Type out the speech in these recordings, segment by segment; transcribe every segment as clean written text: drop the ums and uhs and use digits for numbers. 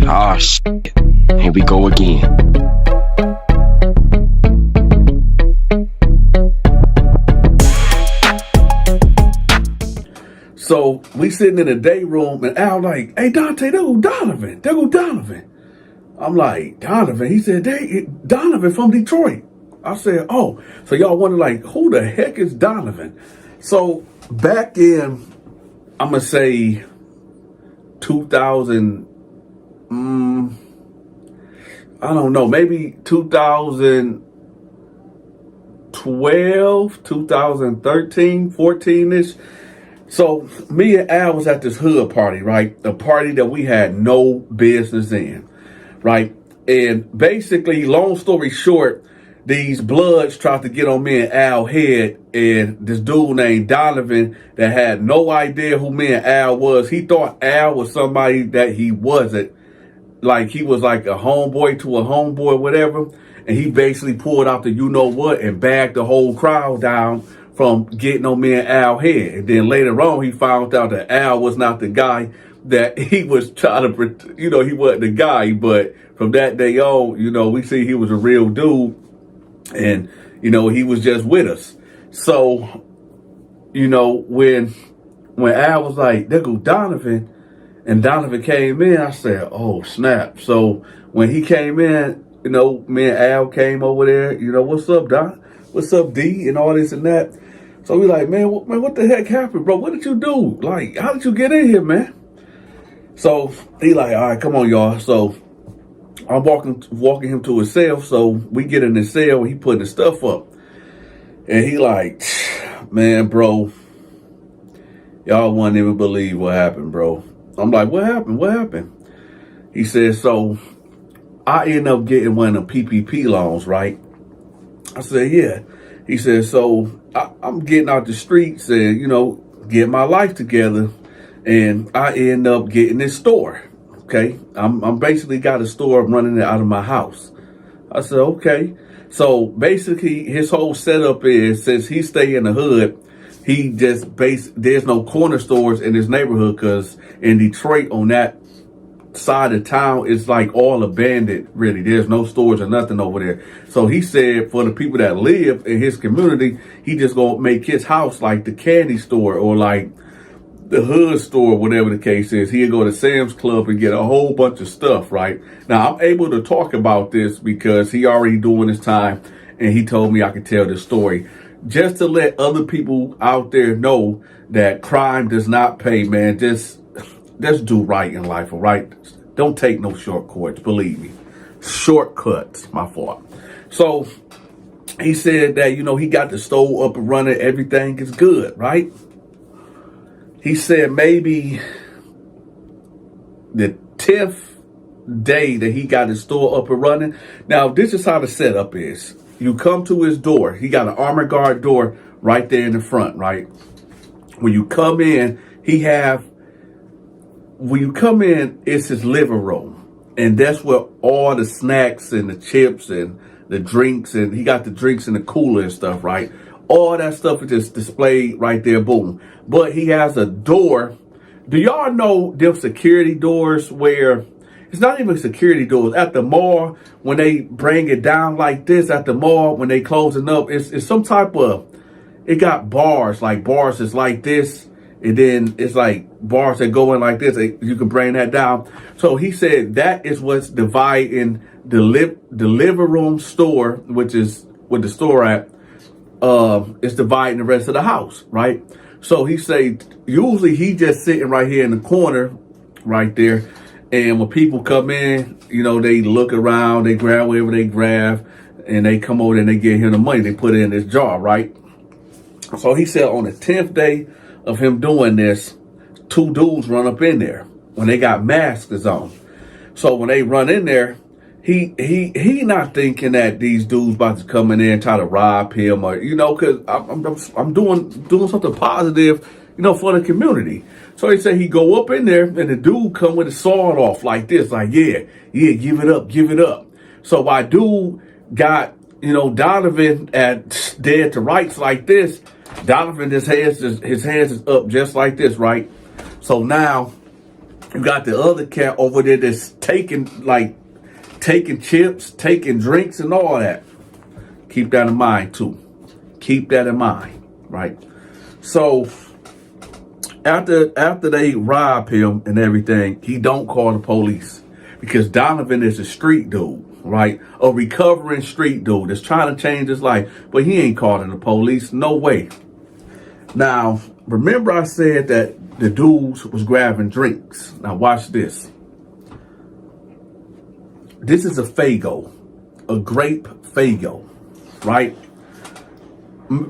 Ah, shit. Here we go again. So we sitting in the day room and Al like, hey Dante, there go Donovan. There go Donovan. I'm like, Donovan? He said, Donovan from Detroit. I said, oh. So y'all wonder like, who the heck is Donovan? So back in, I'm going to say 2000, I don't know, maybe 2012, 2013, 14-ish. So me and Al was at this hood party, right? A party that we had no business in, right? And basically, long story short, these Bloods tried to get on me and Al head, and this dude named Donovan that had no idea who me and Al was. He thought Al was somebody that he wasn't. Like he was like a homeboy to a homeboy, whatever. And he basically pulled out the you-know-what and bagged the whole crowd down from getting on me and Al head. And then later on, he found out that Al was not the guy that he was trying to, he wasn't the guy. But from that day on, we see he was a real dude. And, he was just with us. So, when Al was like, there go Donovan, and Donovan came in, I said, oh, snap. So when he came in, me and Al came over there, what's up, Don? What's up, D? And all this and that. So we like, man, what the heck happened, bro? What did you do? Like, how did you get in here, man? So he like, all right, come on, y'all. So I'm walking him to his cell. So we get in his cell and he putting his stuff up. And he like, man, bro, y'all wouldn't even believe what happened, bro. I'm like, what happened? What happened? He said, so I end up getting one of the PPP loans, right? I said, yeah. He said, so I'm getting out the streets and, get my life together. And I end up getting this store. Okay. I'm basically got a store. I'm running it out of my house. I said, okay. So basically his whole setup is, since he stay in the hood, he just there's no corner stores in his neighborhood, because in Detroit on that side of town, it's like all abandoned, really. There's no stores or nothing over there. So he said for the people that live in his community, he just gonna make his house like the candy store or like the hood store, whatever the case is. He'll go to Sam's Club and get a whole bunch of stuff, right? Now, I'm able to talk about this because he already doing his time and he told me I could tell this story. Just to let other people out there know that crime does not pay, man. Just do right in life, all right? Don't take no shortcuts, believe me. Shortcuts, my fault. So he said that, he got the store up and running. Everything is good, right? He said maybe the 10th day that he got his store up and running. Now, this is how the setup is. You come to his door. He got an armor guard door right there in the front, right? When you come in, it's his living room. And that's where all the snacks and the chips and the drinks, and he got the drinks in the cooler and stuff, right? All that stuff is just displayed right there, boom. But he has a door. Do y'all know them security doors where it's not even security doors at the mall? When they bring it down like this at the mall, when they closing up, it's some type of, it got bars, like bars is like this. And then it's like bars that go in like this. You can bring that down. So he said that is what's dividing the living room store, which is with the store at, is dividing the rest of the house, right? So he said usually he just sitting right here in the corner right there. And when people come in, they look around, they grab whatever they grab, and they come over and they give him the money. They put it in this jar, right? So he said on the 10th day of him doing this, 2 dudes run up in there when they got masks on. So when they run in there, he not thinking that these dudes about to come in there and try to rob him or, because I'm doing something positive, for the community. So he said he go up in there and the dude come with his sword off like this, like, yeah, give it up. So while dude got, Donovan at dead to rights like this, Donovan, his hands is up just like this, right? So now You got the other cat over there that's taking chips, taking drinks and all that. Keep that in mind too. Keep that in mind, right? So after they rob him and everything, he don't call the police because Donovan is a street dude, right? A recovering street dude that's trying to change his life, but he ain't calling the police. No way. Now, remember I said that the dudes was grabbing drinks. Now watch this. This is a Faygo, a grape Faygo, right?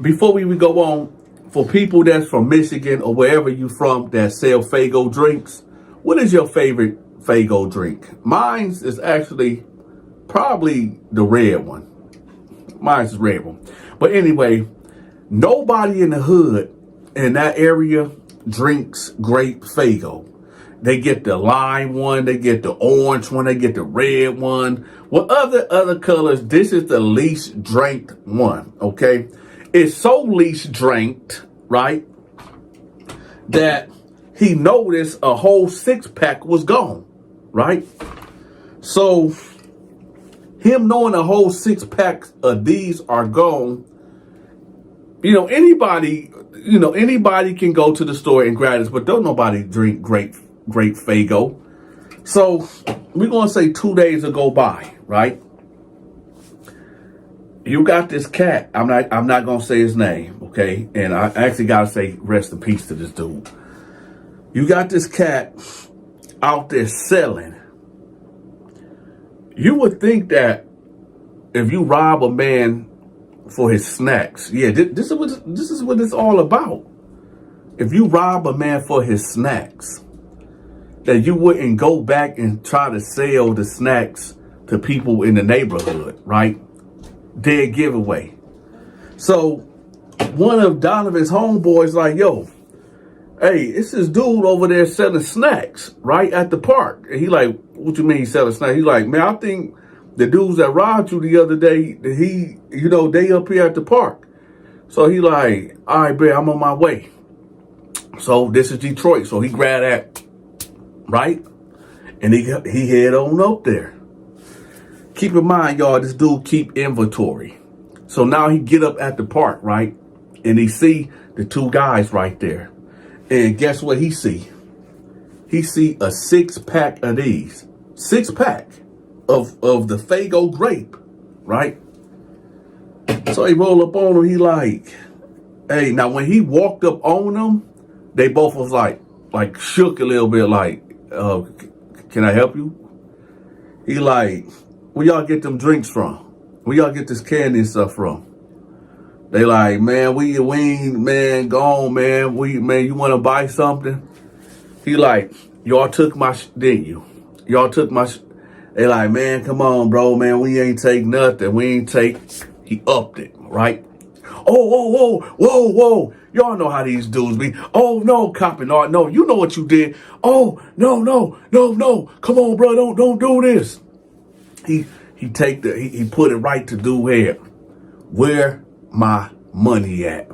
Before we go on, for people that's from Michigan or wherever you from that sell Faygo drinks, what is your favorite Faygo drink? Mine is actually probably the red one. Mine's the red one. But anyway, nobody in the hood in that area drinks grape Faygo. They get the lime one, they get the orange one, they get the red one. What other colors? This is the least drank one, okay? It's so least drank, right, that he noticed a whole 6-pack was gone, right? So him knowing a whole 6-pack of these are gone, anybody can go to the store and grab this, but don't nobody drink grape Faygo. So we're gonna say 2 days go by, right? You got this cat. I'm not gonna say his name, okay? And I actually gotta say rest in peace to this dude. You got this cat out there selling. You would think that if you rob a man for his snacks, yeah, this is what it's all about. If you rob a man for his snacks, that you wouldn't go back and try to sell the snacks to people in the neighborhood, right? Dead giveaway. So one of Donovan's homeboys like, yo, hey, it's this dude over there selling snacks right at the park. And he like, what you mean he's selling snacks? He like, man, I think the dudes that robbed you the other day, they up here at the park. So he like, all right, man, I'm on my way. So this is Detroit. So he grabbed that, right? And he head on up there. Keep in mind, y'all, this dude keep inventory. So now he get up at the park, right? And he see the two guys right there. And guess what he see? He see a 6-pack of these. 6-pack of the Faygo grape, right? So he roll up on him. He like, hey, now when he walked up on them, they both was like shook a little bit like, can I help you? He like, where y'all get them drinks from? Where y'all get this candy and stuff from? They like, man, we ain't, man, gone, man. You want to buy something? He like, y'all took my, didn't you? Y'all took my, they like, man, come on, bro, man. We ain't take nothing. He upped it, right? Whoa. Y'all know how these dudes be. Oh, no, copping art. No, you know what you did. Oh, no. Come on, bro. Don't do this. He put it right to do here. Where my money at?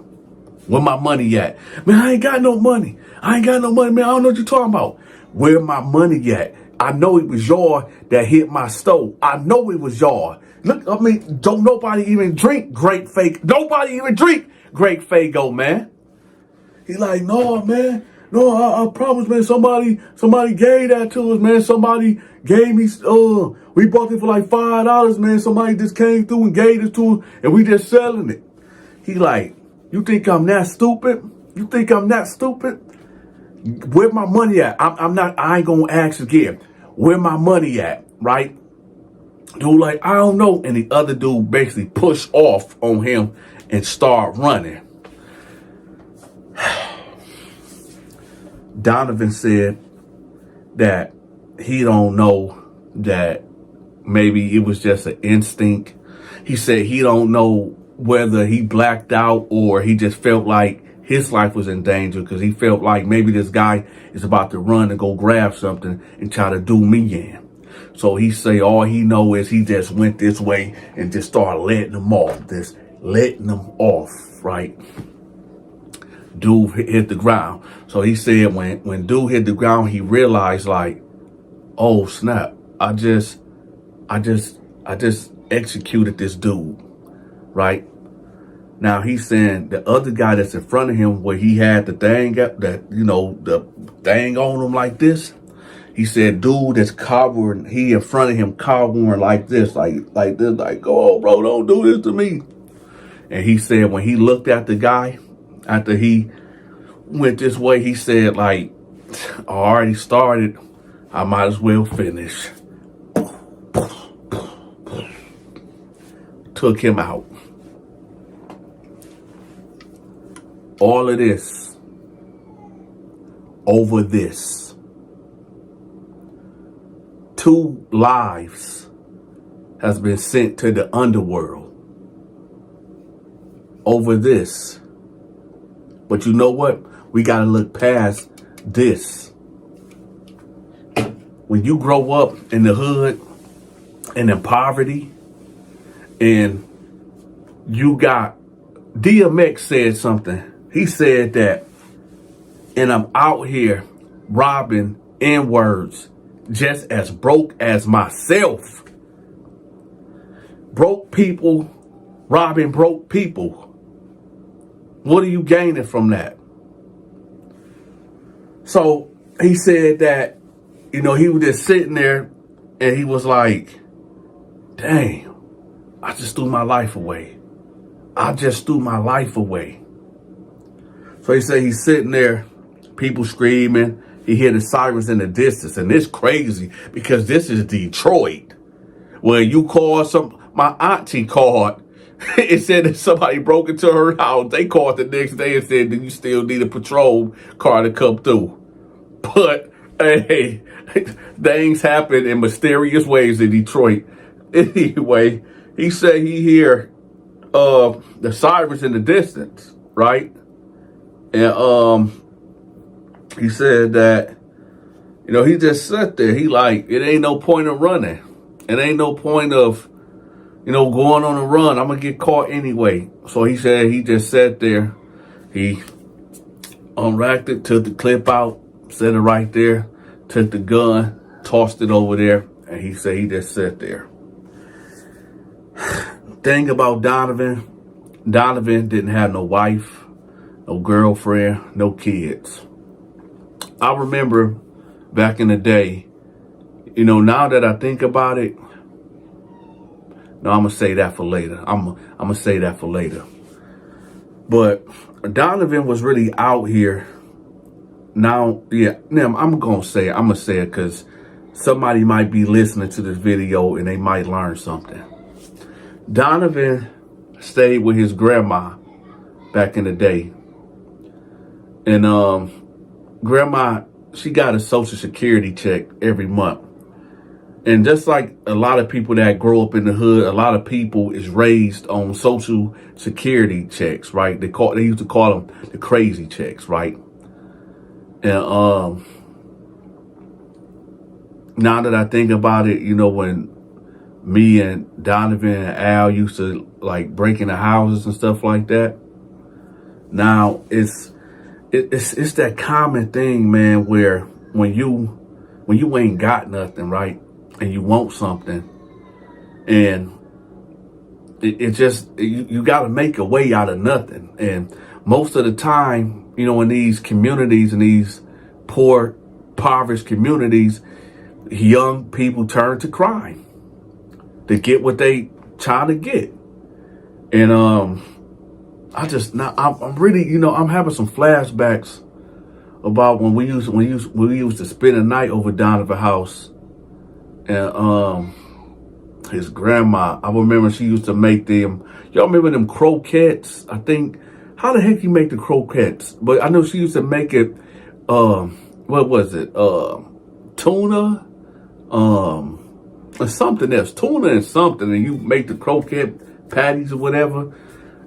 Where my money at? Man, I ain't got no money, man. I don't know what you're talking about. Where my money at? I know it was y'all that hit my stove. I know it was y'all. Look, I mean, don't nobody even drink grape Faygo. Nobody even drink grape Faygo, man. He like, no, man. No, I promise, man. Somebody gave that to us, man. Somebody gave me, we bought it for like $5, man. Somebody just came through and gave it to us, and we just selling it. He like, you think I'm that stupid? You think I'm that stupid? Where my money at? I ain't gonna ask again. Where my money at, right? Dude like, I don't know. And the other dude basically pushed off on him and start running. Donovan said that he don't know, that maybe it was just an instinct. He said he don't know whether he blacked out or he just felt like his life was in danger because he felt like maybe this guy is about to run and go grab something and try to do me in. So he say all he know is he just went this way and just started letting them off, right? dude hit the ground. So he said when dude hit the ground, he realized like, oh snap, I just executed this dude, right? Now he's saying the other guy that's in front of him, where he had the thing that, you know, the thing on him like this. He said, dude that's cowering, he in front of him cowering like this, like this, like, oh bro, don't do this to me. And he said when he looked at the guy, after he went this way, he said like, I already started, I might as well finish. Took him out. All of this over this. 2 lives has been sent to the underworld over this. But you know what? We got to look past this. When you grow up in the hood and in poverty, and you got, DMX said something. He said that, and I'm out here robbing N-words just as broke as myself. Broke people robbing broke people. What are you gaining from that? So he said that, you know, he was just sitting there and he was like, dang, I just threw my life away. I just threw my life away. So he said he's sitting there, people screaming. He hear the sirens in the distance. And it's crazy because this is Detroit. When you call my auntie called. It said that somebody broke into her house. They called the next day and said, do you still need a patrol car to come through? But, hey, things happen in mysterious ways in Detroit. Anyway, he said he hear the sirens in the distance, right? And he said that, you know, he just sat there. He like, it ain't no point of running. It ain't no point of, you know, going on a run. I'm going to get caught anyway. So he said he just sat there. He unracked it, took the clip out, set it right there, took the gun, tossed it over there, and he said he just sat there. Thing about Donovan didn't have no wife, no girlfriend, no kids. I remember back in the day, you know, now that I think about it, no, I'm going to say that for later. I'm going to say that for later. But Donovan was really out here. Now, yeah, I'm going to say it because somebody might be listening to this video and they might learn something. Donovan stayed with his grandma back in the day. And grandma, she got a Social Security check every month. And just like a lot of people that grow up in the hood, a lot of people is raised on Social Security checks, right? They used to call them the crazy checks, right? And now that I think about it, you know, when me and Donovan and Al used to like break into houses and stuff like that, now it's that common thing, man, where when you ain't got nothing, right? And you want something, and you got to make a way out of nothing. And most of the time, you know, in these communities, in these poor, impoverished communities, young people turn to crime to get what they trying to get. And I'm really, you know, I'm having some flashbacks about when we used to spend a night over Donovan's house. And his grandma, I remember she used to make them. Y'all remember them croquettes? I think, how the heck you make the croquettes? But I know she used to make it. What was it? Tuna, or something else. Tuna and something, and you make the croquette patties or whatever.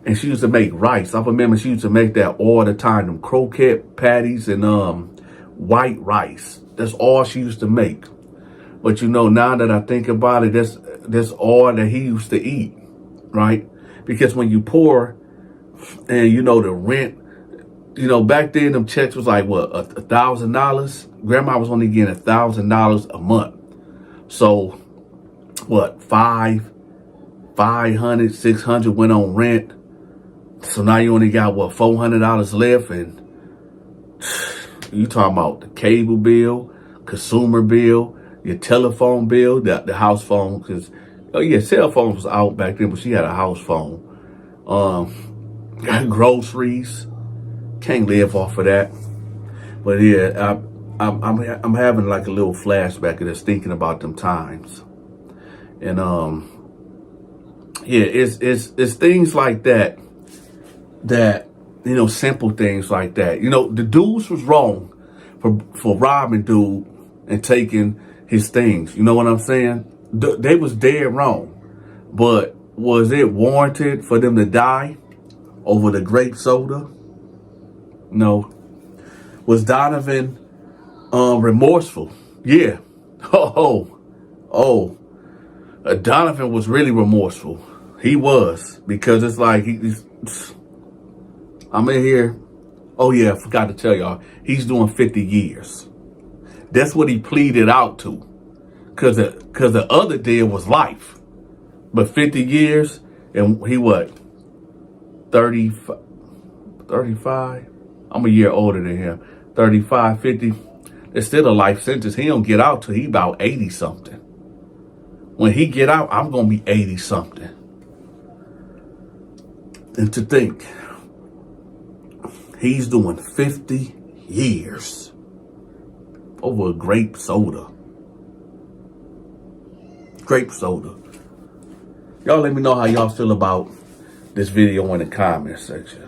And she used to make rice. I remember she used to make that all the time. Them croquette patties and white rice. That's all she used to make. But you know, now that I think about it, that's all that he used to eat, right? Because when you poor and you know the rent, you know, back then them checks was like what, $1,000. Grandma was only getting $1,000 a month. So what, 500, 600 went on rent. So now you only got what, $400 left, and you talking about the cable bill, consumer bill, your telephone bill, the house phone, because oh yeah, cell phone was out back then, but she had a house phone. Groceries, can't live off of that. But yeah, I'm having like a little flashback of just thinking about them times, and yeah, it's things like that, you know, simple things like that. You know, the dudes was wrong for robbing dude and taking his things. You know what I'm saying? They was dead wrong. But was it warranted for them to die over the grape soda? No. Was Donovan remorseful? Yeah. Donovan was really remorseful. He was, because it's like I'm in here. Oh yeah, I forgot to tell y'all, he's doing 50 years. That's what he pleaded out to, cause the other deal was life, but 50 years, and he what, 35? I'm a year older than him. 35, 50. It's still a life sentence. He don't get out till he about 80 something. When he get out, I'm gonna be 80 something. And to think, he's doing 50 years over a grape soda. Grape soda. Y'all let me know how y'all feel about this video in the comment section.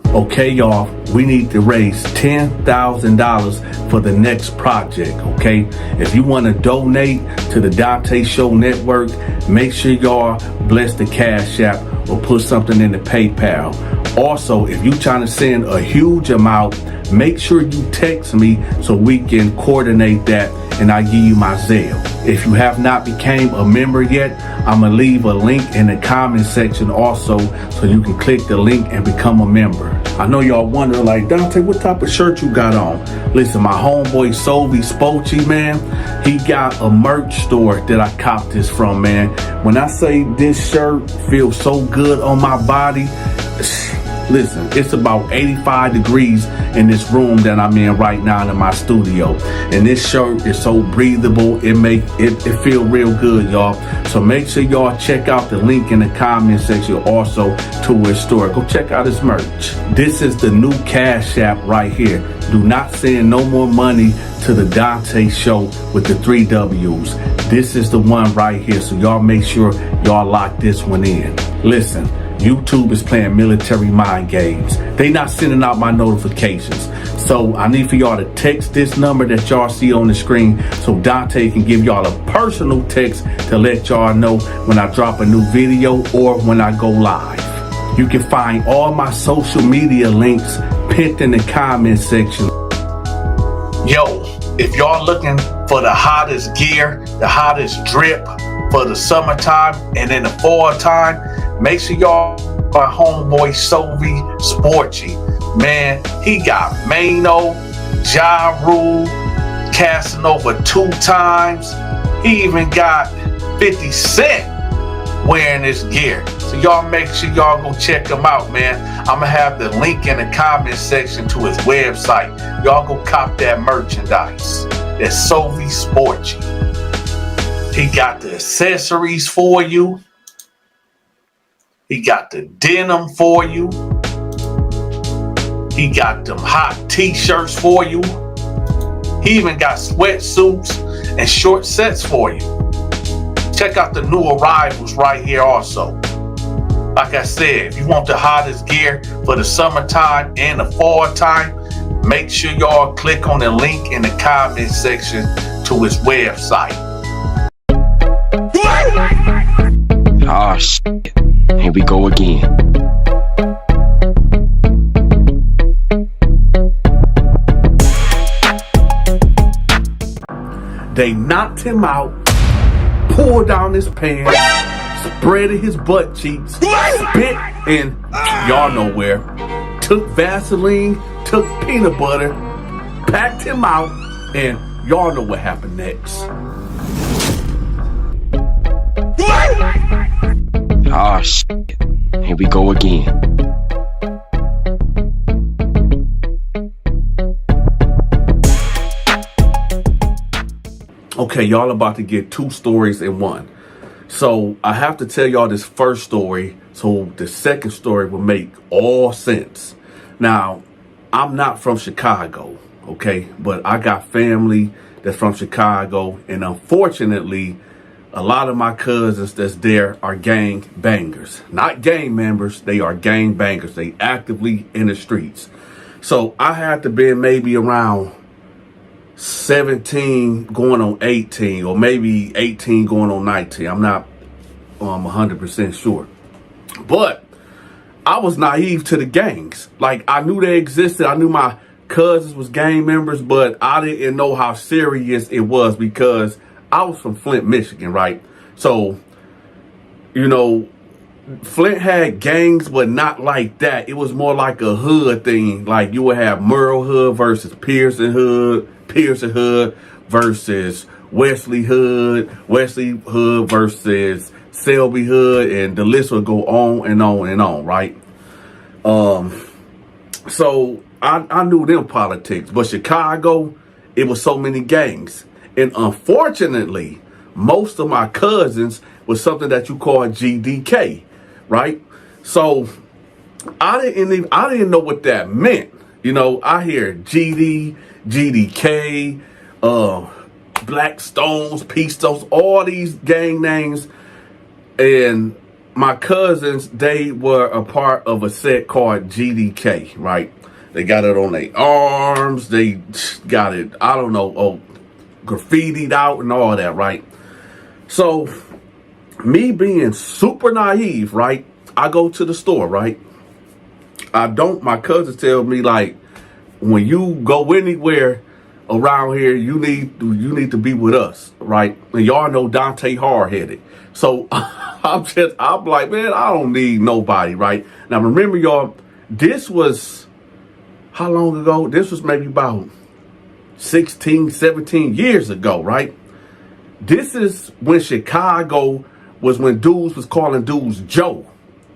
Okay, y'all, we need to raise $10,000 for the next project, okay? If you want to donate to the Donta Show Network, make sure y'all bless the Cash App or put something in the PayPal. Also, if you're trying to send a huge amount, make sure you text me so we can coordinate that and I'll give you my Zelle. If you have not became a member yet, I'm gonna leave a link in the comment section also so you can click the link and become a member. I know y'all wondering, like, Dante, what type of shirt you got on? Listen, my homeboy Sovi Spochi, man, he got a merch store that I copped this from, man. When I say this shirt feels so good on my body, listen, it's about 85 degrees in this room that I'm in right now in my studio. And this shirt is so breathable, it feel real good, y'all. So make sure y'all check out the link in the comment section also to his store. Go check out his merch. This is the new Cash App right here. Do not send no more money to the Donta Show with the 3 W's. This is the one right here. So y'all make sure y'all lock this one in. Listen, YouTube is playing military mind games. They not sending out my notifications. So I need for y'all to text this number that y'all see on the screen so Dante can give y'all a personal text to let y'all know when I drop a new video or when I go live. You can find all my social media links pinned in the comment section. Yo, if y'all looking for the hottest gear, the hottest drip for the summertime and in the fall time, make sure y'all my homeboy Sovi Sporty. Man, he got Mano, Ja Rule, Casanova 2 times. He even got 50 Cent wearing this gear. So y'all make sure y'all go check him out, man. I'm gonna have the link in the comment section to his website. Y'all go cop that merchandise. That's Sovi Sporty. He got the accessories for you. He got the denim for you. He got them hot t-shirts for you. He even got sweatsuits and short sets for you. Check out the new arrivals right here also. Like I said, if you want the hottest gear for the summertime and the fall time, make sure y'all click on the link in the comment section to his website. Oh, shit. Here we go again. They knocked him out, pulled down his pants, spreaded his butt cheeks, spit in y'all know where, took Vaseline, took peanut butter, packed him out, and y'all know what happened next. Ah, shit. Here we go again. Okay, y'all about to get two stories in one. So I have to tell y'all this first story so the second story will make all sense. Now, I'm not from Chicago, okay? But I got family that's from Chicago. And unfortunately, a lot of my cousins that's there are gang bangers. Not gang members, they are gang bangers. They actively in the streets. So I had to be maybe around 17 going on 18, or maybe 18 going on 19. I'm not 100% sure. But I was naive to the gangs. Like, I knew they existed. I knew my cousins was gang members, but I didn't know how serious it was because I was from Flint, Michigan, right? So, you know, Flint had gangs, but not like that. It was more like a hood thing. Like, you would have Merle Hood versus Pearson Hood versus Wesley Hood versus Selby Hood, and the list would go on and on and on, right? So I knew them politics, but Chicago, it was so many gangs. And unfortunately, most of my cousins was something that you call GDK, right? So I didn't know what that meant. You know, I hear GD, GDK, Black Stones, Peace Stones, all these gang names. And my cousins, they were a part of a set called GDK, right? They got it on their arms. They got it, I don't know, graffitied out and all that, right? So me being super naive, right? I go to the store, right? My cousins tell me, like, when you go anywhere around here, you need to be with us, right? And y'all know Dante hard-headed. So I'm like, man, I don't need nobody, right? Now remember, y'all, this was how long ago? This was maybe about 16, 17 years ago, right? This is when Chicago was when dudes was calling dudes Joe.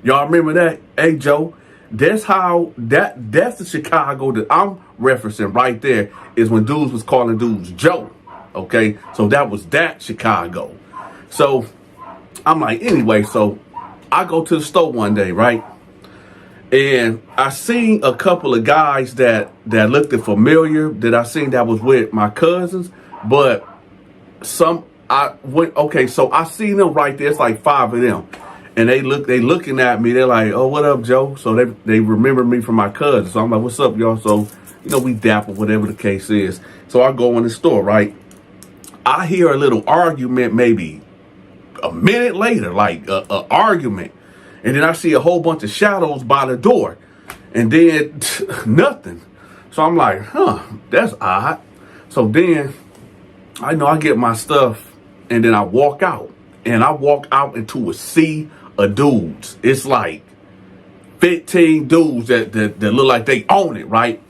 Y'all remember that? Hey, Joe. That's the Chicago that I'm referencing right there, is when dudes was calling dudes Joe. Okay, so that was that Chicago. So I'm like, anyway, so I go to the store one day, right? And I seen a couple of guys that looked familiar, that I seen that was with my cousins, but so I seen them right there. It's like 5 of them. And they looking at me. They're like, "Oh, what up, Joe?" So they remember me from my cousin. So I'm like, "What's up, y'all?" So, you know, we dapper, whatever the case is. So I go in the store, right? I hear a little argument, maybe a minute later, like a argument, and then I see a whole bunch of shadows by the door, and then nothing. So I'm like, "Huh, that's odd." So then I get my stuff, and then I walk out, and I walk out into a sea of dudes. It's like 15 dudes that look like they own it, right?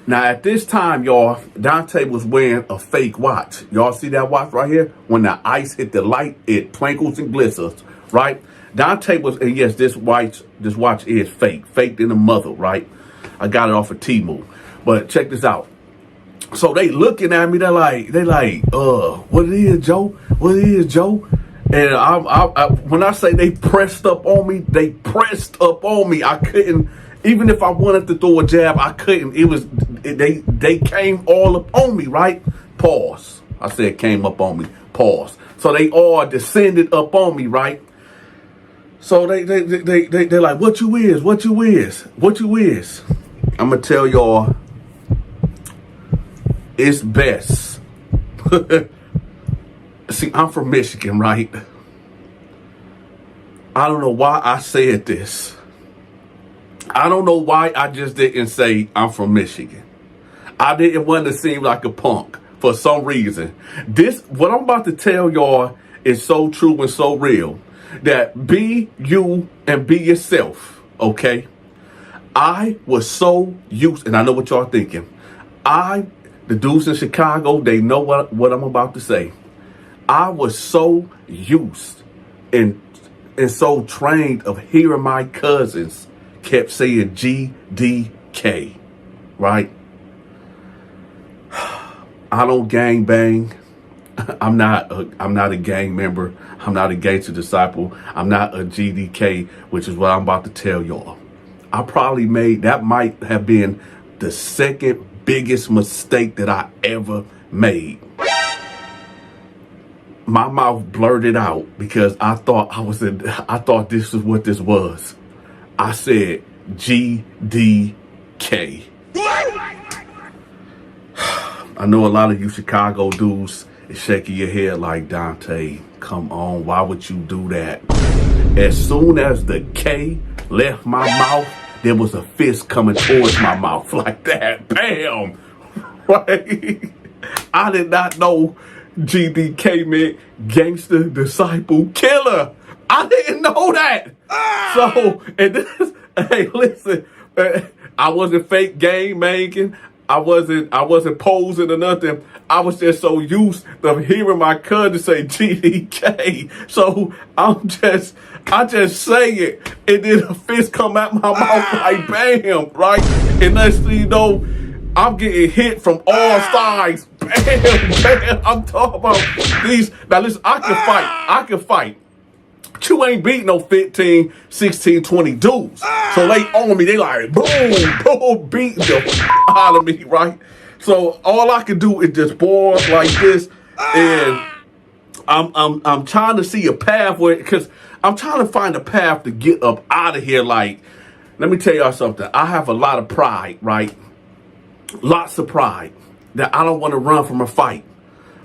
Now, at this time, y'all, Dante was wearing a fake watch. Y'all see that watch right here? When the ice hit the light, it twinkles and glistens, right? Dante was, and yes, this watch is fake. Faked in the mother, right? I got it off of Temu. But check this out. So they looking at me, they like, what it is, Joe? What it is, Joe? And I when I say they pressed up on me, I couldn't, even if I wanted to throw a jab, I couldn't. They came all up on me, right? Pause. I said came up on me. Pause. So they all descended up on me, right? So they're like, what you is? I'm gonna tell y'all, it's best. See, I'm from Michigan, right? I don't know why I said this. I don't know why I just didn't say I'm from Michigan. I didn't want to seem like a punk for some reason. What I'm about to tell y'all is so true and so real. That be you and be yourself, okay? I was so used, and I know what y'all thinking. The dudes in Chicago, they know what I'm about to say. I was so used and so trained of hearing my cousins kept saying GDK, right? I don't gang bang. I'm not a gang member. I'm not a gangster disciple. I'm not a GDK, which is what I'm about to tell y'all. I probably might have been the second biggest mistake that I ever made. My mouth blurted out because I thought this is what this was. I said GDK. I know a lot of you Chicago dudes is shaking your head like, Dante, come on, why would you do that? As soon as the K left my mouth, there was a fist coming towards my mouth like that. Bam! Right? I did not know GDK meant gangster, disciple, killer. I didn't know that. So, and this, hey, listen, I wasn't fake gang banging. I wasn't posing or nothing. I was just so used to hearing my cousin say GDK. So I just say it, and then a fist come out my mouth like bam, right? And next thing you know, I'm getting hit from all sides. Bam, bam. I'm talking about these. Now listen, I can fight. But you ain't beat no 15, 16, 20 dudes. So they on me, they like, boom, boom, beating the out of me, right? So all I can do is just boil like this, and I'm trying to see a pathway, because I'm trying to find a path to get up out of here. Like, let me tell y'all something. I have a lot of pride, right? Lots of pride that I don't want to run from a fight.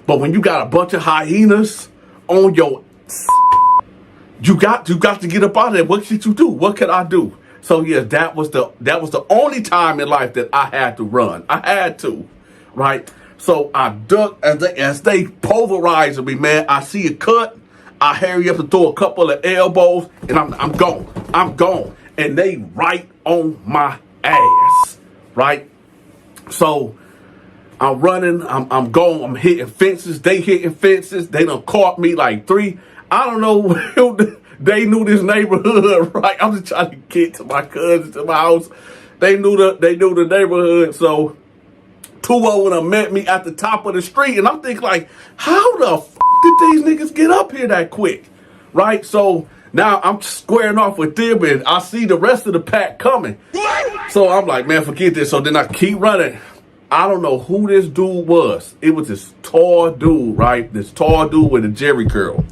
But when you got a bunch of hyenas on your, you got to get up out of there. What should you do? What could I do? So yeah, that was the only time in life that I had to run. I had to, right? So I duck as they pulverizing me, man. I see a cut. I hurry up to throw a couple of elbows, and I'm gone. I'm gone. And they right on my ass, right? So I'm running. I'm going. I'm hitting fences. They hitting fences. They done caught me like three. I don't know. They knew this neighborhood, right? I'm just trying to get to my cousins, to my house. They knew the neighborhood. So two of them met me at the top of the street, and I'm thinking like, how the f did these niggas get up here that quick, right? So now I'm squaring off with them, and I see the rest of the pack coming. So I'm like, man, forget this. So then I keep running. I don't know who this dude was. It was this tall dude, right? This tall dude with a jerry curl.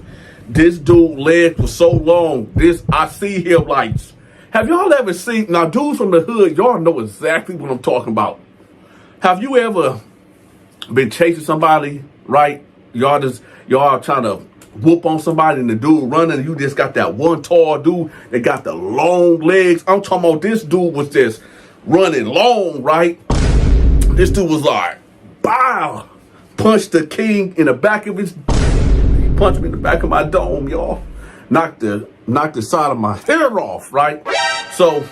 This dude legs was so long. I see him like, have y'all ever seen, now dudes from the hood, y'all know exactly what I'm talking about. Have you ever been chasing somebody, right? Y'all trying to whoop on somebody, and the dude running, and you just got that one tall dude that got the long legs. I'm talking about this dude was just running long, right? This dude was like, bow, punched the king in the back of his, punched me in the back of my dome, y'all. Knocked the side of my hair off, right? So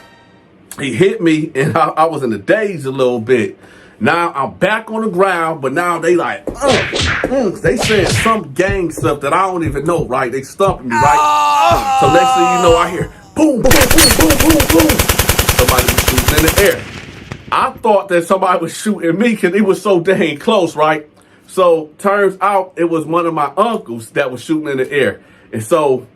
he hit me, and I was in a daze a little bit. Now I'm back on the ground, but now they like, they saying some gang stuff that I don't even know, right? They stumping me, right? So next thing you know, I hear boom, boom, boom, boom, boom, boom. Somebody was shooting in the air. I thought that somebody was shooting me because it was so dang close, right? So turns out it was one of my uncles that was shooting in the air. And so,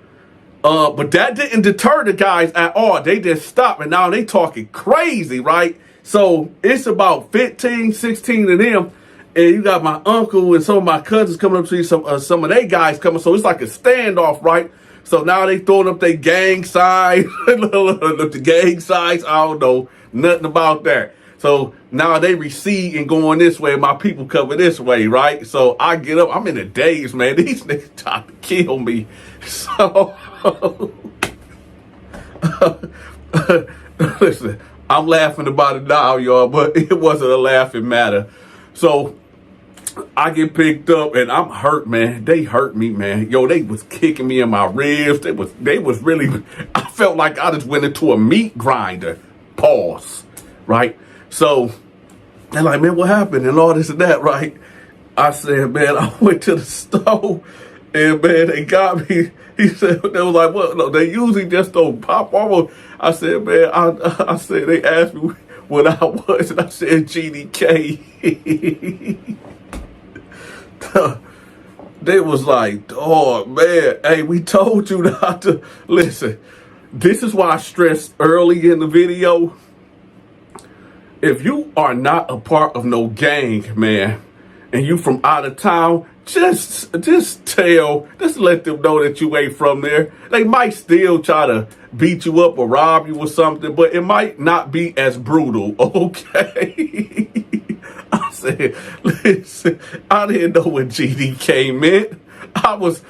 but that didn't deter the guys at all. They just stopped, and now they talking crazy, right? So it's about 15, 16 of them, and you got my uncle and some of my cousins coming up to you, some of their guys coming. So it's like a standoff, right? So now they throwing up their gang signs, the gang signs. I don't know nothing about that. So now they recede and going this way. My people cover this way, right? So I get up. I'm in a daze, man. These niggas trying to kill me. So listen, I'm laughing about it now, y'all, but it wasn't a laughing matter. So I get picked up, and I'm hurt, man. They hurt me, man. Yo, they was kicking me in my ribs. They was really, I felt like I just went into a meat grinder. Pause, right? So they're like, man, what happened? And all this and that, right? I said, man, I went to the store and, man, they got me. He said, they was like, well, no, they usually just don't pop off. I said, man, I said, they asked me what I was, and I said GDK. They was like, oh, man, hey, we told you not to. Listen, this is why I stressed early in the video. If you are not a part of no gang, man, and you from out of town, just let them know that you ain't from there. They might still try to beat you up or rob you or something, but it might not be as brutal, okay? I said, listen, I didn't know what GDK meant. I was,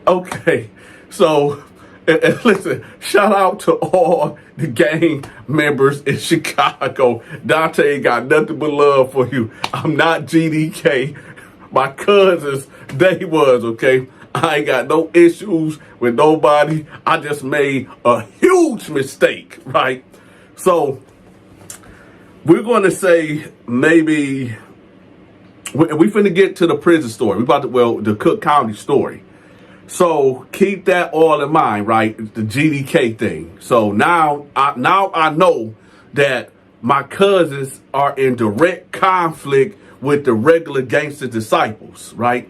okay. So, and listen, shout out to all the gang members in Chicago. Dante ain't got nothing but love for you. I'm not GDK. My cousins, they was, okay? I ain't got no issues with nobody. I just made a huge mistake, right? So, we're going to say maybe, we finna get to the prison story. We about to, the Cook County story. So keep that all in mind, right? The GDK thing. So now I know that my cousins are in direct conflict with the regular gangster disciples, right?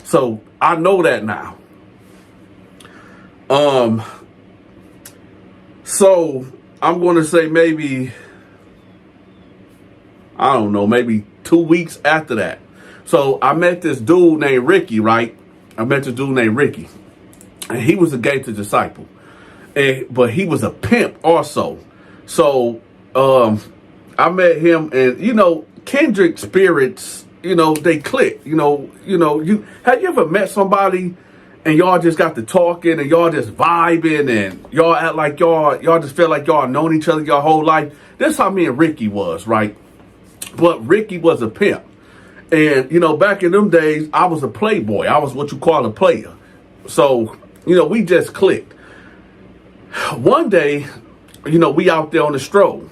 So I know that now. So I'm going to say maybe, I don't know, maybe 2 weeks after that. So I met this dude named Ricky, right? And he was a gangster disciple, but he was a pimp also. So I met him, and kindred spirits, they click. Have you ever met somebody and y'all just got to talking and y'all just vibing and y'all act like y'all just feel like y'all known each other your whole life? That's how me and Ricky was, right? But Ricky was a pimp. And, back in them days, I was a playboy. I was what you call a player. So, we just clicked. One day, we out there on the stroll.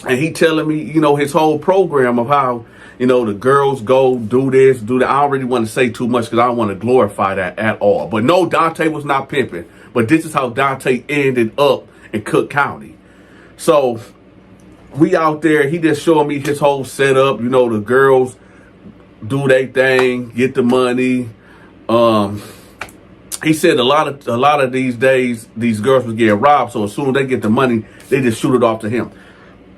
And he telling me, his whole program of how, the girls go do this, do that. I don't really want to say too much because I don't want to glorify that at all. But no, Dante was not pimping. But this is how Dante ended up in Cook County. So, we out there. He just showing me his whole setup. The girls do their thing, get the money. He said a lot of these days, these girls was getting robbed. So as soon as they get the money, they just shoot it off to him.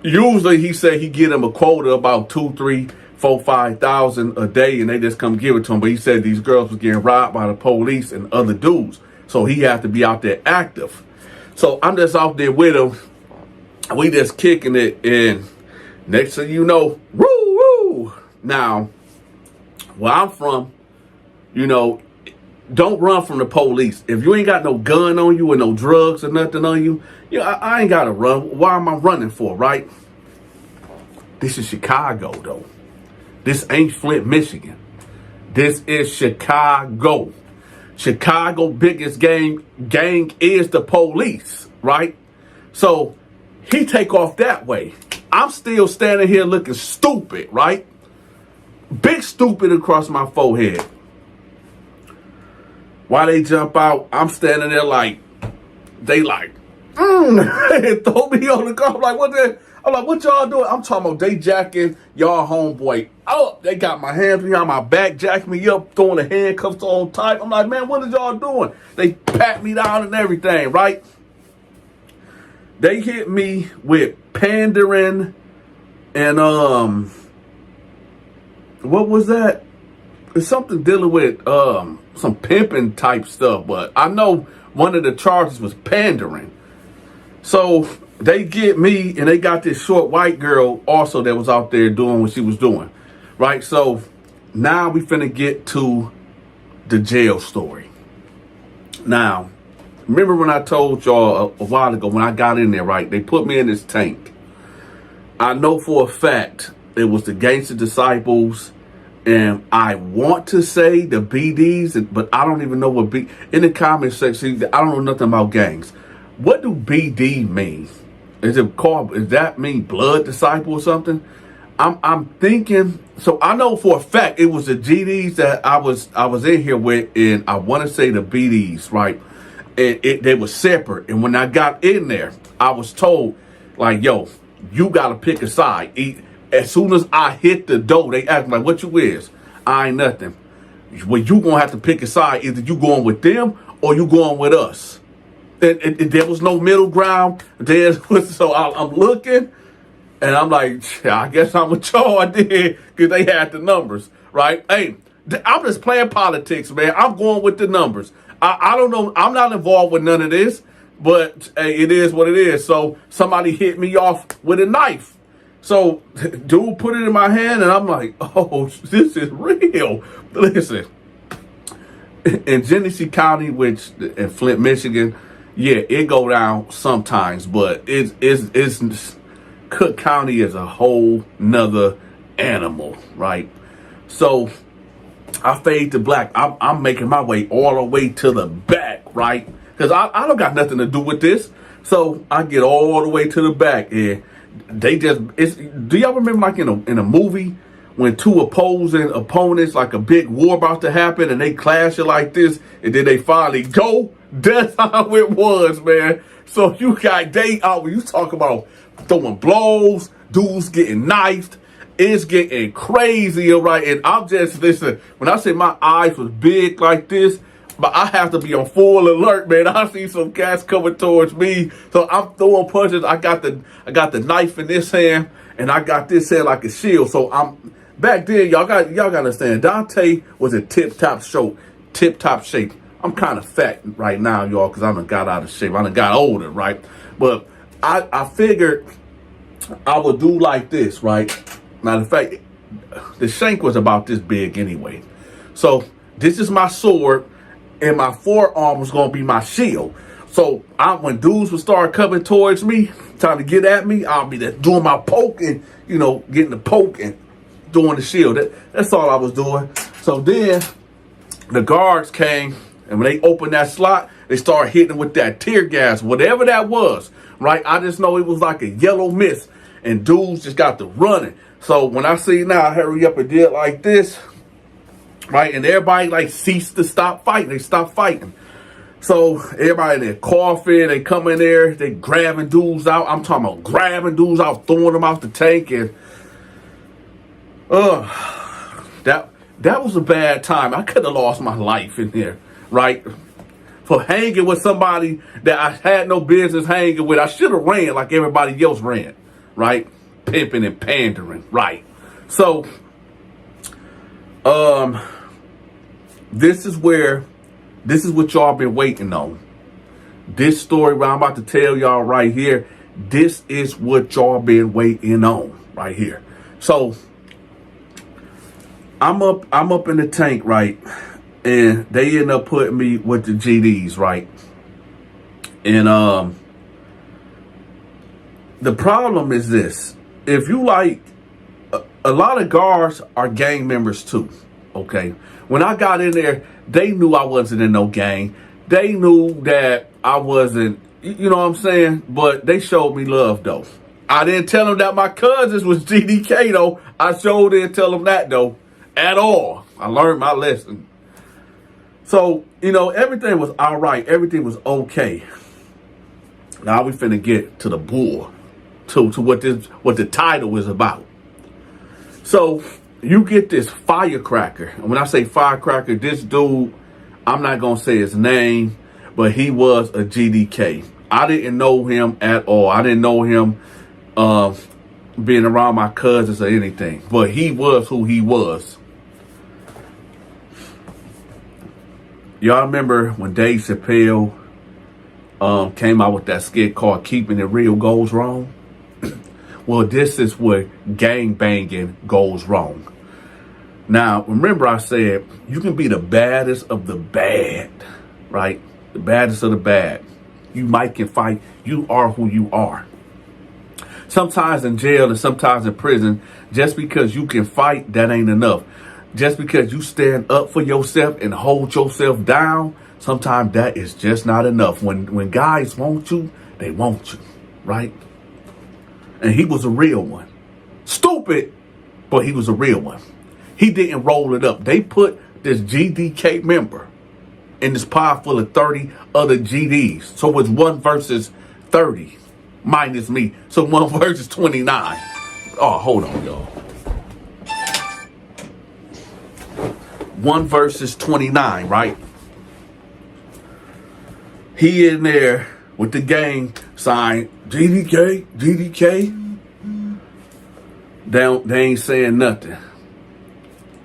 Usually, he said he get them a quota about 2, 3, 4, 5,000 a day, and they just come give it to him. But he said these girls was getting robbed by the police and other dudes, so he had to be out there active. So I'm just out there with him. We just kicking it, and next thing you know, woo woo. Now, where I'm from, don't run from the police. If you ain't got no gun on you and no drugs or nothing on you, I ain't got to run. Why am I running for, right? This is Chicago, though. This ain't Flint, Michigan. This is Chicago. Chicago biggest gang is the police, right? So he take off that way. I'm still standing here looking stupid, right? Big stupid across my forehead. While they jump out, I'm standing there like, they like, throw me on the car. I'm like, what y'all doing? I'm talking about they jacking y'all homeboy up. They got my hands behind my back, jacking me up, throwing the handcuffs on tight. I'm like, man, what is y'all doing? They pat me down and everything, right? They hit me with pandering and what was that? It's something dealing with some pimping type stuff, but I know one of the charges was pandering. So they get me, and they got this short white girl also that was out there doing what she was doing, right? So now we finna get to the jail story. Now, remember when I told y'all a while ago when I got in there, right? They put me in this tank. I know for a fact it was the gangster disciples, and I want to say the BDs, but I don't even know what in the comment section, I don't know nothing about gangs. What do BD mean? Is it called? Is that mean blood disciple or something? I'm thinking. So I know for a fact it was the GDs that I was in here with, and I want to say the BDs, right? And they were separate. And when I got in there, I was told, like, yo, you gotta pick a side. As soon as I hit the door, they asked me, like, what you is? I ain't nothing. Well, you gonna have to pick a side. Either you going with them or you going with us. And there was no middle ground. So I'm looking, and I'm like, I guess I'm with y'all. I did, because they had the numbers, right? Hey, I'm just playing politics, man. I'm going with the numbers. I don't know. I'm not involved with none of this, but hey, it is what it is. So somebody hit me off with a knife. So dude put it in my hand, and I'm like, oh, this is real. Listen, in Genesee County, which in Flint, Michigan, yeah, it go down sometimes, but it's Cook County is a whole nother animal, right? So I fade to black. I'm making my way all the way to the back, right? Because I don't got nothing to do with this. So I get all the way to the back, and they just, do y'all remember like in a movie when two opposing opponents, like a big war about to happen, and they clash it like this, and then they finally go? That's how it was, man. So you got when you talk about throwing blows, dudes getting knifed, it's getting crazy, right? And I'm just, listen, when I say my eyes was big like this, but I have to be on full alert, man. I see some cats coming towards me, so I'm throwing punches. I got the knife in this hand, and I got this hand like a shield. So I'm back then. Y'all got to understand. Dante was in tip top shape. I'm kind of fat right now, y'all, because I done got out of shape. I done got older, right? But I figured I would do like this, right? Now, the fact, the shank was about this big anyway. So this is my sword, and my forearm was going to be my shield. So when dudes would start coming towards me, trying to get at me, I'll be there doing my poking, getting the poke and doing the shield. That's all I was doing. So then the guards came, and when they opened that slot, they started hitting with that tear gas, whatever that was, right? I just know it was like a yellow mist, and dudes just got to running. So when I see now, I hurry up and did like this, right? And everybody like ceased to stop fighting. They stopped fighting. So everybody, they're coughing, they come in there, they grabbing dudes out. I'm talking about grabbing dudes out, throwing them out the tank, and that was a bad time. I could have lost my life in here, right? For hanging with somebody that I had no business hanging with. I should have ran like everybody else ran, right? Pimping and pandering, right? So, this is what y'all been waiting on. This story I'm about to tell y'all right here, this is what y'all been waiting on right here. So, I'm up in the tank, right? And they end up putting me with the GDs, right? And the problem is this. If you like, a lot of guards are gang members too, okay? When I got in there, they knew I wasn't in no gang. They knew that I wasn't, you know what I'm saying? But they showed me love, though. I didn't tell them that my cousins was GDK, though. I sure didn't tell them that, though, at all. I learned my lesson. So, everything was all right. Everything was okay. Now we finna get to the bull, to what the title is about. So you get this firecracker. And when I say firecracker, this dude, I'm not going to say his name, but he was a GDK. I didn't know him at all. I didn't know him being around my cousins or anything. But he was who he was. Y'all remember when Dave Chappelle came out with that skit called Keeping It Real Goes Wrong? Well, this is where gang banging goes wrong. Now, remember I said, you can be the baddest of the bad, right? The baddest of the bad. You might can fight. You are who you are. Sometimes in jail and sometimes in prison, just because you can fight, that ain't enough. Just because you stand up for yourself and hold yourself down, sometimes that is just not enough. When guys want you, they want you, right? And he was a real one. Stupid, but he was a real one. He didn't roll it up. They put this GDK member in this pod full of 30 other GDs. So it's 1 versus 30 minus me. So 1 versus 29. Oh, hold on, y'all. 1 versus 29, right? He in there with the gang sign, GDK, GDK. They ain't saying nothing.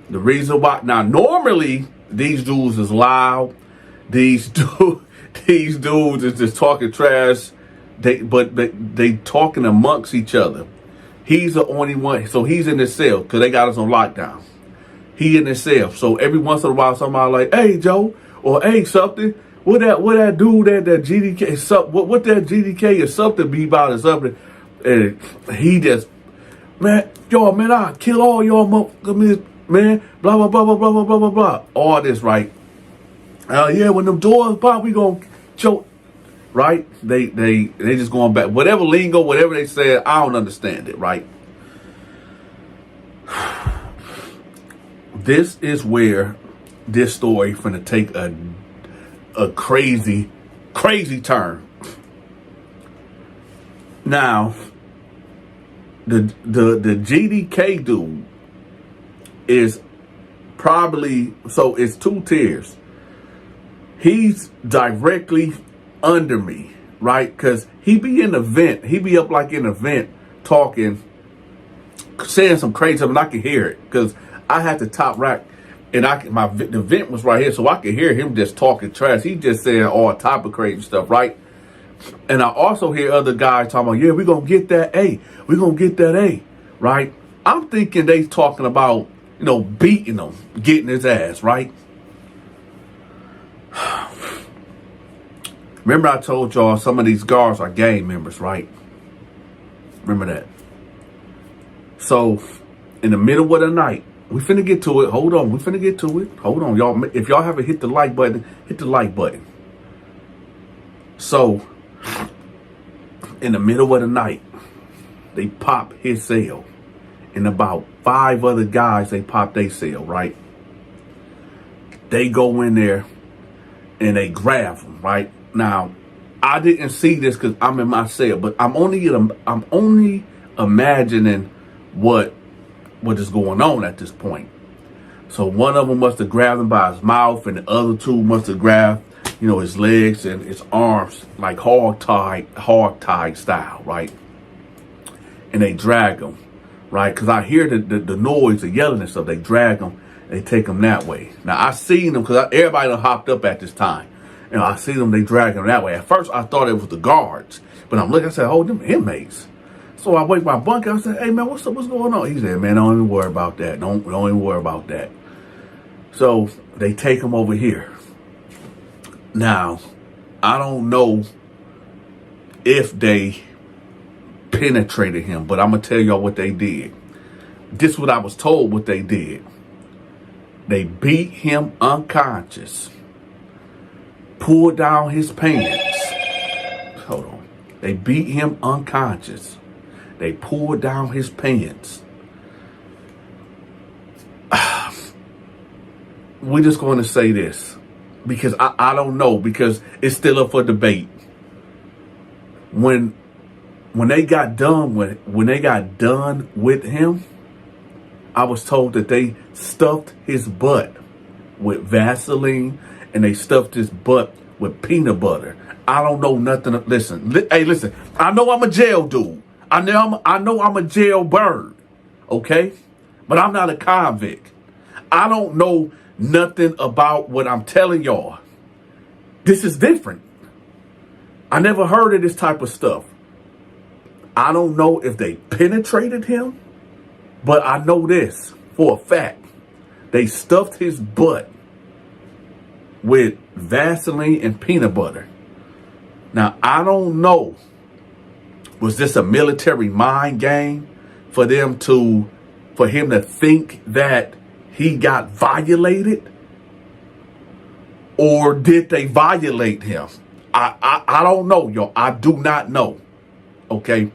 The reason why, now normally these dudes is loud. These dudes is just talking trash. But they talking amongst each other. He's the only one. So he's in his cell because they got us on lockdown. He in his cell. So every once in a while, somebody like, hey, Joe, or hey, something. What that dude that GDK, what that GDK is something be about or something. And he just, man, I'll kill all y'all motherfuckers, man. Blah, blah, blah, blah, blah, blah, blah, blah, blah. All this, right? Yeah, when them doors pop, we gonna choke. Right? They just going back. Whatever lingo, whatever they said, I don't understand it, right? This is where this story finna take a crazy, crazy turn. Now, the GDK dude is probably, so it's 2 tiers. He's directly under me, right? Because he be in the vent. He be up like in a vent talking, saying some crazy stuff, and I can hear it because I had the top rack, and the vent was right here, so I could hear him just talking trash. He just saying all type of crazy stuff, right? And I also hear other guys talking about, yeah, we're going to get that A. We're going to get that A, right? I'm thinking they talking about, beating him, getting his ass, right? Remember I told y'all some of these guards are gang members, right? Remember that. So, in the middle of the night, we finna get to it. Hold on, we finna get to it. Hold on, y'all. If y'all haven't hit the like button, hit the like button. So, in the middle of the night, they pop his cell. And about 5 other guys, they pop their cell, right? They go in there and they grab him, right? Now, I didn't see this because I'm in my cell, but I'm only imagining what is going on at this point. So one of them must have grabbed him by his mouth, and the other 2 must have grabbed, his legs and his arms, like hog tie style, right? And they drag him, right? Because I hear the noise, the yelling and stuff. They drag him, they take him that way. Now I seen them because everybody done hopped up at this time. I see them, they drag him that way. At first, I thought it was the guards. But I'm looking, I said, oh, them inmates. So I wake my bunker, I said, hey, man, what's up? What's going on? He said, man, don't even worry about that. Don't even worry about that. So they take him over here. Now, I don't know if they penetrated him, but I'm going to tell y'all what they did. This is what I was told what they did. They beat him unconscious. Pulled down his pants. Hold on. They beat him unconscious. They pulled down his pants. We're just going to say this because I don't know, because it's still up for debate. When they got done with him, I was told that they stuffed his butt with Vaseline. And they stuffed his butt with peanut butter. I don't know nothing. Listen. Listen. I know I'm a jail dude. I know I'm a jail bird. Okay? But I'm not a convict. I don't know nothing about what I'm telling y'all. This is different. I never heard of this type of stuff. I don't know if they penetrated him, but I know this for a fact. They stuffed his butt with Vaseline and peanut butter. Now, I don't know. Was this a military mind game for him to think that he got violated? Or did they violate him? I don't know, y'all. I do not know. Okay.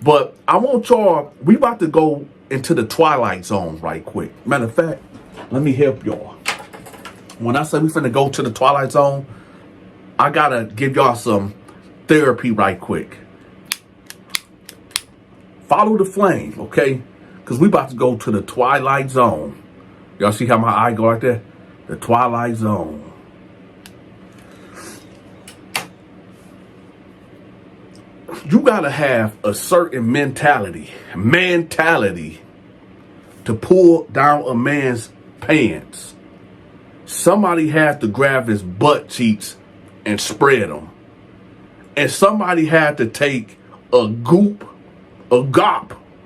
But I want y'all, we about to go into the twilight zone right quick. Matter of fact, let me help y'all. When I say we finna go to the twilight zone, I gotta give y'all some therapy right quick. Follow the flame, okay? Because we about to go to the twilight zone. Y'all see how my eye go right there? The twilight zone. You gotta have a certain mentality to pull down a man's pants. Somebody had to grab his butt cheeks and spread them. And somebody had to take a gop,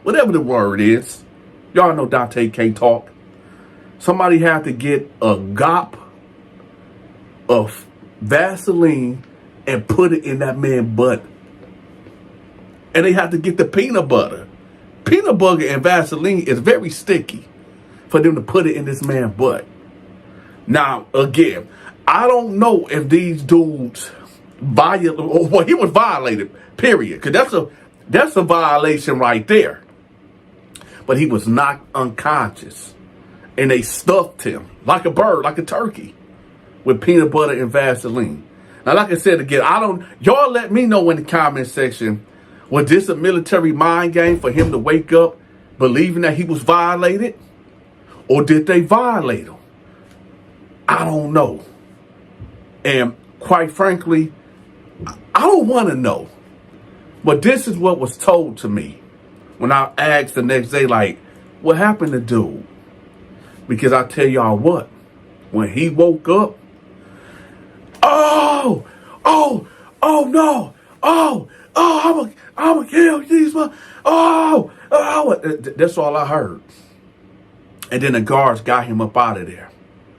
whatever the word is. Y'all know Dante can't talk. Somebody had to get a gop of Vaseline and put it in that man's butt. And they had to get the peanut butter. Peanut butter and Vaseline is very sticky for them to put it in this man's butt. Now, again, I don't know if these dudes well, he was violated, period. Because that's a violation right there. But he was knocked unconscious. And they stuffed him like a bird, like a turkey, with peanut butter and Vaseline. Now, like I said again, y'all let me know in the comment section, was this a military mind game for him to wake up believing that he was violated? Or did they violate him? I don't know. And quite frankly, I don't want to know. But this is what was told to me when I asked the next day, like, what happened to dude? Because I tell y'all what, when he woke up, oh no, I'm gonna kill these, that's all I heard. And then the guards got him up out of there.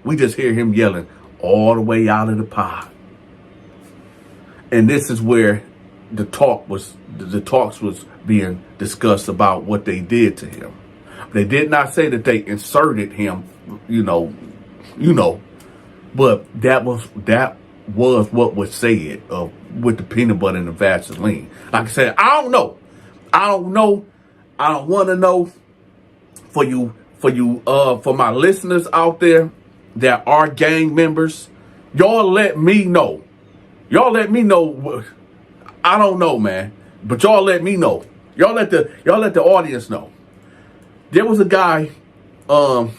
We just hear him yelling all the way out of the pod. And this is where the talks was being discussed about what they did to him. They did not say that they inserted him, but that was what was said with the peanut butter and the Vaseline. Like I said, I don't know. I don't want to know. For my listeners out there that are gang members, y'all let me know. Y'all let me know. I don't know, man, but y'all let me know. Y'all let the audience know. There was a guy, a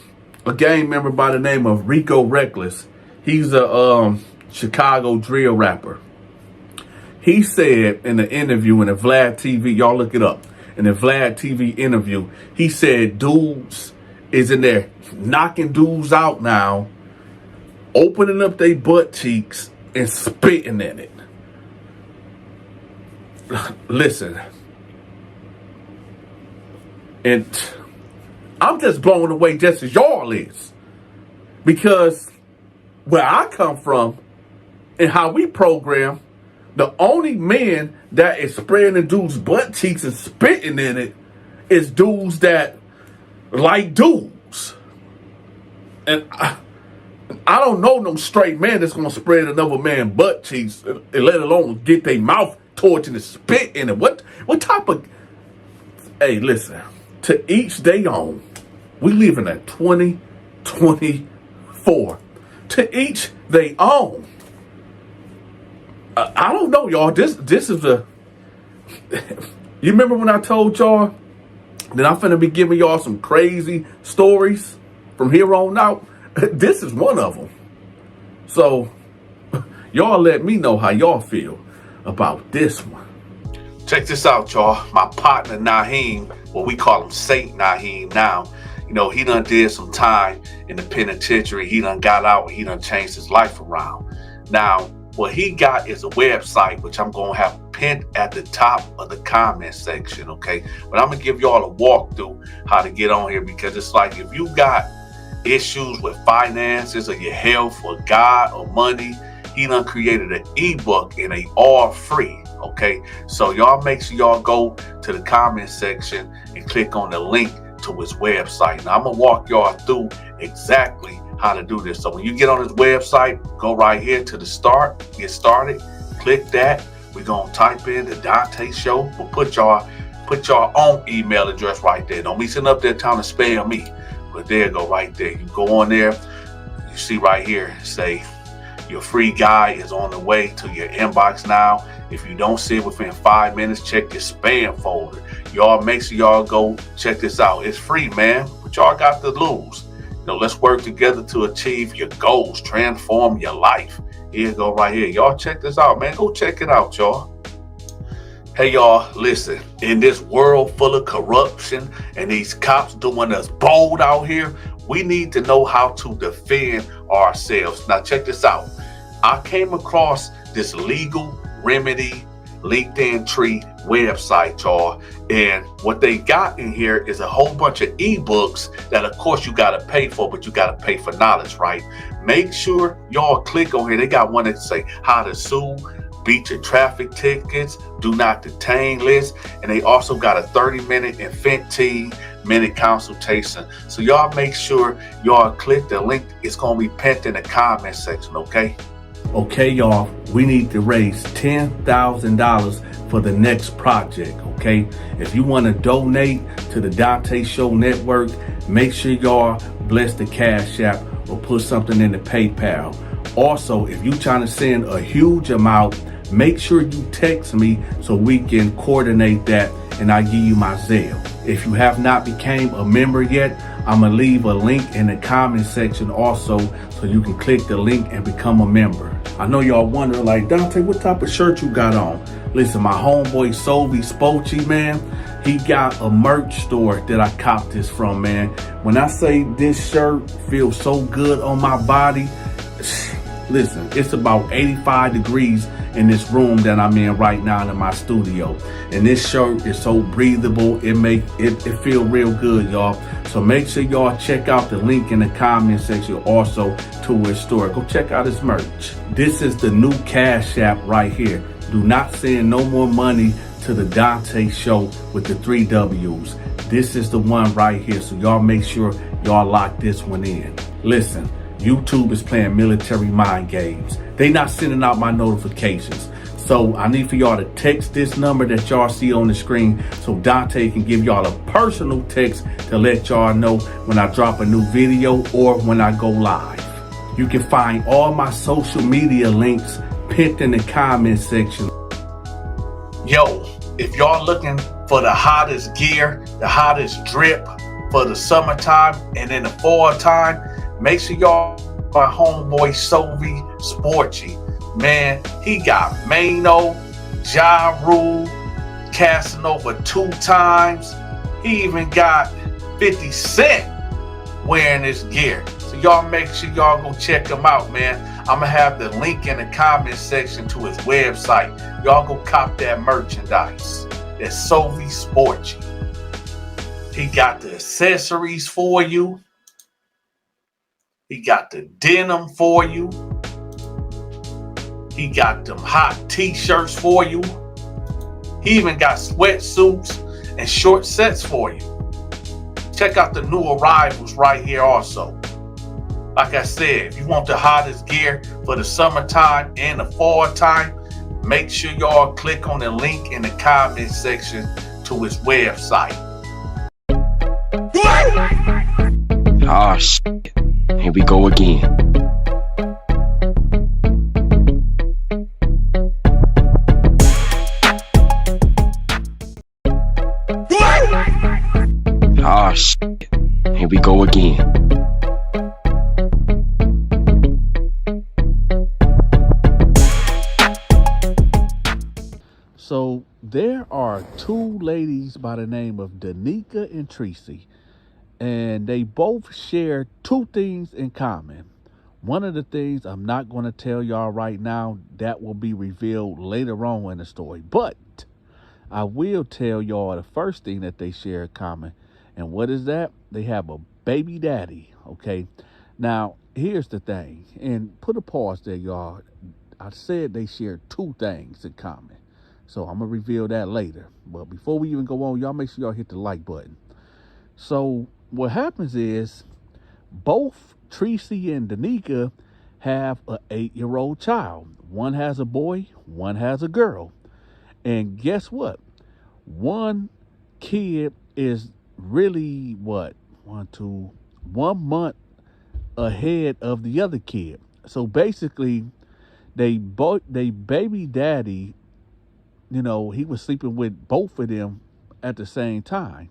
gang member by the name of Rico Reckless. He's a Chicago drill rapper. He said in the interview in the Vlad TV, y'all look it up, in the Vlad TV interview, he said dudes is in there knocking dudes out now, opening up their butt cheeks and spitting in it. Listen, and I'm just blown away just as y'all is. Because where I come from and how we program, the only men that is spraying the dude's butt cheeks and spitting in it is dudes that like dudes. And I don't know no straight man that's going to spread another man's butt cheeks, and let alone get their mouth towards and spit in it. What type of... Hey, listen, to each their own. We live in a 2024. To each their own. I don't know, y'all. This is a... You remember when I told y'all that I'm finna be giving y'all some crazy stories from here on out? This is one of them. So, y'all let me know how y'all feel about this one. Check this out, y'all. My partner, Naheem, well, we call him Saint Naheem now. You know, he done did some time in the penitentiary. He done got out and he done changed his life around. Now, what he got is a website, which I'm going to have pinned at the top of the comment section, okay? But I'm going to give y'all a walkthrough how to get on here, because it's like if you got issues with finances or your health or God or money, he done created an ebook and they all free, okay? So y'all make sure y'all go to the comment section and click on the link to his website. Now I'm going to walk y'all through exactly how to do this. So when you get on his website, go right here to the start, get started, click that. We're going to type in the Donta Show. We'll put put your own email address right there. Don't be sitting up there trying to spam me. But there you go, right there. You go on there. You see right here, say your free guide is on the way to your inbox now. If you don't see it within 5 minutes, check your spam folder. Y'all make sure y'all go check this out. It's free, man. But y'all got to lose. Let's work together to achieve your goals, transform your life. Here you go right here. Y'all check this out, man. Go check it out, y'all. Hey, y'all, listen. In this world full of corruption and these cops doing us bold out here, we need to know how to defend ourselves. Now, check this out. I came across this legal remedy LinkedIn tree website, y'all. And what they got in here is a whole bunch of ebooks that, of course, you got to pay for, but you got to pay for knowledge, right? Make sure y'all click on here. They got one that say how to sue, beat your traffic tickets, do not detain list. And they also got a 30-minute and 15-minute consultation. So y'all make sure y'all click the link. It's going to be pinned in the comment section, okay? Okay, y'all, we need to raise $10,000 for the next project, okay? If you want to donate to the Donta Show Network, make sure y'all bless the Cash App or put something in the PayPal. Also, if you're trying to send a huge amount, make sure you text me so we can coordinate that and I give you my Zelle. If you have not became a member yet, I'm going to leave a link in the comment section also so you can click the link and become a member. I know y'all wondering, like, Donta, what type of shirt you got on? Listen, my homeboy Sovi Spochi, man, he got a merch store that I copped this from, man. When I say this shirt feels so good on my body, listen, it's about 85 degrees in this room that I'm in right now in my studio. And this shirt is so breathable, it feel real good, y'all. So make sure y'all check out the link in the comment section also to his store. Go check out his merch. This is the new Cash App right here. Do not send no more money to the Donta Show with the 3 W's. This is the one right here. So y'all make sure y'all lock this one in. Listen, YouTube is playing military mind games. They not sending out my notifications. So I need for y'all to text this number that y'all see on the screen so Donta can give y'all a personal text to let y'all know when I drop a new video or when I go live. You can find all my social media links pinned in the comment section. Yo, if y'all looking for the hottest gear, the hottest drip for the summertime and in the fall time, make sure y'all my homeboy Sovi Sporty. Man, he got Mano, Ja Rule, Casanova 2 times. He even got 50 Cent wearing his gear. So y'all make sure y'all go check him out, man. I'm gonna have the link in the comment section to his website. Y'all go cop that merchandise. That's Sovi Sporty. He got the accessories for you. He got the denim for you. He got them hot t-shirts for you. He even got sweatsuits and short sets for you. Check out the new arrivals right here also. Like I said, if you want the hottest gear for the summertime and the fall time, make sure y'all click on the link in the comment section to his website. Ah, shit. Here we go again. Ah, shit. Here we go again. So there are 2 ladies by the name of Danica and Tracy, and they both share 2 things in common. One of the things I'm not going to tell y'all right now, that will be revealed later on in the story, but I will tell y'all the first thing that they share in common. And what is that? They have a baby daddy, okay? Now, here's the thing, and put a pause there, y'all. I said they share 2 things in common. So I'm going to reveal that later. But before we even go on, y'all make sure y'all hit the like button. So what happens is both Tracy and Danica have an 8-year-old child. One has a boy, one has a girl. And guess what? One kid is really what 1 month ahead of the other kid. So basically, they baby daddy, he was sleeping with both of them at the same time.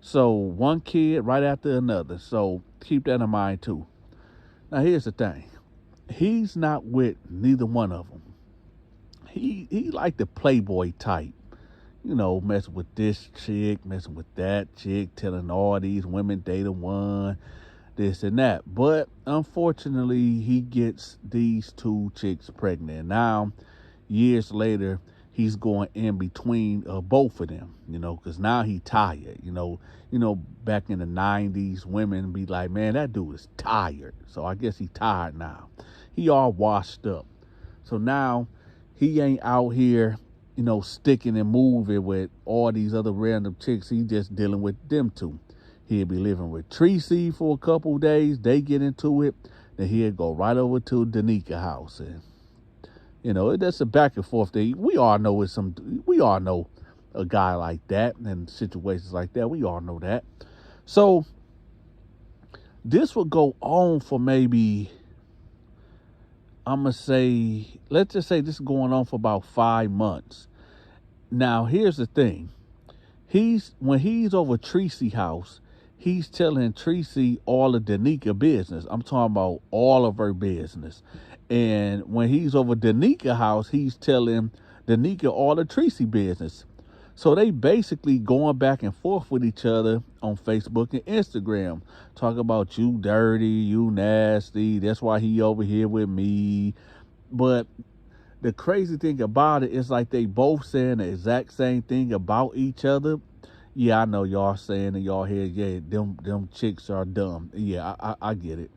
So one kid right after another. So keep that in mind too. Now here's the thing. He's not with neither one of them. He like the playboy type. Messing with this chick, messing with that chick, telling all these women they the one, this and that. But unfortunately, he gets these two chicks pregnant. Now, years later, he's going in between both of them, because now he tired. Back in the 90s, women be like, man, that dude is tired. So I guess he tired now. He all washed up. So now he ain't out here, sticking and moving with all these other random chicks. He just dealing with them two. He'll be living with Tracy for a couple days. They get into it. Then he'll go right over to Danica house. And, that's a back and forth thing. We all know a guy like that and situations like that. We all know that. So this will go on for maybe, let's just say this is going on for about 5 months. Now, here's the thing. When he's over Tracy house, he's telling Tracy all of Danica business. I'm talking about all of her business. And when he's over Danica house, he's telling Danica all of Tracy business. So they basically going back and forth with each other on Facebook and Instagram. Talk about you dirty, you nasty. That's why he over here with me. But the crazy thing about it is like they both saying the exact same thing about each other. Yeah, I know y'all saying in y'all head, yeah, them chicks are dumb. Yeah, I get it.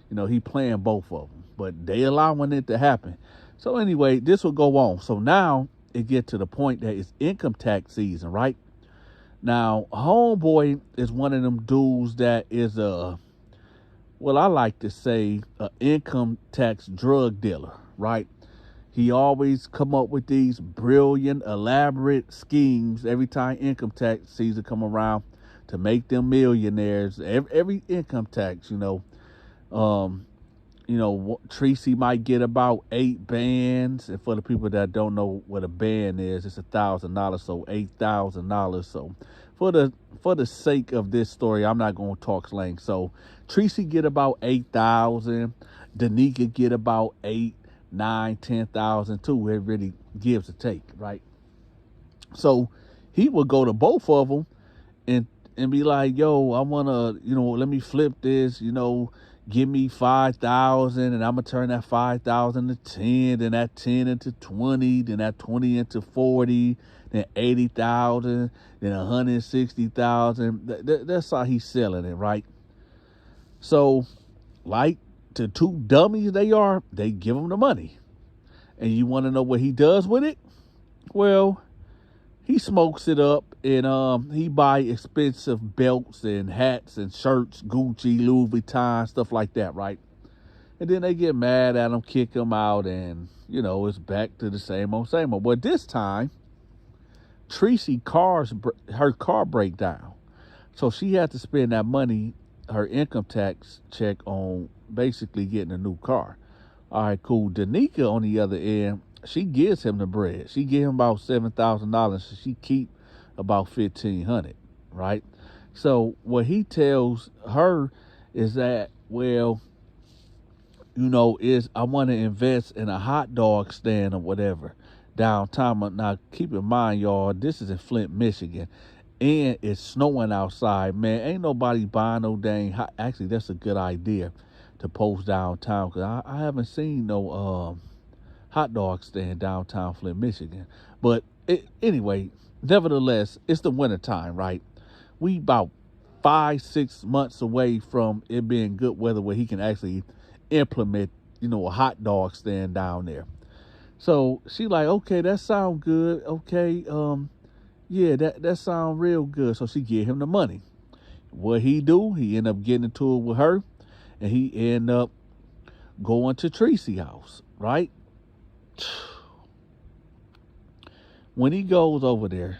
He playing both of them, but they allowing it to happen. So anyway, this will go on. So now it get to the point that it's income tax season, right? Now, homeboy is one of them dudes that is I like to say a income tax drug dealer, right? He always come up with these brilliant, elaborate schemes every time income tax season come around to make them millionaires. Every income tax, Tracy might get about 8 bands. And for the people that don't know what a band is, it's $1,000, so $8,000. So for the sake of this story, I'm not going to talk slang. So Tracy get about 8,000. Danica get about 8, 9, 10,000 too. It really gives a take, right? So he would go to both of them and be like, yo, I want to, let me flip this, give me 5,000 and I'm going to turn that 5,000 to 10, then that 10 into 20, then that 20 into 40, then 80,000, then 160,000. That's how he's selling it, right? So like the two dummies they give him the money. And you want to know what he does with it? Well, he smokes it up and he buy expensive belts and hats and shirts, Gucci, Louis Vuitton, stuff like that, right? And then they get mad at him, kick him out, and, it's back to the same old. But this time, Tracy her car break down. So she had to spend that money, her income tax check, on basically getting a new car. All right, cool. Danica, on the other end, she gives him the bread. She give him about $7,000. So she keep about $1,500, right? So what he tells her is that, is I want to invest in a hot dog stand or whatever downtown. Now, keep in mind, y'all, this is in Flint, Michigan, and it's snowing outside. Man, ain't nobody buying no dang hot. Actually, that's a good idea to post downtown, because I haven't seen no hot dog stand downtown Flint, Michigan. But anyway, nevertheless, it's the wintertime, right? We about 5-6 months away from it being good weather where he can actually implement, a hot dog stand down there. So she like, okay, that sound good. Okay, yeah, that sound real good. So she give him the money. What he do? He end up getting into it with her, and he end up going to Tracy's house, right? When he goes over there,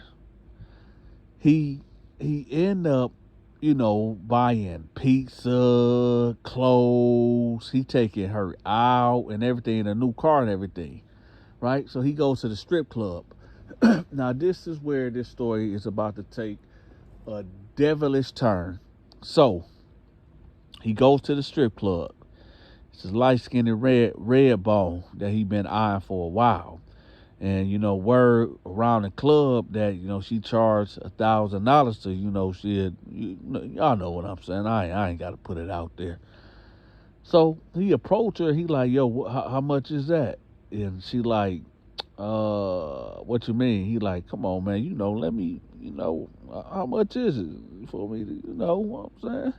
he end up, buying pizza, clothes. He taking her out and everything, a new car and everything, right? So he goes to the strip club. Now this is where this story is about to take a devilish turn. So he goes to the strip club. It's a light skinned red bone that he been eyeing for a while. And word around the club that she charged $1,000 to y'all know what I'm saying. I ain't got to put it out there. So he approached her. He like, yo, how much is that? And she like, what you mean? He like, come on, man. Let me, how much is it for me to, what I'm saying?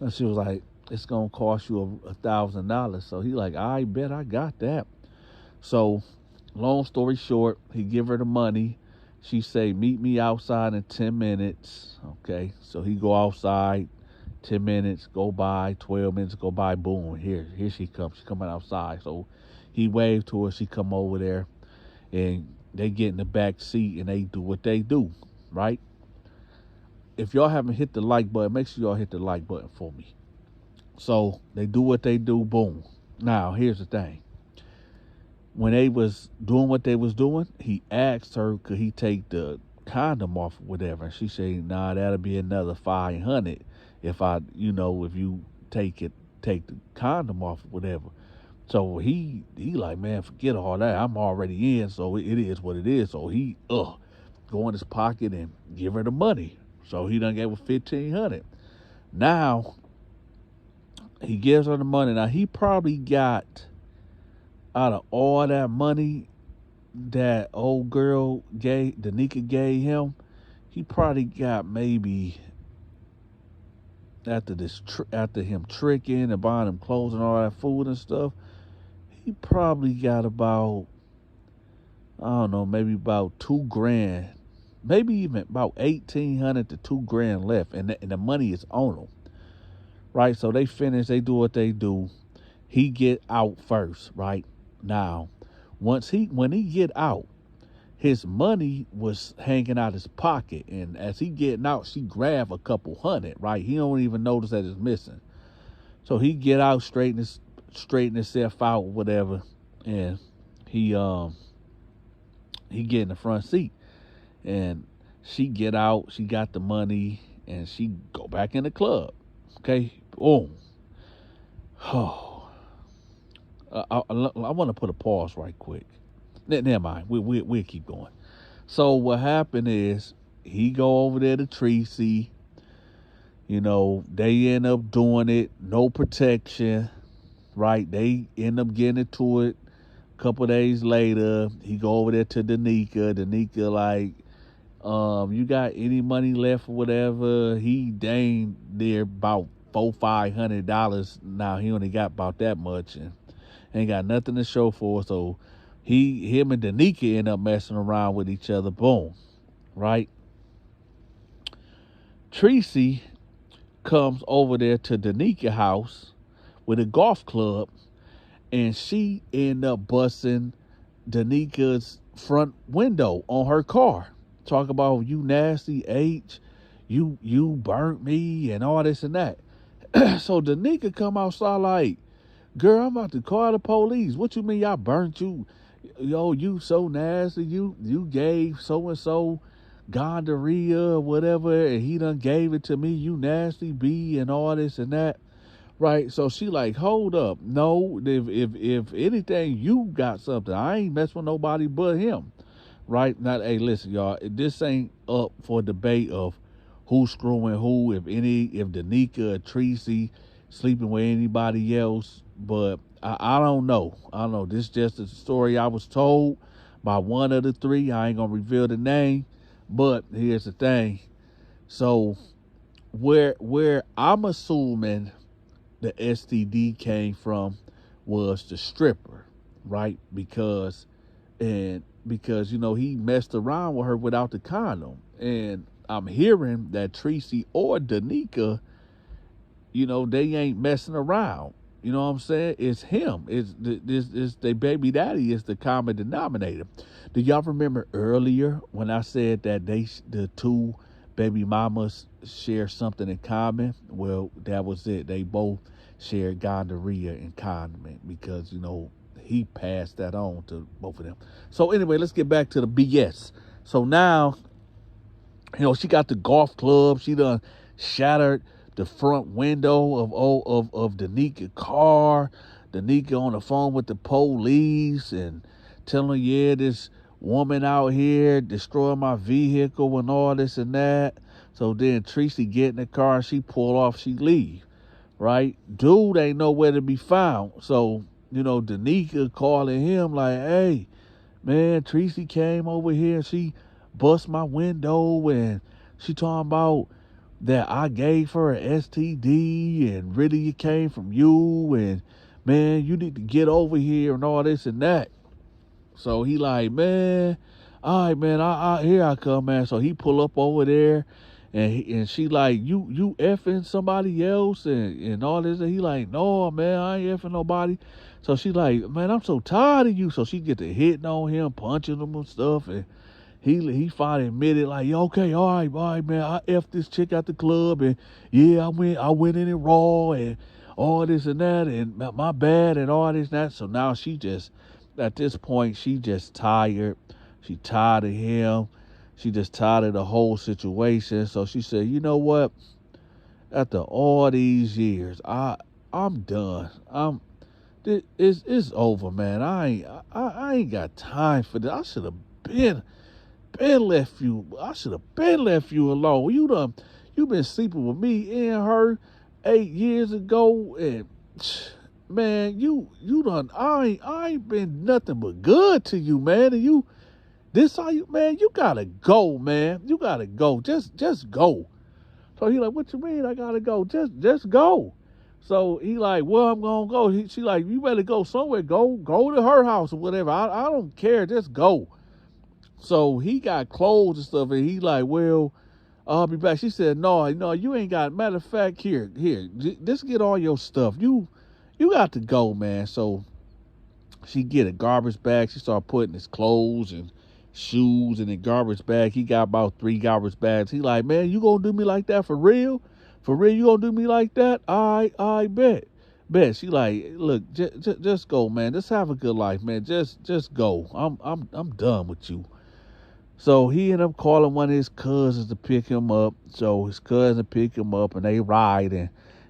And she was like, it's gonna cost you $1,000. So he like, I bet I got that. So long story short, he give her the money. She say, meet me outside in 10 minutes. Okay, so he go outside. 10 minutes go by, 12 minutes go by. Boom, here she comes. She coming outside. So he waved to her. She come over there, and they get in the back seat and they do what they do, right? If y'all haven't hit the like button, make sure y'all hit the like button for me. So they do what they do. Boom. Now here's the thing. When they was doing what they was doing, he asked her, could he take the condom off or whatever? And she said, nah, that'll be another $500 if if you take the condom off or whatever. So he like, man, forget all that. I'm already in, so it is what it is. So he go in his pocket and give her the money. So he done gave her $1,500. Now he gives her the money. Now he probably got, out of all that money that old girl Danica gave him, he probably got maybe, after him tricking and buying him clothes and all that food and stuff, he probably got about, I don't know, maybe about $2,000, maybe even about $1,800 to $2,000 left, and the money is on him, right? So they finish, they do what they do. He get out first, right? Now, when he get out, his money was hanging out his pocket, and as he getting out, she grab a couple hundred, right? He don't even notice that it's missing. So he get out, straighten himself out, whatever, and he get in the front seat, and she get out, she got the money, and she go back in the club. Okay, boom. Oh. I want to put a pause right quick. Never mind. We'll keep going. So what happened is he go over there to Tracy. They end up doing it. No protection, right? They end up getting into it. A couple days later, he go over there to Danica. Danica like, you got any money left or whatever? He dang near about $400-$500. Now he only got about that much and ain't got nothing to show for it. So him and Danica end up messing around with each other. Boom. Right? Tracy comes over there to Danica's house with a golf club, and she end up busting Danica's front window on her car. Talk about, you nasty H, you burnt me and all this and that. So Danica come outside like, girl, I'm about to call the police. What you mean I burnt you? Yo, you so nasty. You gave so-and-so gonorrhea or whatever, and he done gave it to me. You nasty B and all this and that. Right? So she like, hold up. No, if anything, you got something. I ain't mess with nobody but him. Right? Now, hey, listen, y'all. This ain't up for debate of who's screwing who, if Danica or Tracy sleeping with anybody else. But I don't know. This is just a story I was told by one of the three. I ain't gonna reveal the name, but here's the thing. So where I'm assuming the STD came from was the stripper, right? Because he messed around with her without the condom, and I'm hearing that Tracy or Danica, they ain't messing around. You know what I'm saying? It's him. It's their baby daddy is the common denominator. Do y'all remember earlier when I said that the two baby mamas share something in common. Well, that was it. They both shared gonorrhea in common because, he passed that on to both of them. So anyway, let's get back to the BS. So now, she got the golf club. She done shattered the front window of Danica car. Danica on the phone with the police and telling her, yeah, this woman out here destroying my vehicle and all this and that. So then Tracy get in the car, she pull off, she leave, right? Dude ain't nowhere to be found. So, Danica calling him like, hey, man, Tracy came over here and she bust my window and she talking about that I gave her an STD and really it came from you and, man, you need to get over here and all this and that. So he like, man, all right, man, I here I come, man. So he pull up over there, and she like, you effing somebody else and all this. And he like, no, man, I ain't effing nobody. So she like, man, I'm so tired of you. So she get to hitting on him, punching him and stuff, and he finally admitted like, yeah, okay, all right, man, I effed this chick at the club, and yeah, I went in it raw and all this and that, and my bad and all this and that. So now she just, at this point, she just tired. She tired of him. She just tired of the whole situation. So she said, you know what? After all these years, I'm done. It's over, man. I ain't got time for this. I should have been left you. I should have been left you alone. You been sleeping with me and her 8 years ago, and man, you done. I ain't been nothing but good to you, man. And this how you, man. You gotta go, man. You gotta go. Just go. So he like, what you mean? I gotta go. Just go. So he like, well, I'm gonna go. She like, you better go somewhere. Go to her house or whatever. I don't care. Just go. So he got clothes and stuff, and he like, well, I'll be back. She said, no, you ain't got. Matter of fact, here, just get all your stuff. You got to go, man. So she get a garbage bag. She start putting his clothes and shoes in the garbage bag. He got about 3 garbage bags. He like, man, you gonna do me like that for real? For real, you gonna do me like that? I bet. She like, look, just go, man. Just have a good life, man. Just go. I'm done with you. So he ended up calling one of his cousins to pick him up. So his cousin pick him up and they ride, and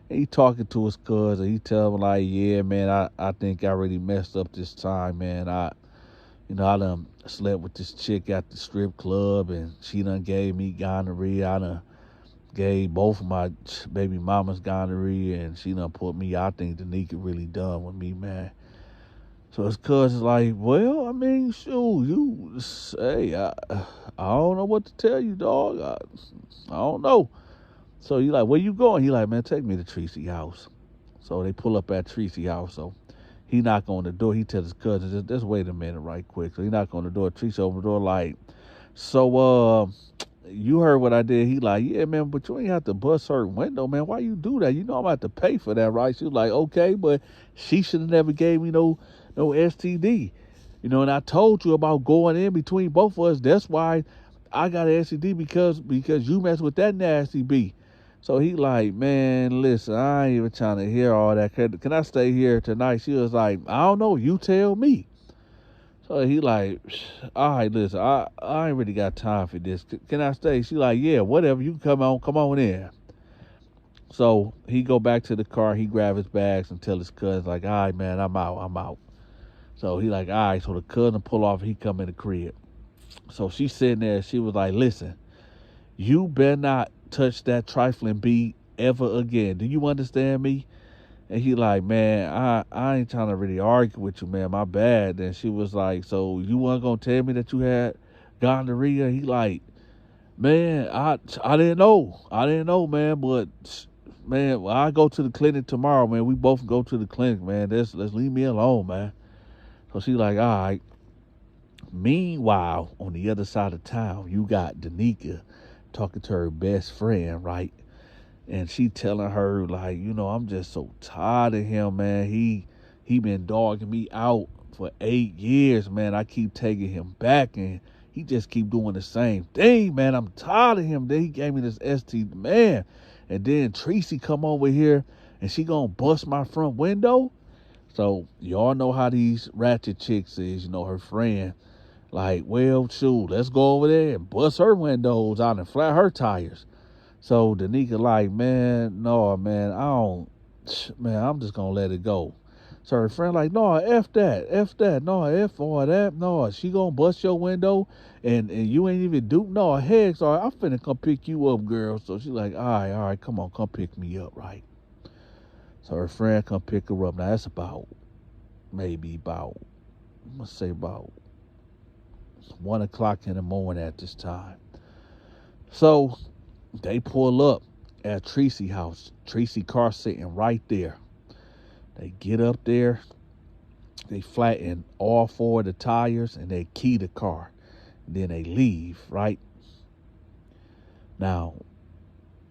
he talking to his cousin. He tell him like, yeah, man, I think I really messed up this time, man. I done slept with this chick at the strip club, and she done gave me gonorrhea. I done gave both of my baby mamas gonorrhea, and she done put me. I think Danica really done with me, man. So his cousin's like, well, I mean, shoot, you say, I don't know what to tell you, dog. I don't know. So he like, where you going? He like, man, take me to Tracy's house. So they pull up at Tracy's house. So he knock on the door. He tells his cousin, just wait a minute right quick. So he knock on the door. Tracy open the door like, so you heard what I did? He like, yeah, man, but you ain't have to bust her window, man. Why you do that? You know I'm about to pay for that, right? She was like, okay, but she should have never gave me no STD. And I told you about going in between both of us. That's why I got an STD because you messed with that nasty B. So he like, man, listen, I ain't even trying to hear all that. Can I stay here tonight? She was like, I don't know. You tell me. So he like, all right, listen, I ain't really got time for this. Can I stay? She like, yeah, whatever. You come on in. So he go back to the car. He grab his bags and tell his cousin like, all right, man, I'm out. So he like, all right. So the cousin pull off. He come in the crib. So she sitting there. She was like, listen, you better not touch that trifling B ever again. Do you understand me? And he like, man, I ain't trying to really argue with you, man. My bad. And she was like, so you weren't going to tell me that you had gonorrhea? He like, man, I didn't know. I didn't know, man. But, man, I go to the clinic tomorrow, man. We both go to the clinic, man. Let's leave me alone, man. So she like, all right. Meanwhile, on the other side of town, you got Danica talking to her best friend, right? And she telling her, like, I'm just so tired of him, man. He been dogging me out for 8 years, man. I keep taking him back, and, he just keep doing the same thing, man. I'm tired of him. Then he gave me this ST, man. And then Tracy come over here and she gonna bust my front window. So y'all know how these ratchet chicks is, her friend. Like, well, shoot, let's go over there and bust her windows out and flat her tires. So Danica like, man, no, man, I'm just gonna let it go. So her friend like, no, F that, no, F all that, no, she gonna bust your window and you ain't even do, no, heck, sorry, I'm finna come pick you up, girl. So she like, all right, come on, come pick me up, right? So her friend come pick her up. Now that's maybe about 1 o'clock in the morning at this time. So they pull up at Tracy's house. Tracy's car sitting right there. They get up there. They flatten all 4 of the tires and they key the car. And then they leave, right? Now,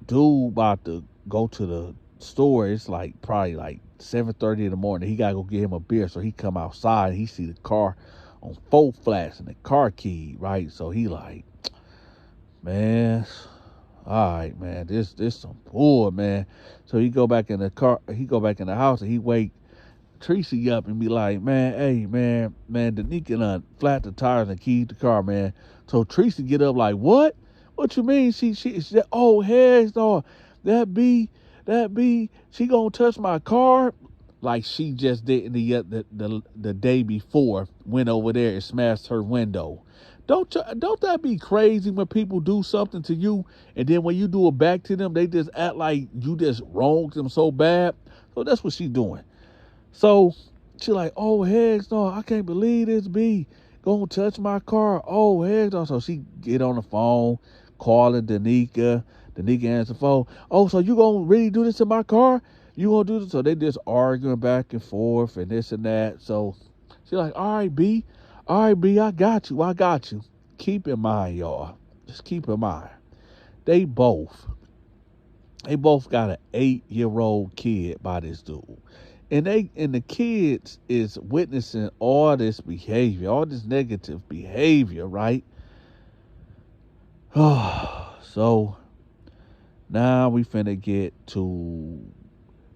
dude about to go to the store. It's probably 7:30 in the morning. He gotta go get him a beer. So he come outside and he see the car on 4 flats and the car key, right? So he like, man, all right, man, this some bull, man. So he go back in the car, he go back in the house and he wake Tracy up and be like, man, hey, man, Danica done flat the tires and keyed the car, man. So Tracy get up like, what? What you mean? She said, oh, heck no, that be, she gonna touch my car? Like she just did the day before, went over there and smashed her window. Don't that be crazy when people do something to you and then when you do it back to them, they just act like you just wronged them so bad? So that's what she doing. So she like, oh, heck no, I can't believe this B gonna touch my car. Oh, heck no. So she get on the phone, calling Danica. Danica answer the phone. Oh, so you gonna really do this to my car? You gonna do this? So they just arguing back and forth and this and that. So she like, all right, B, I got you. Keep in mind, y'all. Just keep in mind. They both got an 8-year-old kid by this dude. And the kids is witnessing all this behavior, all this negative behavior, right? So now we finna get to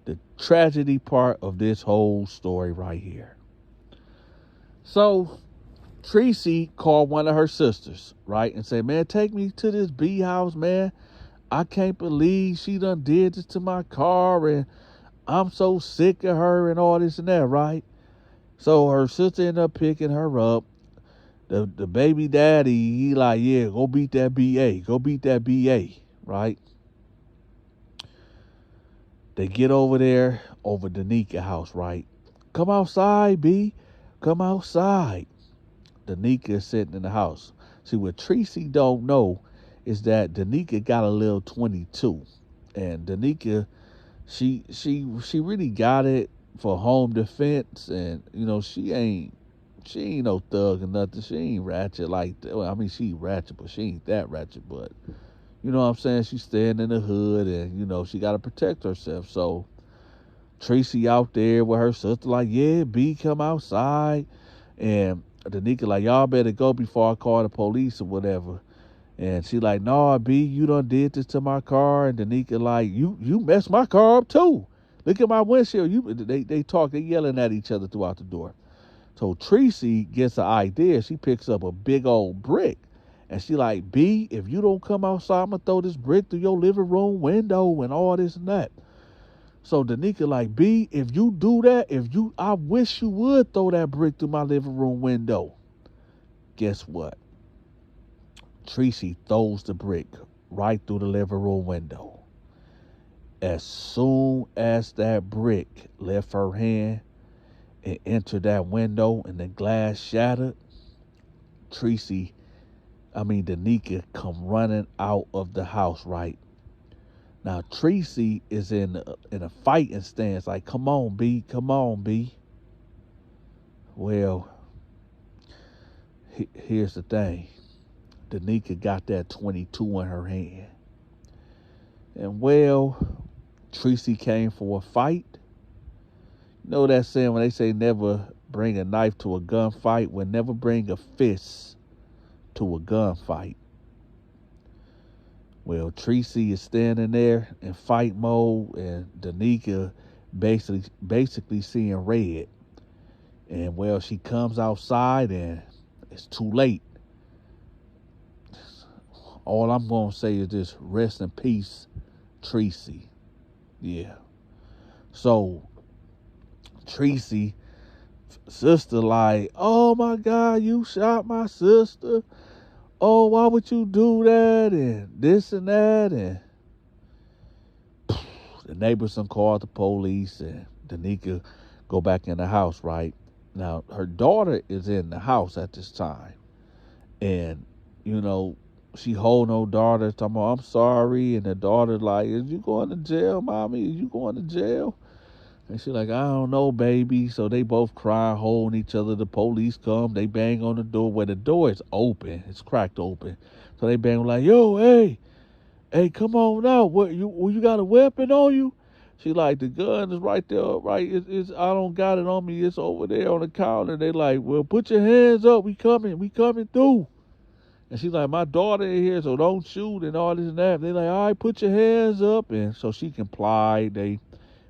the tragedy part of this whole story right here. So Tracy called one of her sisters, right, and said, man, take me to this B house, man. I can't believe she done did this to my car and I'm so sick of her and all this and that, right? So her sister ended up picking her up. The baby daddy, he like, yeah, go beat that BA, right? They get over there, over Danica house, right? Come outside, B. Come outside. Danica is sitting in the house. See, what Tracy don't know is that Danica got a little 22. And Danica, she really got it for home defense. And, she ain't no thug or nothing. She ain't ratchet like that. Well, I mean, she ratchet, but she ain't that ratchet. But, you know what I'm saying? She's staying in the hood and, she got to protect herself. So Tracy out there with her sister like, yeah, B, come outside. And Danica like, y'all better go before I call the police or whatever. And she like, no, B, you done did this to my car. And Danica like, you messed my car up too. Look at my windshield. They talk, they yelling at each other throughout the door. So Tracy gets an idea. She picks up a big old brick. And she like, B, if you don't come outside, I'm going to throw this brick through your living room window and all this and that. So Danica like, B, if you do that, I wish you would throw that brick through my living room window. Guess what? Tracy throws the brick right through the living room window. As soon as that brick left her hand and entered that window and the glass shattered, Danica come running out of the house, right? Now Tracy is in a fighting stance, like, come on, B. Well, here's the thing. Danica got that 22 in her hand. And Tracy came for a fight. You know that saying when they say never bring a knife to a gunfight? Well, never bring a fist to a gunfight. Well, Tracy is standing there in fight mode, and Danica basically seeing red. And well, she comes outside, and it's too late. All I'm gonna say is this: rest in peace, Tracy. Yeah. So Tracy, sister, like, oh my God, you shot my sister. Oh, why would you do that? And this and that. And the neighbors done called the police, and Danica go back in the house, right? Now, her daughter is in the house at this time. And, you know, she hold her daughter, talking about, I'm sorry. And the daughter like, is you going to jail, mommy? Is you going to jail? And she like, I don't know, baby. So they both cry, holding each other. The police come, they bang on the door. Where the door is open, it's cracked open. So they bang like, yo, hey, come on out. What you got a weapon on you? She like, the gun is right there, right? It's I don't got it on me. It's over there on the counter. They like, well, put your hands up. We coming through. And she's like, my daughter in here, so don't shoot and all this and that. They like, all right, put your hands up. And so she complied. They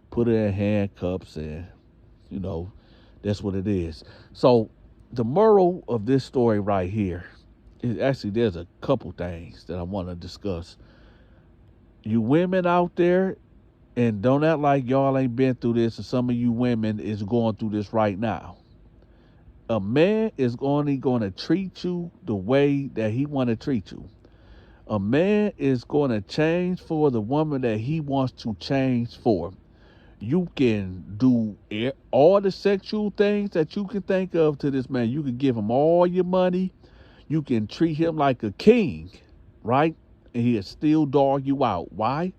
put her in handcuffs, and, you know, that's what it is. So the moral of this story right here is actually, there's a couple things that I want to discuss. You women out there, and don't act like y'all ain't been through this, and some of you women is going through this right now. A man is only going to treat you the way that he want to treat you. A man is going to change for the woman that he wants to change for. You can do all the sexual things that you can think of to this man. You can give him all your money. You can treat him like a king, right? And he'll still dog you out. Why?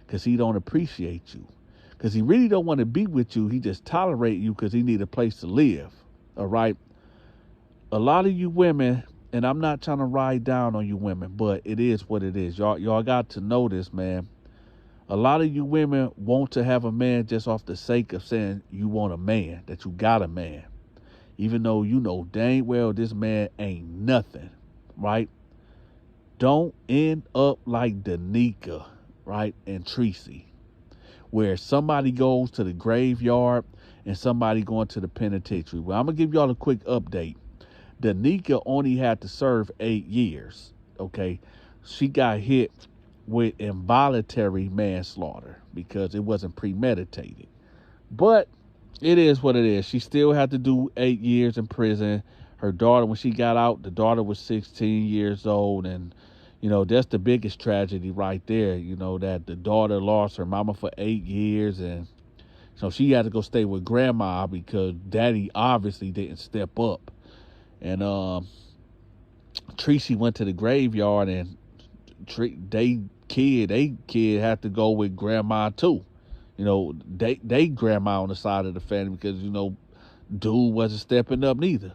Because he don't appreciate you. Because he really don't want to be with you. He just tolerate you because he need a place to live. All right? A lot of you women, and I'm not trying to ride down on you women, but it is what it is. Y'all got to know this, man. A lot of you women want to have a man just off the sake of saying you want a man, that you got a man. Even though you know dang well this man ain't nothing, right? Don't end up like Danica, right, and Tracy, where somebody goes to the graveyard and somebody going to the penitentiary. Well, I'm going to give y'all a quick update. Danica only had to serve 8 years, okay? She got hit with involuntary manslaughter because it wasn't premeditated. But it is what it is. She still had to do 8 years in prison. Her daughter, when she got out, the daughter was 16 years old. And, you know, that's the biggest tragedy right there, you know, that the daughter lost her mama for 8 years. And so she had to go stay with grandma because daddy obviously didn't step up. And Tracy went to the graveyard, and they kid had to go with grandma too. You know, they grandma on the side of the family because, you know, dude wasn't stepping up neither.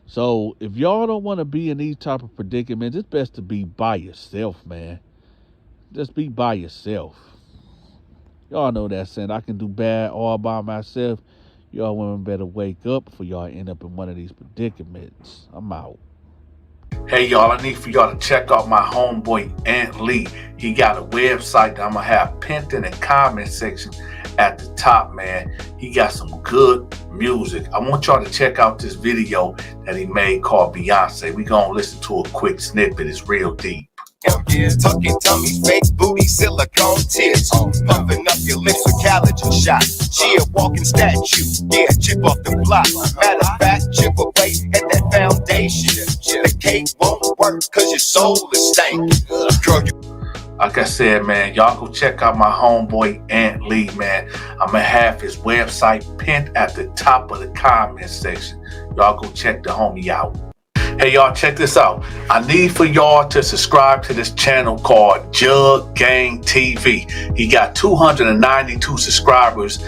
So if y'all don't want to be in these type of predicaments, it's best to be by yourself, man. Just be by yourself. Y'all know that saying, I can do bad all by myself. Y'all women better wake up before y'all end up in one of these predicaments. I'm out. Hey, y'all, I need for y'all to check out my homeboy, Ant Lee. He got a website that I'm going to have pinned in the comment section at the top, man. He got some good music. I want y'all to check out this video that he made called Beyonce. We going to listen to a quick snippet. It's real deep. Yeah, tucking tummy, fake booty, silicone tits. Pumping up your lips with collagen shots. She a walking statue, yeah, chip off the block. Matter of fact, chip away at that foundation. The cake won't work cause your soul is stank. Girl, like I said, man, y'all go check out my homeboy, Ant Lee, man. I'm going to have his website pinned at the top of the comment section. Y'all go check the homie out. Hey, y'all, check this out. I need for y'all to subscribe to this channel called Jug Gang TV. He got 292 subscribers.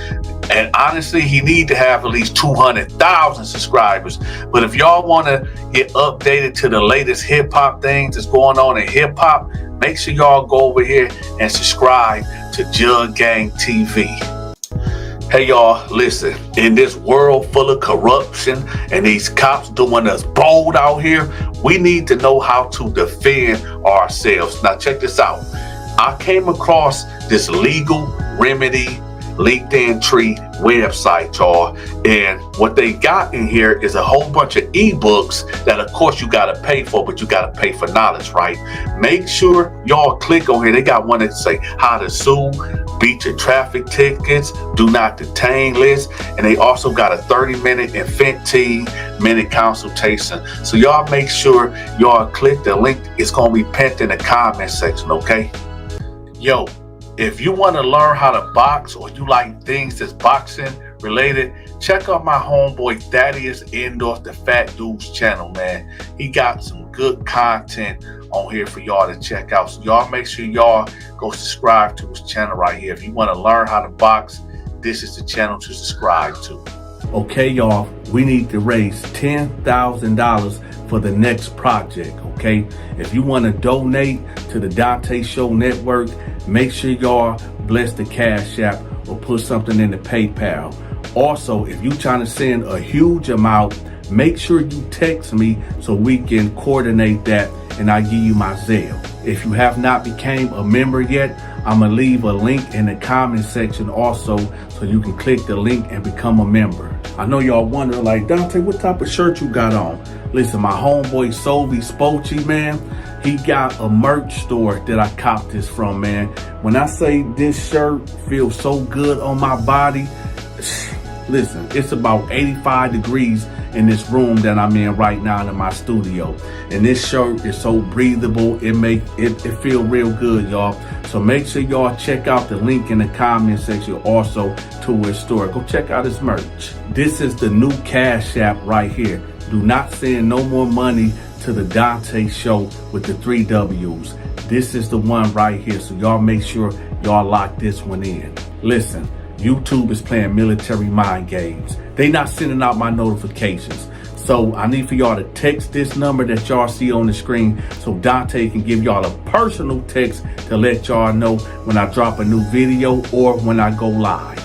And honestly, he need to have at least 200,000 subscribers. But if y'all want to get updated to the latest hip-hop things that's going on in hip-hop, make sure y'all go over here and subscribe to Jug Gang TV. Hey, y'all, listen, in this world full of corruption and these cops doing us bold out here, We need to know how to defend ourselves. Now check this out. I came across this legal remedy LinkedIn tree website, y'all, and what they got in here is a whole bunch of ebooks that of course you got to pay for, but you got to pay for knowledge, right? Make sure y'all click on here. They got one that say how to sue, beat your traffic tickets, do not detain list, and they also got a 30-minute and 15-minute consultation. So y'all make sure y'all click the link. It's going to be pinned in the comment section, okay? Yo, if you want to learn how to box or you like things that's boxing related, check out my homeboy Thaddeus Indoors, the Fat Dude's channel, man. He got some good content on here for y'all to check out. So y'all make sure y'all go subscribe to his channel right here. If you want to learn how to box, this is the channel to subscribe to. Okay, y'all, we need to raise $10,000 for the next project, okay? If you want to donate to the Donta Show Network, make sure y'all bless the Cash App or put something in the PayPal. Also, if you're trying to send a huge amount, make sure you text me so we can coordinate that and I'll give you my Zelle. If you have not became a member yet, I'm gonna leave a link in the comment section also so you can click the link and become a member. I know y'all wondering, like, Donta, what type of shirt you got on? Listen, my homeboy Sovi Spochi, man, he got a merch store that I copped this from, man. When I say this shirt feels so good on my body, listen, it's about 85 degrees in this room that I'm in right now in my studio. And this shirt is so breathable, it feel real good, y'all. So make sure y'all check out the link in the comment section also to his store. Go check out his merch. This is the new Cash App right here. Do not send no more money to the Donta Show with the 3 W's. This is the one right here. So y'all make sure y'all lock this one in. Listen, YouTube is playing military mind games. They not sending out my notifications. So I need for y'all to text this number that y'all see on the screen so Donta can give y'all a personal text to let y'all know when I drop a new video or when I go live.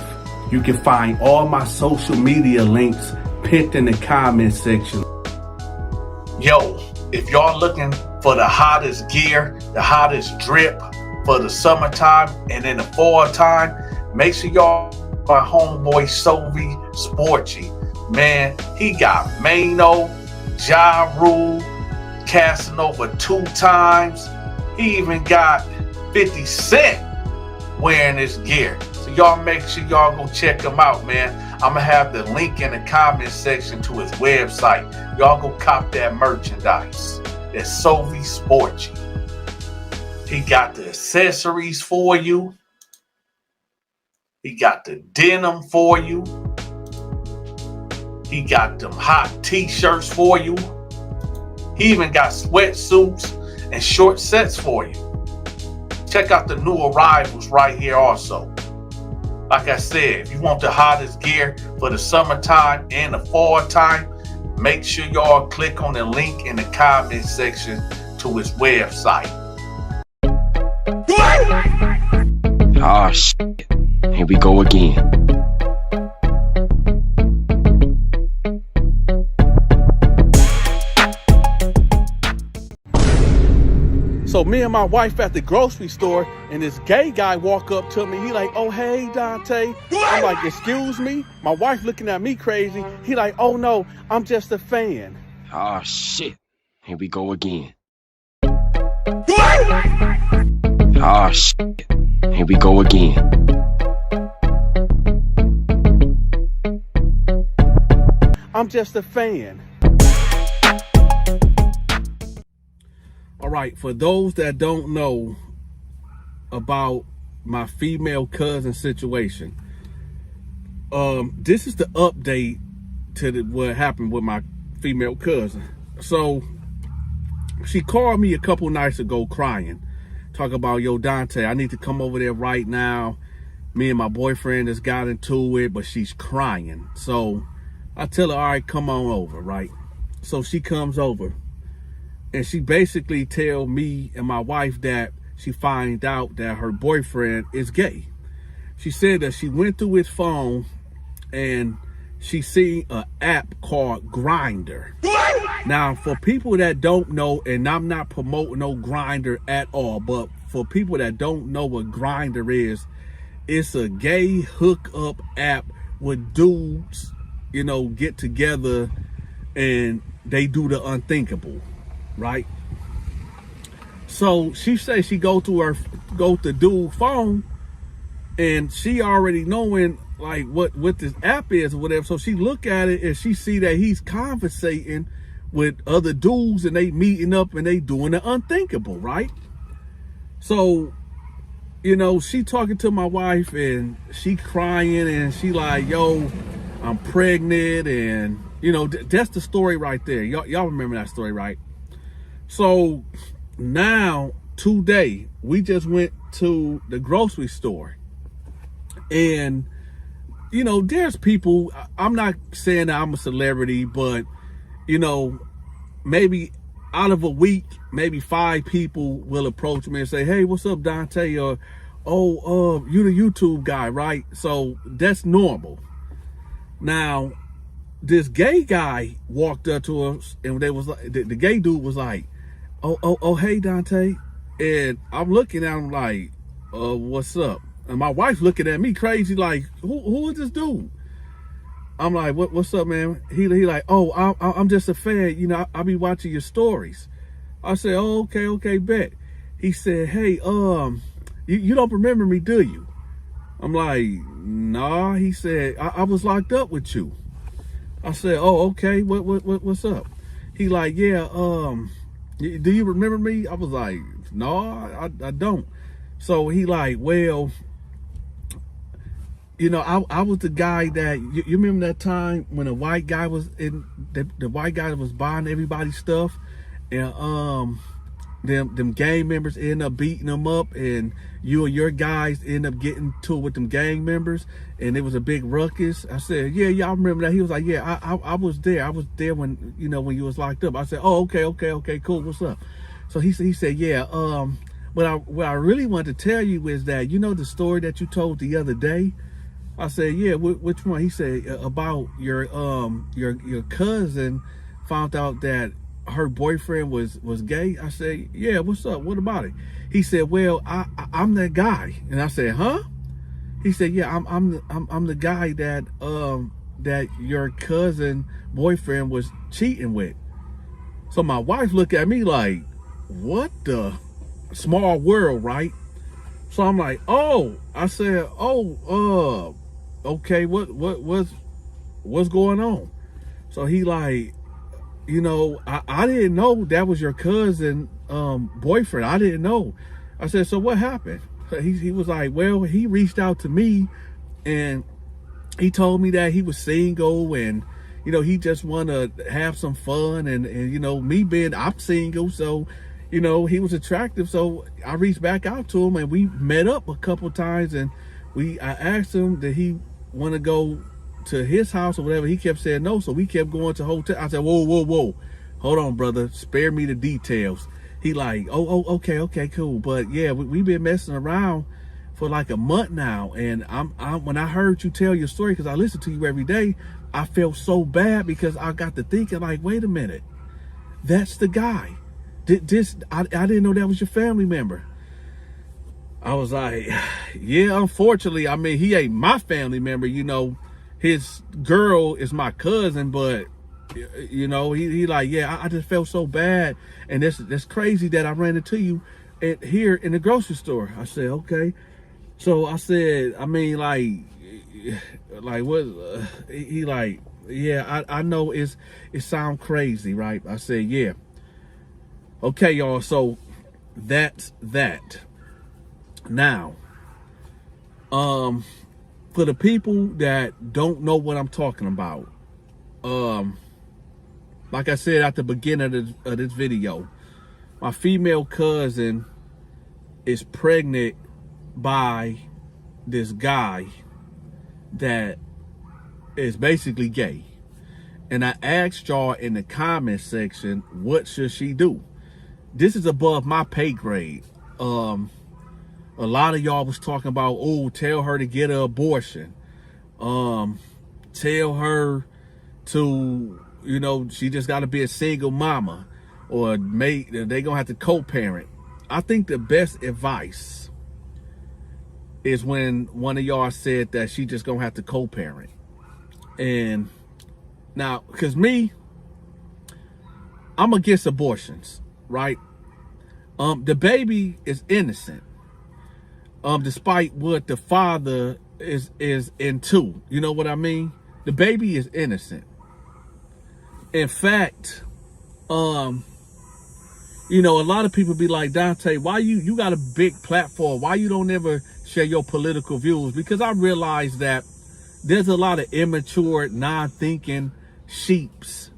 You can find all my social media links pinned in the comment section. Yo, if y'all looking for the hottest gear, the hottest drip for the summertime and in the fall time, make sure y'all my homeboy Sovi Sporty. Man, he got Mano, Ja Rule, Casanova 2 times. He even got 50 Cent wearing this gear. So y'all make sure y'all go check him out, man. I'm gonna have the link in the comment section to his website. Y'all go cop that merchandise. That's Sovi Sporty. He got the accessories for you. He got the denim for you. He got them hot t-shirts for you. He even got sweatsuits and short sets for you. Check out the new arrivals right here also. Like I said, if you want the hottest gear for the summertime and the fall time, make sure y'all click on the link in the comment section to his website. Ah, shit. Here we go again. So me and my wife at the grocery store, and this gay guy walk up to me. He like, oh, hey, Donta. I'm like, excuse me? My wife looking at me crazy. He like, oh, no, I'm just a fan. Ah, shit. Here we go again. Ah, shit. Here we go again. I'm just a fan. All right, for those that don't know about my female cousin situation, this is the update to what happened with my female cousin. So she called me a couple nights ago crying, talk about, yo, Donta, I need to come over there right now. Me and my boyfriend just got into it, but she's crying. So I tell her, all right, come on over, right? So she comes over. And she basically tell me and my wife that she find out that her boyfriend is gay. She said that she went through his phone and she seen an app called Grindr. Now, for people that don't know, and I'm not promoting no Grinder at all, but for people that don't know what Grinder is, it's a gay hookup app where dudes, you know, get together and they do the unthinkable, right? So she says she go to dude's phone, and she already knowing like what this app is or whatever. So she look at it and she see that he's conversating with other dudes and they meeting up and they doing the unthinkable, right? So, you know, she talking to my wife and she crying and she like, yo, I'm pregnant, and you know, that's the story right there. Y'all remember that story, right? So now today we just went to the grocery store, and you know, there's people, I'm not saying that I'm a celebrity, but you know, maybe out of a week, maybe 5 people will approach me and say, hey, what's up, Dante? Or, oh, you the YouTube guy, right? So that's normal. Now, this gay guy walked up to us, and they was like, the gay dude was like, oh, hey, Dante. And I'm looking at him like, what's up? And my wife looking at me crazy, like, who is this dude? I'm like, what's up, man? He like, oh, I'm just a fan. You know, I'll be watching your stories. I said, oh, okay, bet. He said, hey, you don't remember me, do you? I'm like, nah. He said, I was locked up with you. I said, oh, okay. What's up? He like, yeah. Do you remember me? I was like, no, I don't. So he like, well, you know, I was the guy that you remember that time when a white guy was in the white guy that was buying everybody's stuff, and them gang members end up beating them up, and you and your guys end up getting to it with them gang members, and it was a big ruckus. I said, yeah, I remember that. He was like, yeah, I was there. I was there when, you know, when you was locked up. I said, oh, okay, cool. What's up? So he said, yeah, what I really wanted to tell you is that, you know, the story that you told the other day. I said, yeah, which one? He said, about your cousin found out that her boyfriend was gay. I said, yeah, what's up? What about it? He said, well, I'm that guy. And I said, huh? He said, yeah, I'm the guy that that your cousin boyfriend was cheating with. So my wife looked at me like, what the small world, right? So I'm like, oh, I said, oh, okay, what's going on? So he like, you know, I didn't know that was your cousin boyfriend. I didn't know. I said, so what happened? He was like, well, he reached out to me and he told me that he was single and, you know, he just want to have some fun, and you know, me being, I'm single, so, you know, he was attractive. So I reached back out to him and we met up a couple times, and I asked him that he want to go to his house or whatever. He kept saying no, so we kept going to hotel. I said, whoa, hold on, brother, spare me the details. He like, oh, okay, cool. But yeah, we've been messing around for like a month now, and I'm when I heard you tell your story, because I listen to you every day, I felt so bad because I got to thinking like, wait a minute, that's the guy. I didn't know that was your family member. I was like, yeah, unfortunately, I mean, he ain't my family member, you know, his girl is my cousin, but you know, he like, yeah, I just felt so bad, and that's crazy that I ran into you here in the grocery store. I said, okay. So I said, I mean, like what? He like, yeah, I know it sound crazy, right? I said, yeah. Okay, y'all. So that's that. Now, for the people that don't know what I'm talking about, like I said at the beginning of this video, my female cousin is pregnant by this guy that is basically gay. And I asked y'all in the comment section, what should she do? This is above my pay grade. A lot of y'all was talking about, oh, tell her to get an abortion. Tell her to she just got to be a single mama, or they gonna have to co-parent. I think the best advice is when one of y'all said that she just gonna have to co-parent. And now, because I'm against abortions, right? The baby is innocent, despite what the father is into. You know what I mean? The baby is innocent. In fact, a lot of people be like, Dante, why you got a big platform? Why you don't ever share your political views? Because I realize that there's a lot of immature, non-thinking sheeps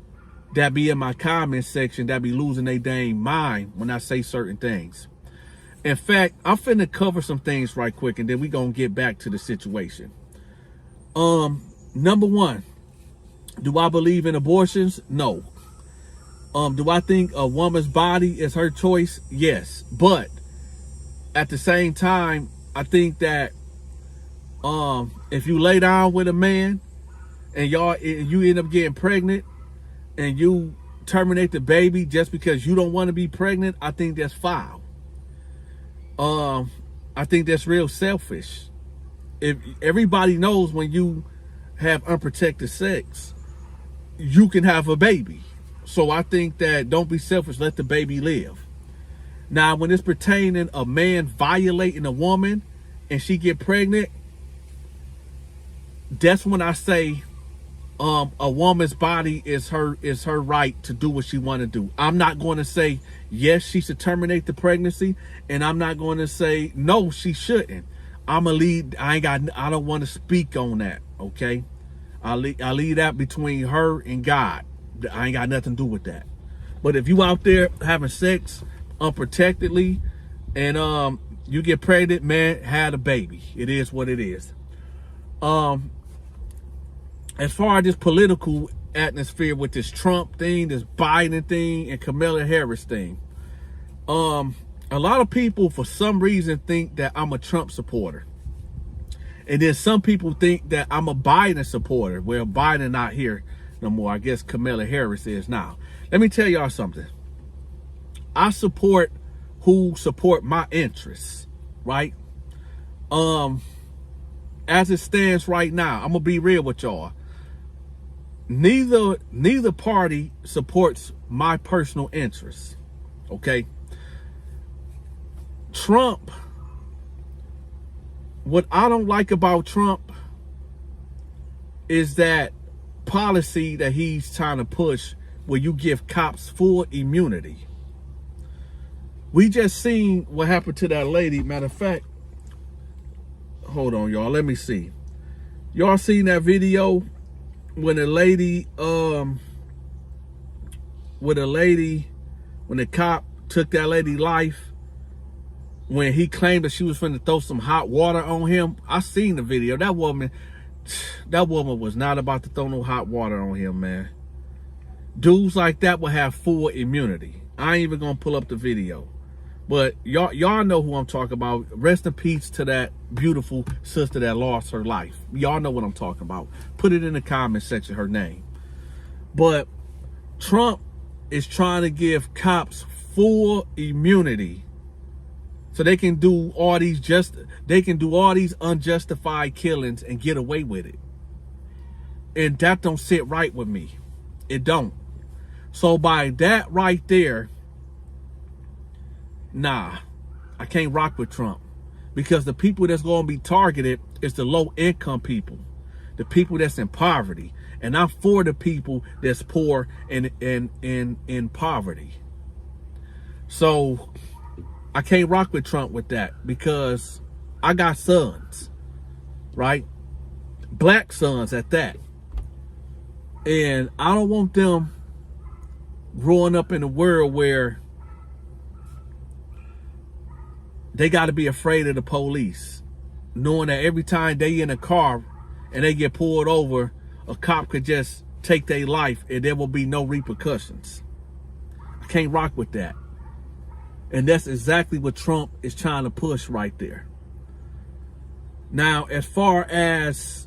that be in my comment section that be losing their dang mind when I say certain things. In fact, I'm finna cover some things right quick, and then we gonna get back to the situation. Number one, do I believe in abortions? No. Do I think a woman's body is her choice? Yes. But at the same time, I think that if you lay down with a man and you end up getting pregnant and you terminate the baby just because you don't want to be pregnant, I think that's foul. I think that's real selfish. If everybody knows when you have unprotected sex, you can have a baby. So I think that don't be selfish, let the baby live. Now, when it's pertaining a man violating a woman and she get pregnant, that's when I say a woman's body is her right to do what she want to do. I'm not going to say yes, she should terminate the pregnancy, and I'm not going to say no, she shouldn't. I'm a lead. I don't want to speak on that. Okay, I leave that between her and God. I ain't got nothing to do with that. But if you out there having sex unprotectedly and you get pregnant, man, have a baby. It is what it is. As far as this political atmosphere with this Trump thing, this Biden thing, and Kamala Harris thing, a lot of people for some reason think that I'm a Trump supporter. And then some people think that I'm a Biden supporter. Well, Biden not here no more. I guess Kamala Harris is now. Let me tell y'all something. I support who support my interests, right? As it stands right now, I'm gonna be real with y'all. Neither party supports my personal interests. Okay. Trump, what I don't like about Trump is that policy that he's trying to push where you give cops full immunity. We just seen what happened to that lady. Matter of fact, hold on, y'all. Let me see. Y'all seen that video when the lady, when the cop took that lady's life, when he claimed that she was finna throw some hot water on him? I seen the video. That woman was not about to throw no hot water on him, man. Dudes like that will have full immunity. I ain't even gonna pull up the video. But y'all know who I'm talking about. Rest in peace to that beautiful sister that lost her life. Y'all know what I'm talking about. Put it in the comment section, her name. But Trump is trying to give cops full immunity so they can do all these unjustified killings and get away with it. And that don't sit right with me. It don't. So by that right there, nah, I can't rock with Trump, because the people that's going to be targeted is the low income people, the people that's in poverty. And I'm for the people that's poor and in poverty. So I can't rock with Trump with that, because I got sons, right? Black sons at that. And I don't want them growing up in a world where they got to be afraid of the police, knowing that every time they in a car and they get pulled over, a cop could just take their life and there will be no repercussions. I can't rock with that. And that's exactly what Trump is trying to push right there. Now, as far as,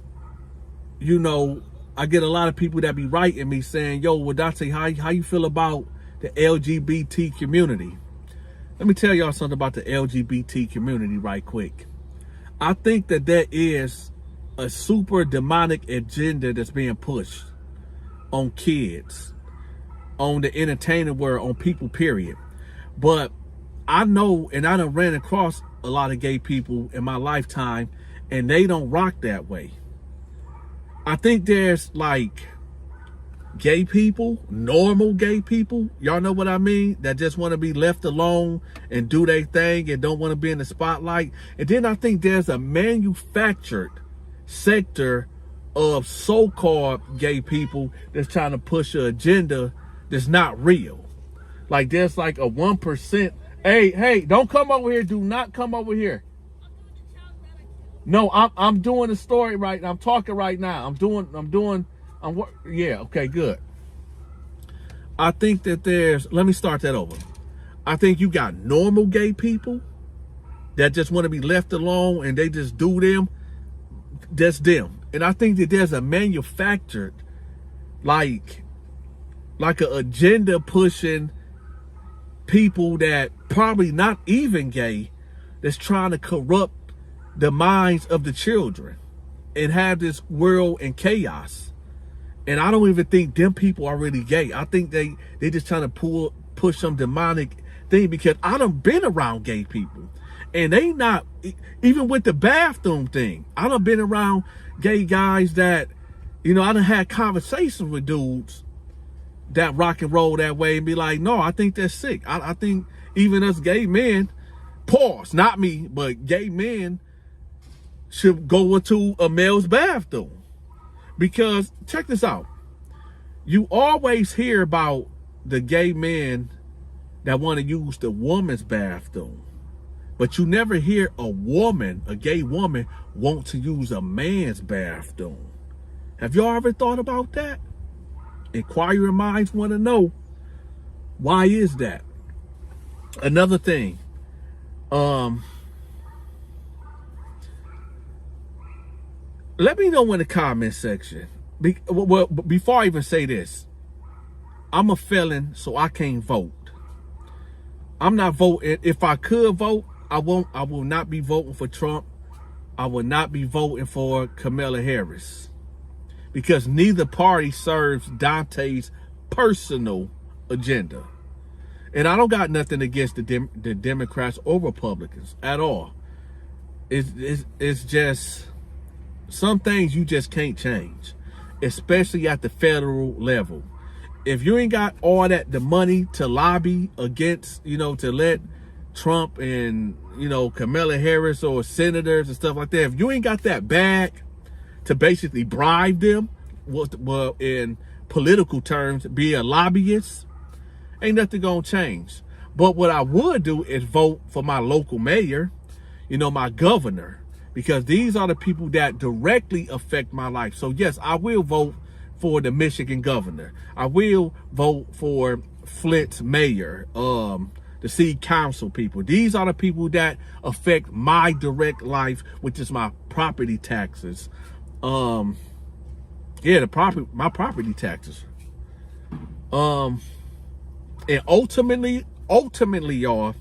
I get a lot of people that be writing me saying, yo, well, Dante, how you feel about the LGBT community? Let me tell y'all something about the LGBT community right quick. I think that there is a super demonic agenda that's being pushed on kids, on the entertainment world, on people, period. But I know, and I done ran across a lot of gay people in my lifetime, and they don't rock that way. I think there's like gay people, normal gay people, y'all know what I mean, that just want to be left alone and do their thing and don't want to be in the spotlight. And then I think there's a manufactured sector of so-called gay people that's trying to push an agenda that's not real. Like there's like a 1%. Hey, don't come over here. Do not come over here. No, I'm doing a story right now. I'm talking right now. Yeah, okay, good. I think that let me start that over. I think you got normal gay people that just want to be left alone and they just do them. That's them. And I think that there's a manufactured, like an agenda pushing people that probably not even gay, that's trying to corrupt the minds of the children and have this world in chaos. And I don't even think them people are really gay. I think they just trying to push some demonic thing, because I done been around gay people and they not, even with the bathroom thing, I done been around gay guys that, I done had conversations with dudes that rock and roll that way and be like, no, I think that's sick. I think even us gay men, pause, not me, but gay men should go into a male's bathroom. Because check this out. You always hear about the gay men that want to use the woman's bathroom, but you never hear a gay woman want to use a man's bathroom. Have y'all ever thought about that? Inquiring minds want to know, why is that? Another thing, let me know in the comment section. Well, before I even say this, I'm a felon, so I can't vote. I'm not voting. If I could vote, I won't. I will not be voting for Trump. I will not be voting for Kamala Harris, because neither party serves Dante's personal agenda. And I don't got nothing against the Democrats or Republicans at all. It's just some things you just can't change, especially at the federal level. If you ain't got all the money to lobby against, to let Trump and, Kamala Harris or senators and stuff like that, if you ain't got that bag to basically bribe them, well, in political terms, be a lobbyist, ain't nothing gonna change. But what I would do is vote for my local mayor, my governor, because these are the people that directly affect my life. So yes, I will vote for the Michigan governor. I will vote for Flint's mayor, the city council people. These are the people that affect my direct life, which is my property taxes. My property taxes. And ultimately, y'all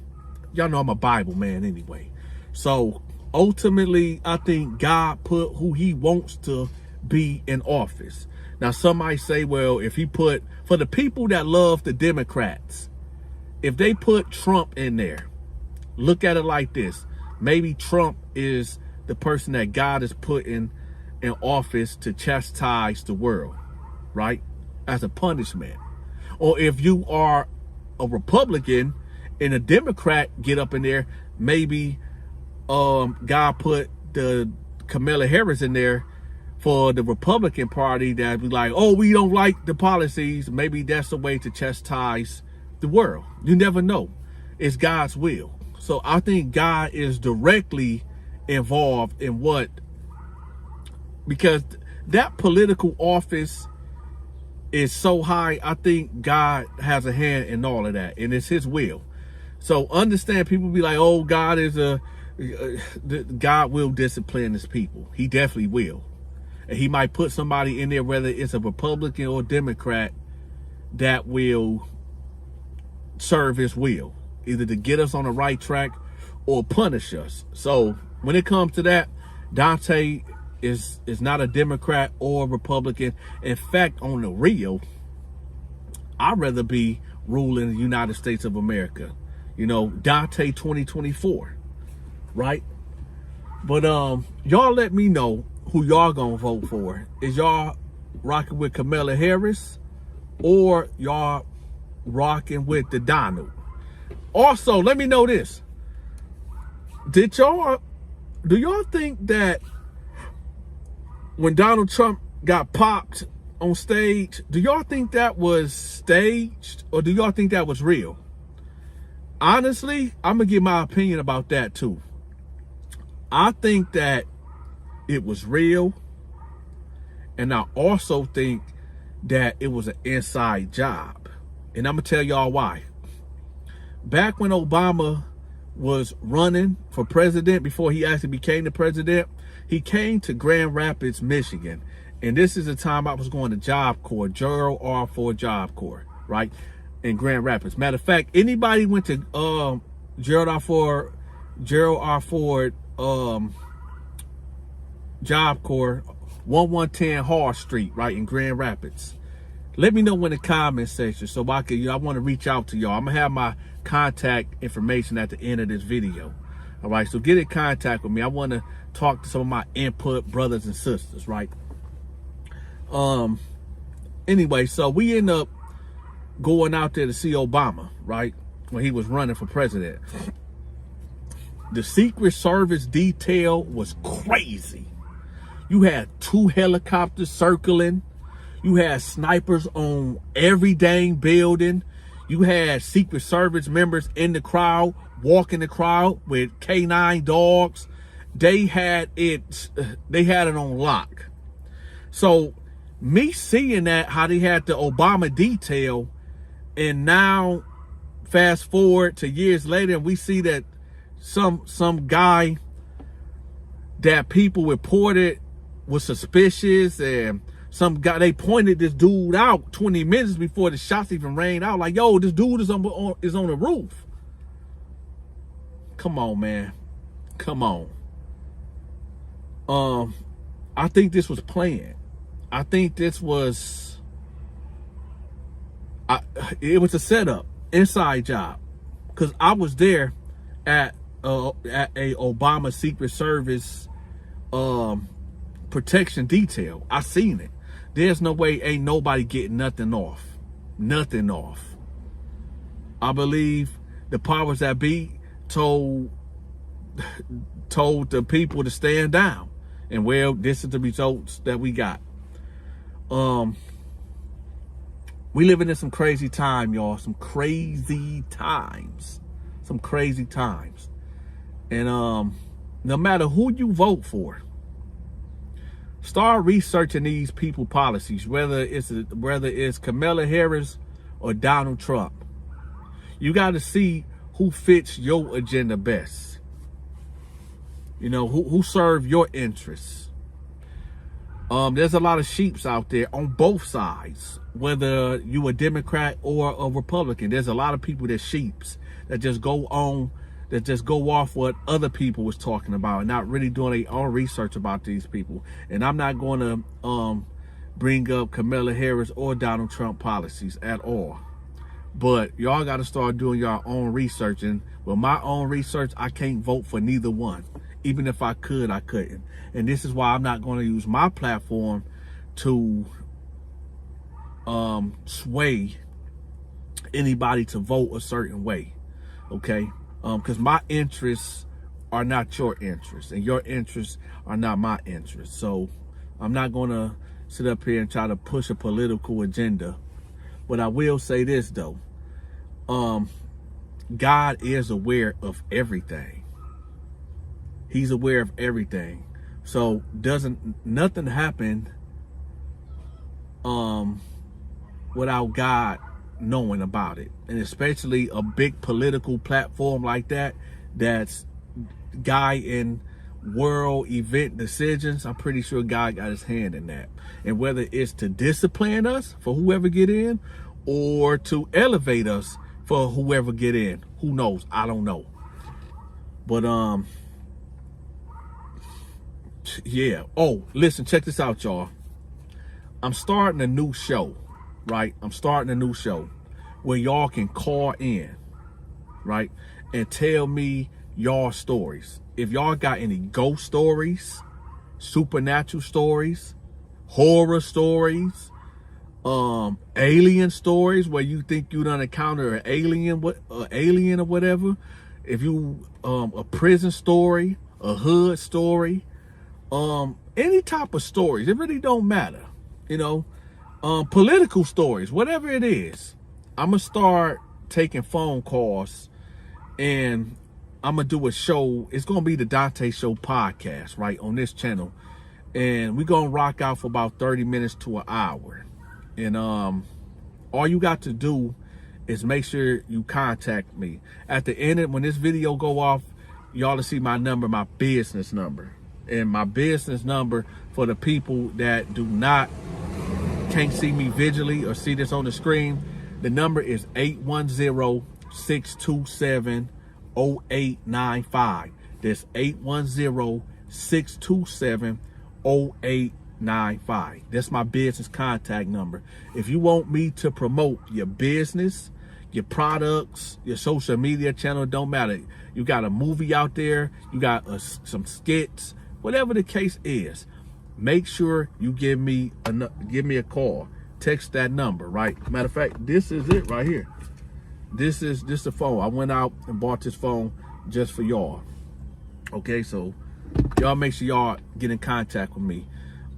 know I'm a Bible man anyway. So ultimately, I think God put who he wants to be in office. Now, somebody say, well, if he put, for the people that love the Democrats, if they put Trump in there, look at it like this. Maybe Trump is the person that God is putting in office to chastise the world, right? As a punishment. Or if you are a Republican and a Democrat get up in there, maybe God put the Kamala Harris in there for the Republican Party that be like, oh, we don't like the policies. Maybe that's a way to chastise the world. You never know. It's God's will. So I think God is directly involved in what, because that political office is so high, I think God has a hand in all of that, and it's his will. So understand, people be like, oh, God will discipline his people. He definitely will. And he might put somebody in there, whether it's a Republican or Democrat, that will serve his will, either to get us on the right track or punish us. So when it comes to that, Donta is not a Democrat or a Republican. In fact, on the real, I'd rather be ruling the United States of America. You know, Donta 2024, right? But y'all let me know who y'all gonna vote for. Is y'all rocking with Kamala Harris, or y'all rocking with the Donald? Also, let me know this. Do y'all think that when Donald Trump got popped on stage, do y'all think that was staged, or do y'all think that was real? Honestly, I'm gonna give my opinion about that too. I think that it was real, and I also think that it was an inside job. And I'm gonna tell y'all why. Back when Obama was running for president, before he actually became the president, he came to Grand Rapids, Michigan. And this is the time I was going to Job Corps, Gerald R. Ford Job Corps, right? In Grand Rapids. Matter of fact, anybody went to Gerald R. Ford Job Corps, 1110 Hall Street, right, in Grand Rapids. Let me know in the comment section so I can, I want to reach out to y'all. I'm gonna have my contact information at the end of this video. All right, so get in contact with me. I want to talk to some of my input brothers and sisters, right? Anyway, so we end up going out there to see Obama, right, when he was running for president. The Secret Service detail was crazy. You had 2 helicopters circling. You had snipers on every dang building. You had Secret Service members in the crowd, walking the crowd with K9 dogs. They had it on lock. So me seeing that, how they had the Obama detail, and now fast forward to years later, and we see that some guy that people reported was suspicious, and some guy, they pointed this dude out 20 minutes before the shots even rained out. Like, yo, this dude is on the roof. Come on, man. Come on. I think this was planned. I think this was, it was a setup, inside job. Because I was there at a Obama Secret Service protection detail. I seen it. There's no way, ain't nobody getting nothing off. Nothing off. I believe the powers that be told the people to stand down. And well, this is the results that we got. We living in some crazy time, y'all. Some crazy times. Some crazy times. And no matter who you vote for, start researching these people policies, whether it's Kamala Harris or Donald Trump. You got to see who fits your agenda best. You know, who serve your interests. There's a lot of sheeps out there on both sides, whether you a Democrat or a Republican. There's a lot of people that sheeps that just go off what other people was talking about and not really doing their own research about these people. And I'm not going to bring up Kamala Harris or Donald Trump policies at all. But y'all got to start doing your own research. And with my own research, I can't vote for neither one. Even if I could, I couldn't. And this is why I'm not going to use my platform to sway anybody to vote a certain way. Okay? Because my interests are not your interests, and your interests are not my interests. So I'm not going to sit up here and try to push a political agenda. But I will say this, though. God is aware of everything. He's aware of everything. So nothing happen without God knowing about it. And especially a big political platform like that, that's guiding world event decisions, I'm pretty sure God got his hand in that. And whether it's to discipline us for whoever get in or to elevate us for whoever get in, who knows? I don't know. But yeah. Oh, listen, check this out, y'all. I'm starting a new show, right? I'm starting a new show where y'all can call in, right? And tell me y'all stories. If y'all got any ghost stories, supernatural stories, horror stories, alien stories where you think you done encounter an alien, or whatever. If you a prison story, a hood story, any type of stories, it really don't matter, you know. Political stories, whatever it is, I'm gonna start taking phone calls, and I'm gonna do a show. It's gonna be the Donta Show podcast, right, on this channel, and we're gonna rock out for about 30 minutes to an hour. And all you got to do is make sure you contact me. At the end, when this video go off, y'all to see my number, my business number. And my business number, for the people that can't see me visually or see this on the screen, the number is 810-627-0895. That's 810-627-0895. That's my business contact number. If you want me to promote your business, your products, your social media channel, don't matter. You got a movie out there, you got some skits, whatever the case is, make sure you give me a call. Text that number, right? Matter of fact, this is it right here. This is the phone. I went out and bought this phone just for y'all. Okay, so y'all make sure y'all get in contact with me.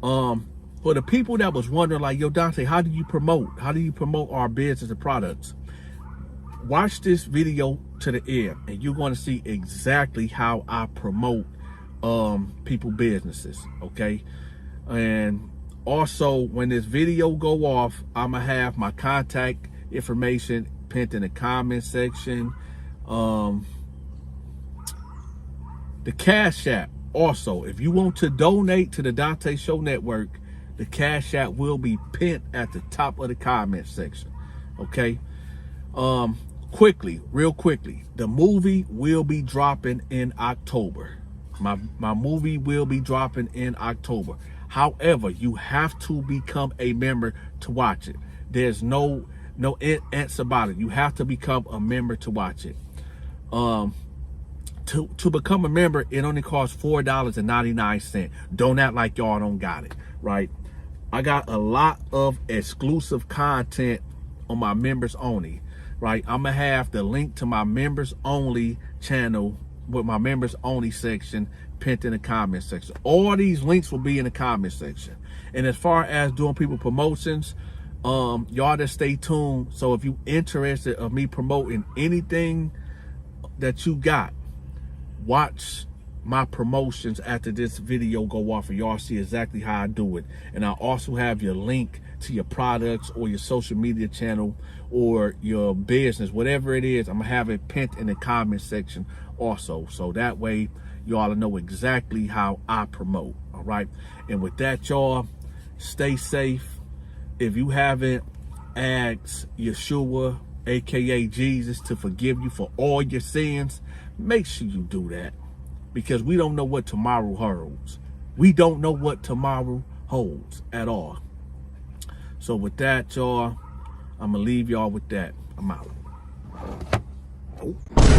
For the people that was wondering, like, yo, Donta, how do you promote our business and products? Watch this video to the end, and you're going to see exactly how I promote people businesses. Okay, and also when this video go off, I'm gonna have my contact information pinned in the comment section. The Cash App. Also, if you want to donate to the Donta Show Network, the Cash App will be pinned at the top of the comment section. Okay. Real quickly, the movie will be dropping in October. My movie will be dropping in October. However, you have to become a member to watch it. There's no ants about it. You have to become a member to watch it. To become a member, it only costs $4.99. Don't act like y'all don't got it, right? I got a lot of exclusive content on my members only, right? I'm gonna have the link to my members only channel with my members only section pinned in the comment section. All these links will be in the comment section. And as far as doing people promotions, y'all just stay tuned. So if you interested of me promoting anything that you got, watch my promotions after this video go off, and y'all see exactly how I do it. And I also have your link to your products or your social media channel or your business, whatever it is. I'm gonna have it pinned in the comment section also, so that way y'all know exactly how I promote. All right, and with that, y'all stay safe. If you haven't asked Yeshua, aka Jesus, to forgive you for all your sins, make sure you do that, because we don't know what tomorrow holds. We don't know what tomorrow holds at all. So with that, y'all, I'm gonna leave y'all with that. I'm out.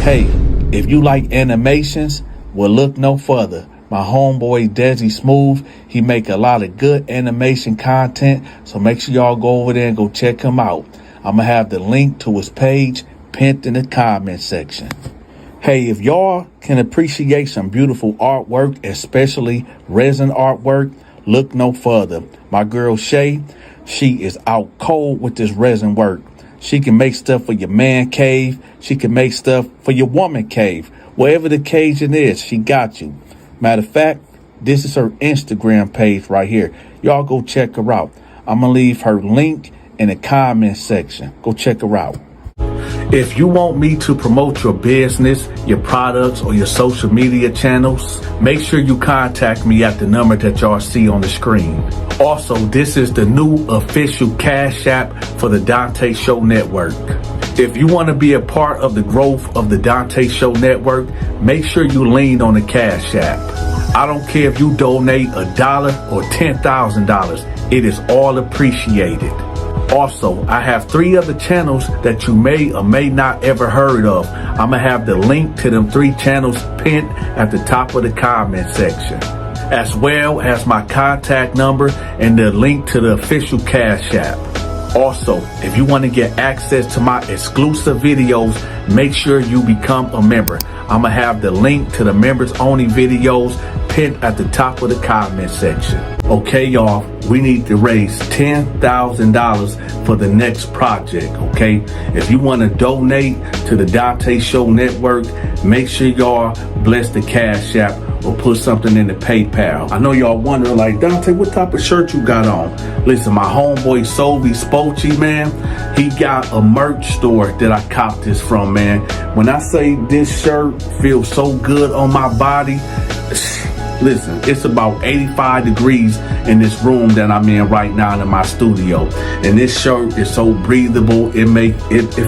Hey, if you like animations, well, look no further. My homeboy Desi Smooth, he make a lot of good animation content, so make sure y'all go over there and go check him out. I'm gonna have the link to his page pinned in the comment section. Hey, if y'all can appreciate some beautiful artwork, especially resin artwork, look no further. My girl Shay, she is out cold with this resin work. She can make stuff for your man cave. She can make stuff for your woman cave. Wherever the occasion is, she got you. Matter of fact, this is her Instagram page right here. Y'all go check her out. I'm going to leave her link in the comment section. Go check her out. If you want me to promote your business, your products, or your social media channels, make sure you contact me at the number that y'all see on the screen. Also, this is the new official Cash App for the Donta Show Network. If you want to be a part of the growth of the Donta Show Network, make sure you lean on the Cash App. I don't care if you donate $1 or $10,000. It is all appreciated. Also, I have 3 other channels that you may or may not ever heard of. I'm going to have the link to them 3 channels pinned at the top of the comment section, as well as my contact number and the link to the official Cash App. Also, if you want to get access to my exclusive videos, make sure you become a member. I'm going to have the link to the members only videos pinned at the top of the comment section. Okay, y'all, we need to raise $10,000 for the next project, okay? If you want to donate to the Donta Show Network, make sure y'all bless the Cash App or put something in the PayPal. I know y'all wondering, like, Donta, what type of shirt you got on? Listen, my homeboy Sovi Spochi, man, he got a merch store that I copped this from, man. When I say this shirt feels so good on my body, listen, it's about 85 degrees in this room that I'm in right now in my studio. And this shirt is so breathable. It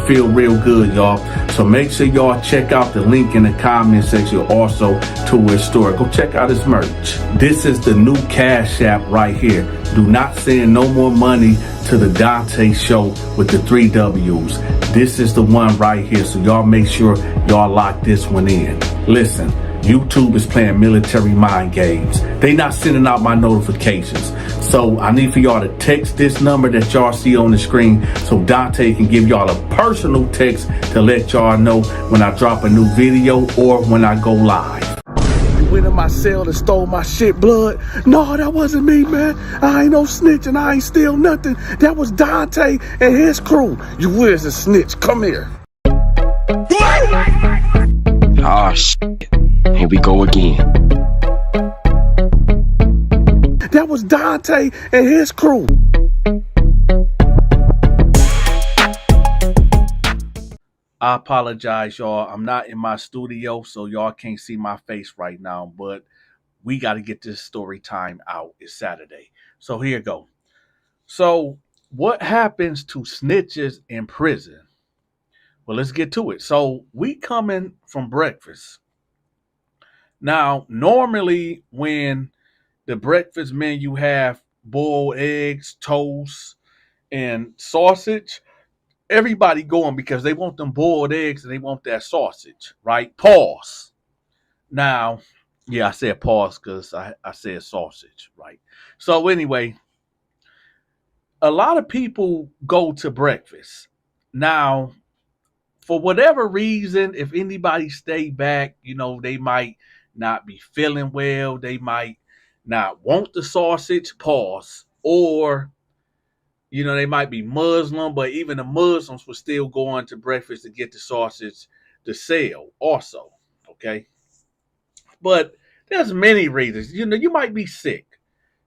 feel real good, y'all. So make sure y'all check out the link in the comment section also to his store. Go check out his merch. This is the new Cash App right here. Do not send no more money to the Donta Show with the 3 W's. This is the one right here. So y'all make sure y'all lock this one in. Listen, YouTube is playing military mind games. They not sending out my notifications. So I need for y'all to text this number that y'all see on the screen so Donta can give y'all a personal text to let y'all know when I drop a new video or when I go live. You went in my cell and stole my shit, blood? No, that wasn't me, man. I ain't no snitch and I ain't steal nothing. That was Donta and his crew. You was a snitch. Come here. Ah, shit. Here we go again. That was Donta and his crew. I apologize, y'all. I'm not in my studio, so y'all can't see my face right now, but we got to get this story time out. It's Saturday. So here you go. So what happens to snitches in prison? Well, let's get to it. So we coming from breakfast. Now, normally when the breakfast menu have boiled eggs, toast, and sausage, everybody going because they want them boiled eggs and they want that sausage, right? Pause. Now, yeah, I said pause because I said sausage, right? So anyway, a lot of people go to breakfast. Now, for whatever reason, if anybody stay back, they might not be feeling well. They might not want the sausage, pause. Or, they might be Muslim, but even the Muslims will still go on to breakfast to get the sausage to sell also, okay? But there's many reasons. You might be sick,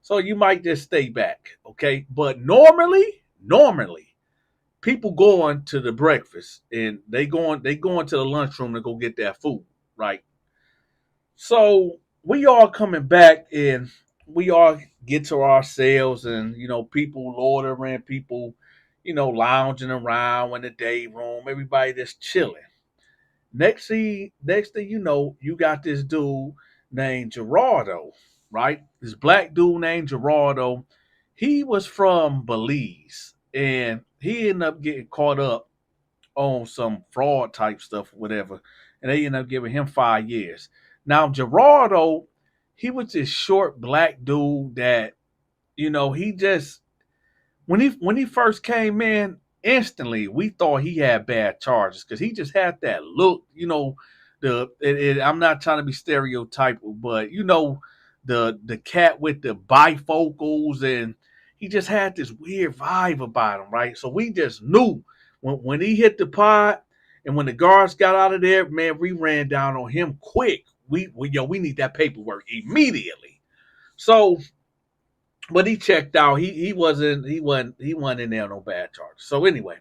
so you might just stay back, okay? But normally, people going to the breakfast and they going to the lunchroom to go get that food, right? So we all coming back and we all get to ourselves and, people ordering, people, lounging around in the day room, everybody just chilling. Next thing you know, you got this dude named Gerardo, right? This black dude named Gerardo. He was from Belize and he ended up getting caught up on some fraud type stuff or whatever. And they ended up giving him 5 years. Now, Gerardo, he was this short black dude that, he just, when he first came in, instantly we thought he had bad charges because he just had that look, I'm not trying to be stereotypical, but the cat with the bifocals, and he just had this weird vibe about him, right? So we just knew when he hit the pod and when the guards got out of there, man, we ran down on him quick. We need that paperwork immediately. So, but he checked out. He wasn't in there no bad charges. So anyway,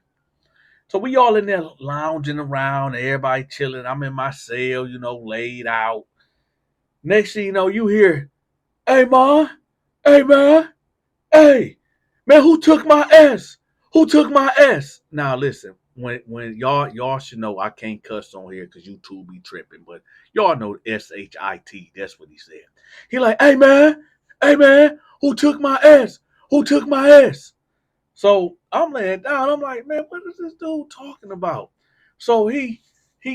So we all in there lounging around, everybody chilling. I'm in my cell, laid out. Next thing you know, you hear, "Hey, ma, hey, man, hey, man, who took my S? Who took my S?" Now listen, when y'all should know I can't cuss on here because YouTube be tripping, but y'all know SHIT. That's what he said. He like, hey man, who took my S? Who took my S? So I'm laying down. I'm like, man, what is this dude talking about? So he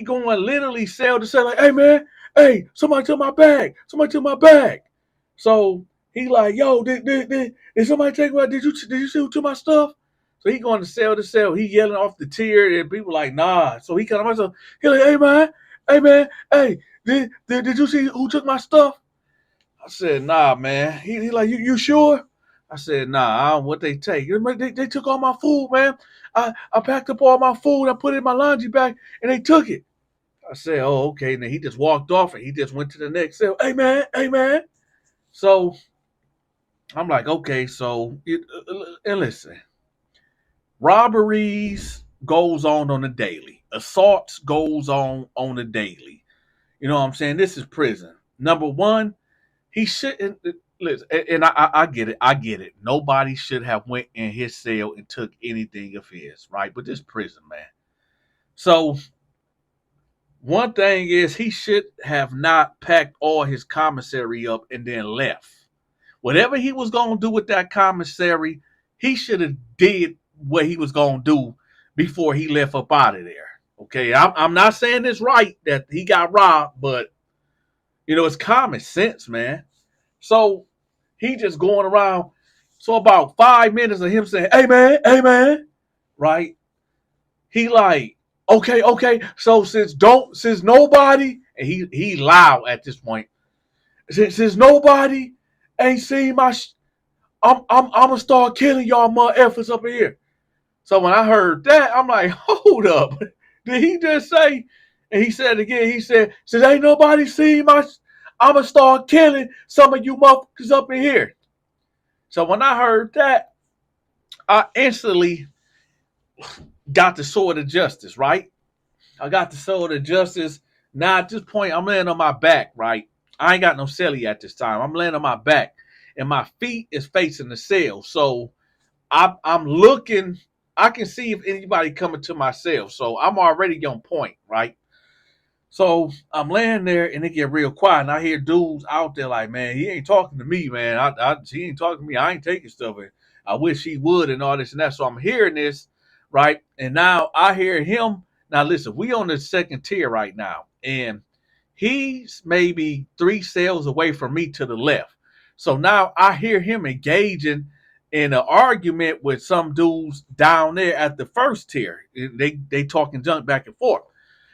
going literally cell to cell, like, hey man, hey, somebody took my bag. Somebody took my bag. So he like, yo, did somebody take my? Did you see who took my stuff? So he going to cell. He yelling off the tier, and people like, nah. So he kind of myself. He like, hey man, hey, did you see who took my stuff? I said, nah, man. He like, you sure? I said, nah, I don't know what they take. They took all my food, man. I packed up all my food. I put it in my laundry bag, and they took it. I said, oh, okay. And then he just walked off, and he just went to the next cell. Hey, man. So I'm like, okay. So, and listen, robberies goes on the daily. Assaults goes on the daily. You know what I'm saying? This is prison. Number one, he shouldn't listen, and I get it. I get it. Nobody should have went in his cell and took anything of his, right? But this prison, man. So one thing is he should have not packed all his commissary up and then left. Whatever he was gonna do with that commissary, he should have did what he was gonna do before he left up out of there. Okay, I'm not saying it's right that he got robbed, but it's common sense, man. So he just going around. So about 5 minutes of him saying, hey man, right? He like, okay. So since nobody, and he loud at this point, since nobody ain't seen I'm gonna start killing y'all mother effers up in here. So when I heard that, I'm like, hold up. Did he just say? And he said again, he said, since ain't nobody seen I'm gonna start killing some of you motherfuckers up in here. So when I heard that, I instantly got the sword of justice, right? I got the sword of justice. Now at this point, I'm laying on my back, right? I ain't got no celly at this time. I'm laying on my back, and my feet is facing the cell. So I'm looking. I can see if anybody coming to my cell. So I'm already on point, right? So I'm laying there and it get real quiet. And I hear dudes out there like, man, he ain't talking to me, man. He ain't talking to me. I ain't taking stuff. And I wish he would and all this and that. So I'm hearing this, right? And now I hear him. Now listen, we on the second tier right now. And he's maybe 3 cells away from me to the left. So now I hear him engaging in an argument with some dudes down there at the first tier. They talking junk back and forth.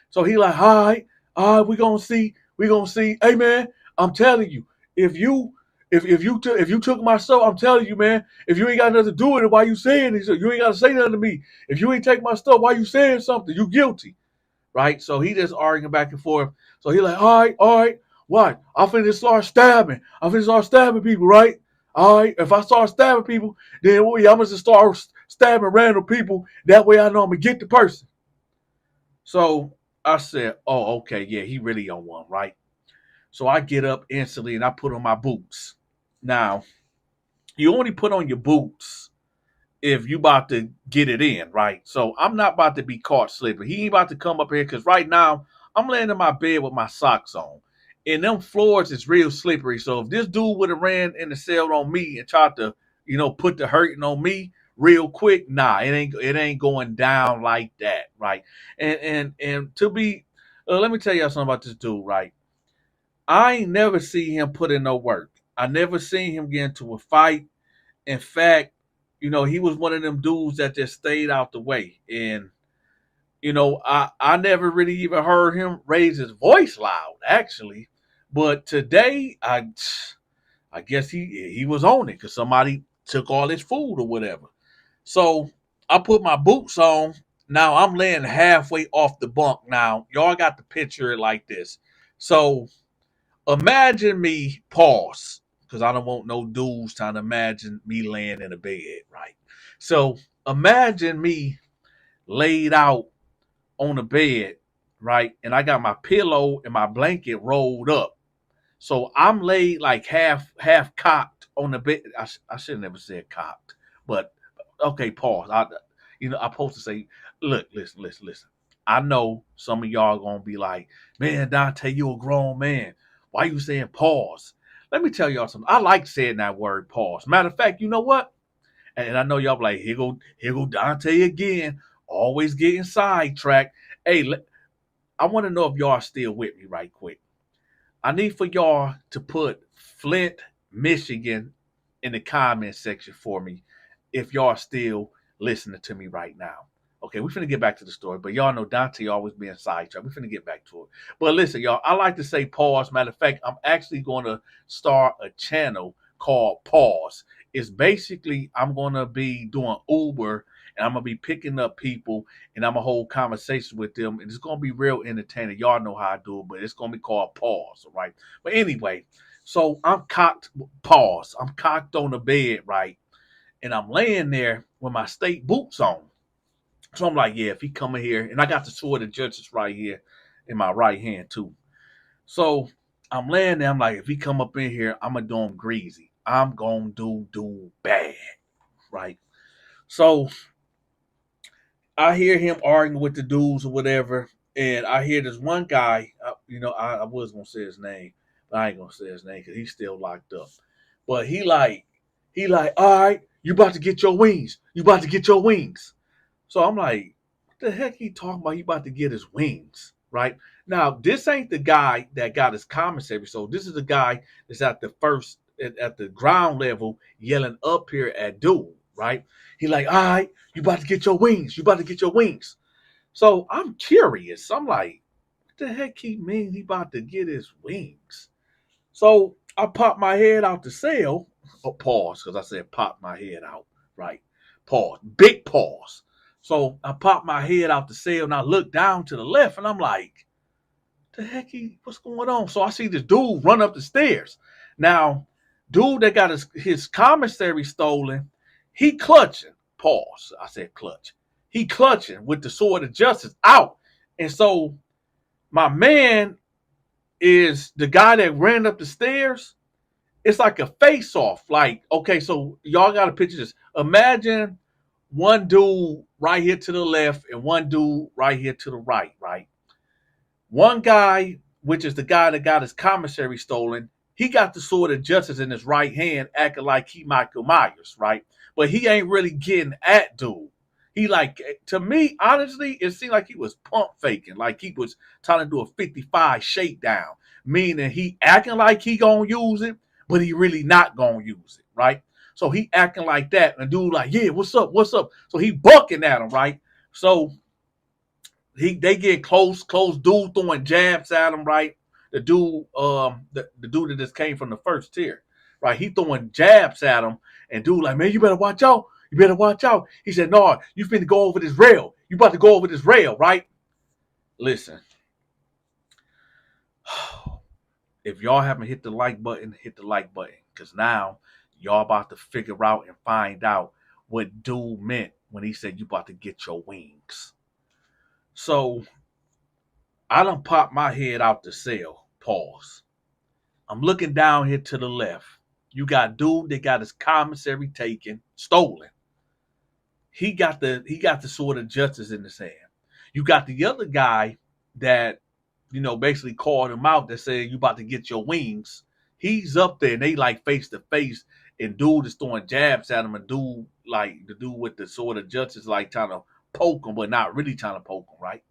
So he like, all right, we gonna see. Hey man, I'm telling you, if you took my stuff, I'm telling you, man, if you ain't got nothing to do with it, why you saying it? You ain't gotta say nothing to me. If you ain't take my stuff, why you saying something? You guilty, right? So he just arguing back and forth. So he like, all right, what? I'm finna start stabbing. I'm finna start stabbing people, right? All right, if I start stabbing people, then I'm gonna just start stabbing random people. That way I know I'm gonna get the person. So I said, oh, okay, yeah, he really on one, right? So I get up instantly and I put on my boots. Now, you only put on your boots if you about to get it in, right? So I'm not about to be caught slipping. He ain't about to come up here because right now I'm laying in my bed with my socks on. And them floors is real slippery. So if this dude would have ran in the cell on me and tried to, put the hurting on me real quick, nah, it ain't going down like that, right? And to be, let me tell y'all something about this dude, right? I ain't never see him put in no work. I never seen him get into a fight. In fact, he was one of them dudes that just stayed out the way. And, I never really even heard him raise his voice loud, actually. But today, I guess he was on it because somebody took all his food or whatever. So I put my boots on. Now I'm laying halfway off the bunk. Now, y'all got to picture it like this. So imagine me, pause, because I don't want no dudes trying to imagine me laying in a bed, right? So imagine me laid out on the bed, right? And I got my pillow and my blanket rolled up. So I'm laid like half cocked on the bed. I should have never said cocked, but okay, pause. I'm supposed to say, look, listen. I know some of y'all gonna be like, man, Dante, you a grown man. Why you saying pause? Let me tell y'all something. I like saying that word pause. Matter of fact, you know what? And I know y'all be like, here go Dante again, always getting sidetracked. Hey, I want to know if y'all still with me right quick. I need for y'all to put Flint, Michigan in the comment section for me if y'all still listening to me right now. Okay, we're finna get back to the story, but y'all know Dante always being sidetracked. We're finna get back to it. But listen, y'all, I like to say pause. Matter of fact, I'm actually going to start a channel called Pause. It's basically I'm going to be doing Uber and I'm going to be picking up people and I'm going to hold conversations with them. And it's going to be real entertaining. Y'all know how I do it, but it's going to be called Pause, all right? But anyway, so I'm cocked, pause. I'm cocked on the bed, right? And I'm laying there with my state boots on. So I'm like, yeah, if he come in here, and I got the sword of justice right here in my right hand too. So I'm laying there, I'm like, if he come up in here, I'm going to do him greasy. I'm going to do bad, right? So I hear him arguing with the dudes or whatever, and I hear this one guy, I was going to say his name, but I ain't going to say his name because he's still locked up. But he like, all right, you about to get your wings. You about to get your wings. So I'm like, what the heck he talking about? He about to get his wings, right? Now, this ain't the guy that got his commissary. So this is the guy that's at the ground level yelling up here at dude, right? He like, all right, you about to get your wings. You about to get your wings. So I'm curious. I'm like, what the heck he mean he about to get his wings? So I popped my head out the cell. Oh, pause, because I said pop my head out, right? Pause. Big pause. So I popped my head out the cell and I looked down to the left and I'm like, the heck what's going on? So I see this dude run up the stairs. Now, dude that got his commissary stolen, he clutching. Pause. I said clutch. He clutching with the sword of justice out. And so my man is the guy that ran up the stairs. It's like a face off. Like, okay, so y'all got to picture this. Imagine one dude right here to the left and one dude right here to the right, right? One guy, which is the guy that got his commissary stolen, he got the sword of justice in his right hand, acting like he Michael Myers, right? But he ain't really getting at dude. He like, to me, honestly, it seemed like he was pump faking, like he was trying to do a 55 shakedown, meaning he acting like he gonna use it, but he really not gonna use it, right? So he acting like that, and dude like, yeah, what's up? So he bucking at him, right? So they get close, dude throwing jabs at him, right? The dude, the dude that just came from the first tier, right? He throwing jabs at him, and dude like, man, you better watch out. You better watch out. He said, no, you finna go over this rail. You about to go over this rail, right? Listen. If y'all haven't hit the like button, hit the like button. Because now y'all about to figure out and find out what dude meant when he said you about to get your wings. So I done popped my head out the cell. Pause. I'm looking down here to the left. You got dude that got his commissary stolen. He got the sword of justice in his hand. You got the other guy that, basically called him out that said you about to get your wings. He's up there and they like face to face, and dude is throwing jabs at him, and dude like the dude with the sword of justice like trying to poke him, but not really trying to poke him, right?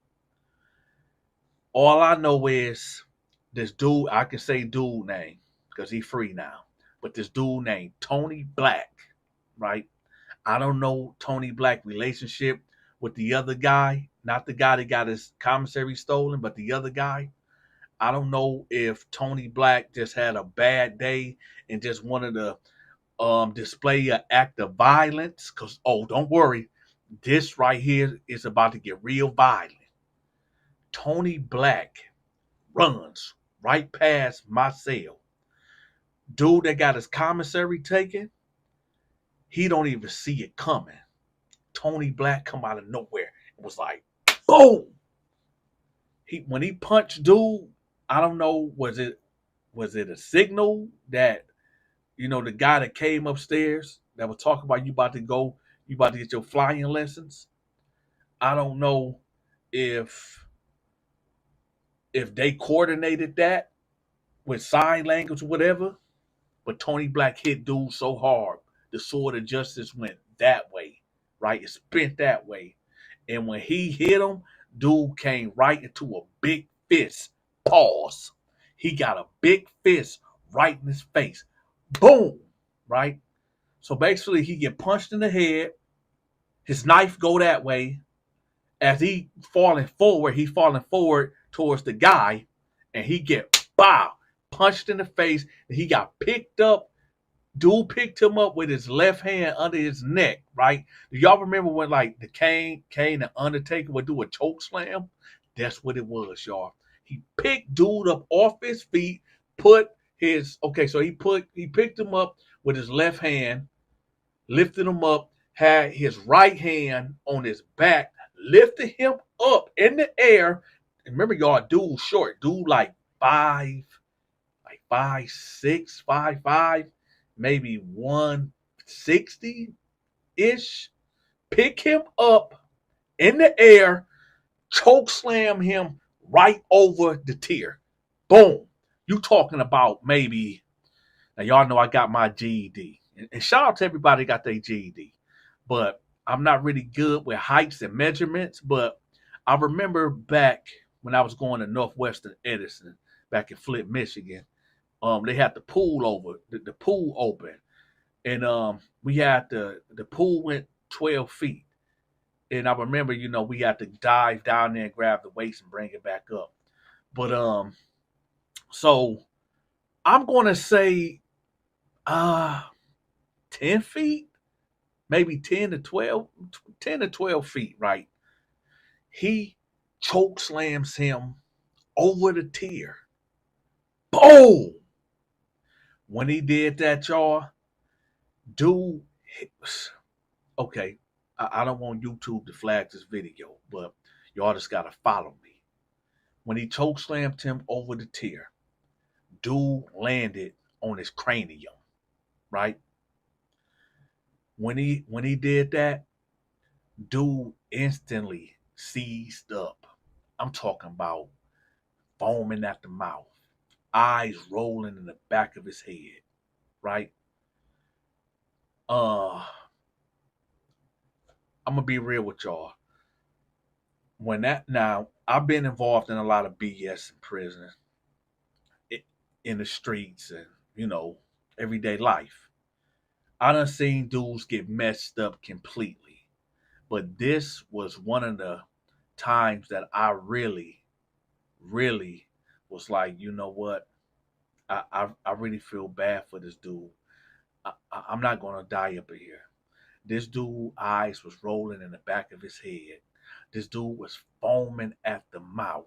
All I know is this dude, I can say dude name because he's free now, but this dude named Tony Black, right? I don't know Tony Black relationship with the other guy, not the guy that got his commissary stolen, but the other guy. I don't know if Tony Black just had a bad day and just wanted to display an act of violence. Because, don't worry, this right here is about to get real violent. Tony Black runs right past my cell. Dude that got his commissary taken, he don't even see it coming. Tony Black come out of nowhere was like, boom. When he punched dude, I don't know, was it a signal that, the guy that came upstairs that was talking about you about to get your flying lessons. I don't know if they coordinated that with sign language or whatever, but Tony Black hit dude so hard, the sword of justice went that way, right? It bent that way. And when he hit him, dude came right into a big fist. Pause. He got a big fist right in his face. Boom. Right? So basically he get punched in the head. His knife go that way. As he falling forward towards the guy, and he get punched in the face, and he got picked up. Dude picked him up with his left hand under his neck, right? Do y'all remember when like the Kane the Undertaker would do a choke slam? That's what it was, y'all. He picked dude up off his feet, he picked him up with his left hand, lifted him up, had his right hand on his back, lifted him up in the air. And remember, y'all, dude short, dude like 5'6", 5'5", maybe 160-ish. Pick him up in the air, choke slam him right over the tier. Boom. You talking about maybe, now y'all know I got my GED. And shout out to everybody that got their GED. But I'm not really good with heights and measurements. But I remember back when I was going to Northwestern Edison, back in Flint, Michigan, they had the pool open. And we had the pool went 12 feet. And I remember, we had to dive down there and grab the weights and bring it back up. But so I'm gonna say 10 feet, maybe 10 to 12 feet, right? He choke slams him over the tier. Boom! When he did that, y'all, dude, okay, I don't want YouTube to flag this video, but y'all just gotta follow me. When he choke slammed him over the tier, dude landed on his cranium, right? When he did that, dude instantly seized up. I'm talking about foaming at the mouth, eyes rolling in the back of his head, right? I'm gonna be real with y'all. Now I've been involved in a lot of BS in prison, in the streets, and everyday life. I done seen dudes get messed up completely, but this was one of the times that I really, really was like, you know what? I really feel bad for this dude. I'm not gonna die up in here. This dude's eyes was rolling in the back of his head. This dude was foaming at the mouth.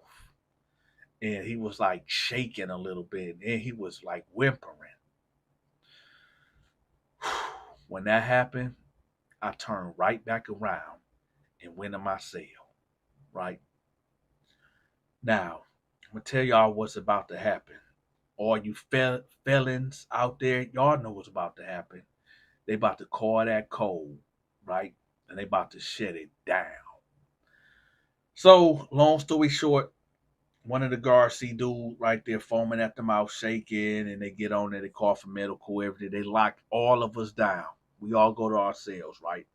And he was like shaking a little bit. And he was like whimpering. When that happened, I turned right back around and went in my cell. Right? Now, I'm going to tell y'all what's about to happen. All you felons out there, y'all know what's about to happen. They about to call that code, right? And they about to shut it down. So, long story short, one of the guards see dude right there foaming at the mouth, shaking, and they get on there, they call for medical, everything. They lock all of us down. We all go to our cells, right?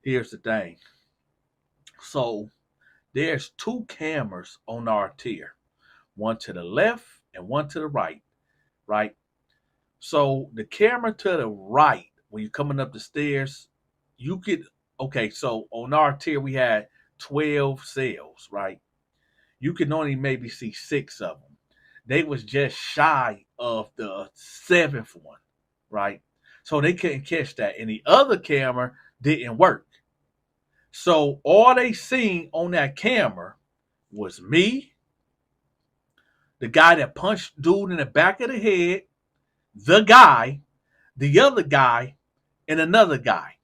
Here's the thing. So, there's 2 cameras on our tier. One to the left and one to the right, right? So, the camera to the right, when you're coming up the stairs, so on our tier, we had 12 cells, right? You can only maybe see 6 of them. They was just shy of the 7th one, right? So they couldn't catch that. And the other camera didn't work. So all they seen on that camera was me, the guy that punched dude in the back of the head, the other guy, and another guy.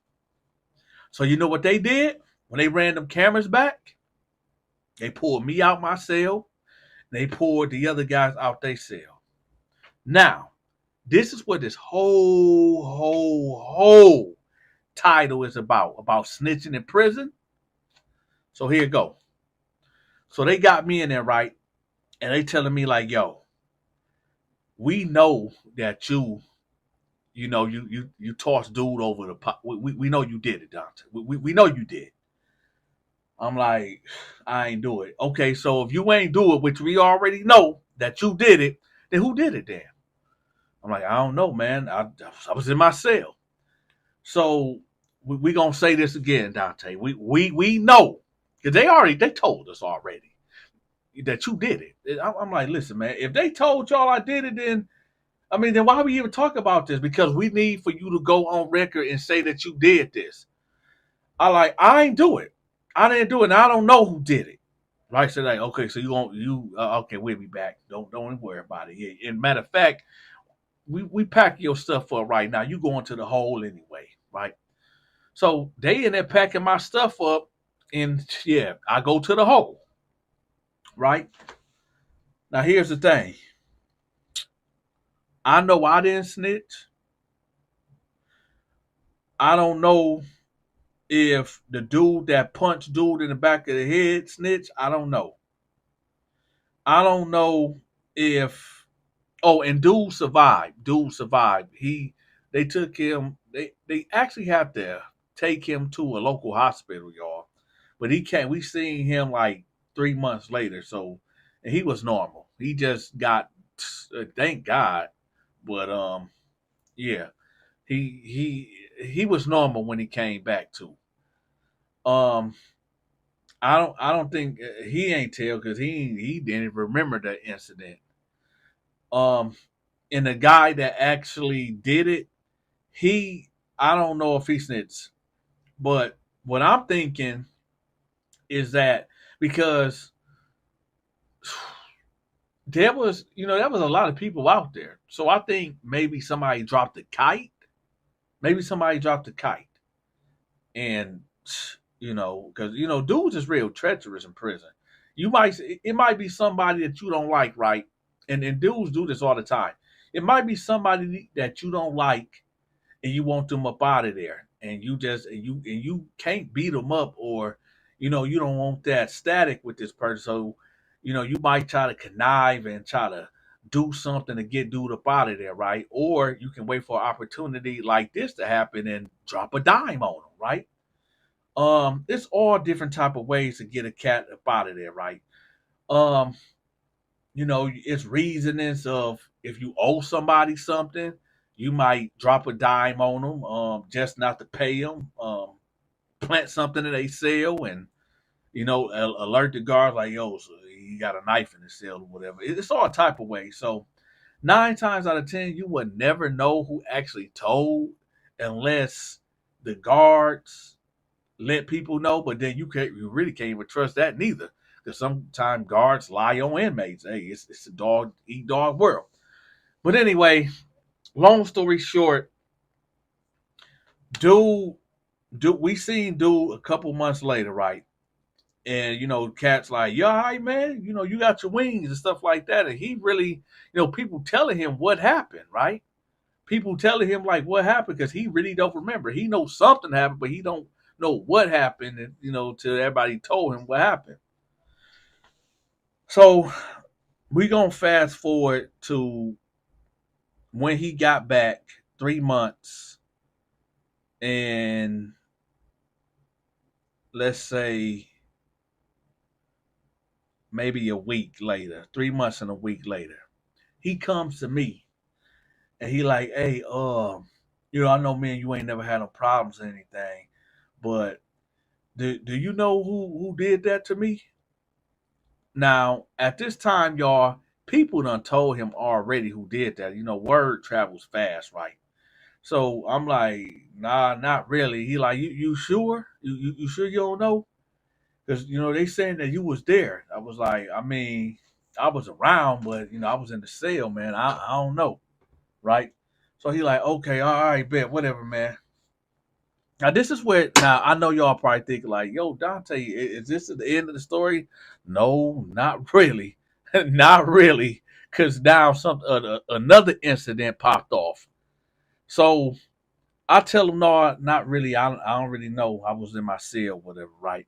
So you know what they did? When they ran them cameras back, they pulled me out my cell. And they pulled the other guys out their cell. Now, this is what this whole title is about snitching in prison. So here it go. So they got me in there, right? And they telling me like, yo, we know that you tossed dude over the pot. We know you did it, Donta. We know you did. I'm like, I ain't do it. Okay, so if you ain't do it, which we already know that you did it, then who did it then? I'm like, I don't know, man. I was in my cell. So we gonna say this again, Donta. We know because they told us already that you did it. I'm like, listen, man. If they told y'all I did it, then why we even talk about this? Because we need for you to go on record and say that you did this. I ain't do it. I didn't do it. And I don't know who did it. Right? So like, okay, so okay, we'll be back. Don't worry about it. Yeah. And matter of fact, we pack your stuff up right now. You going to the hole anyway, right? So they in there packing my stuff up, and yeah, I go to the hole, right? Now here's the thing. I know I didn't snitch. I don't know if the dude that punched dude in the back of the head snitched. I don't know. I don't know if and dude survived. They took him. They actually have to take him to a local hospital, y'all. But he can't. We seen him like 3 months later, so and he was normal. He just got, thank God. But yeah, he was normal when he came back too. I don't think he ain't tell because he didn't remember that incident. Um, and the guy that actually did it, I don't know if he snitched, but what I'm thinking is that because there was a lot of people out there, so I think maybe somebody dropped a kite. And because dudes is real treacherous in prison. It might be somebody that you don't like, right? And dudes do this all the time. It might be somebody that you don't like, and you want them up out of there, and you can't beat them up, or you don't want that static with this person. So you might try to connive and try to do something to get dude up out of there, right? Or you can wait for an opportunity like this to happen and drop a dime on them, right? It's all different type of ways to get a cat up out of there, right? Um, it's reasonings of if you owe somebody something, you might drop a dime on them, just not to pay them, plant something in they cell, and alert the guards like, yo, so he got a knife in his cell or whatever. It's all type of ways. So 9 times out of 10, you would never know who actually told unless the guards let people know. But then you really can't even trust that neither, because sometimes guards lie on inmates. Hey, it's a dog eat dog world. But anyway, long story short, dude, we seen dude a couple months later, right? And cat's like, "Yeah, all right, man. You got your wings and stuff like that." And he really, people telling him what happened, right? People telling him like what happened because he really don't remember. He knows something happened, but he don't know what happened. And till everybody told him what happened. So we gonna fast forward to when he got back 3 months, and let's say maybe a week later, 3 months and a week later, he comes to me and he like, hey, I know me and you ain't never had no problems or anything, but do you know who did that to me? Now, at this time, y'all, people done told him already who did that. Word travels fast, right? So I'm like, nah, not really. He like, you sure? You sure you don't know? Because they saying that you was there. I was like, I was around, but I was in the cell, man. I don't know, right? So he like, okay, all right, bet, whatever, man. Now this is where now I know y'all probably think like, yo, Dante, is this the end of the story? No, not really, not really, because now another incident popped off. So I tell him no, not really. I don't really know. I was in my cell, whatever. Right?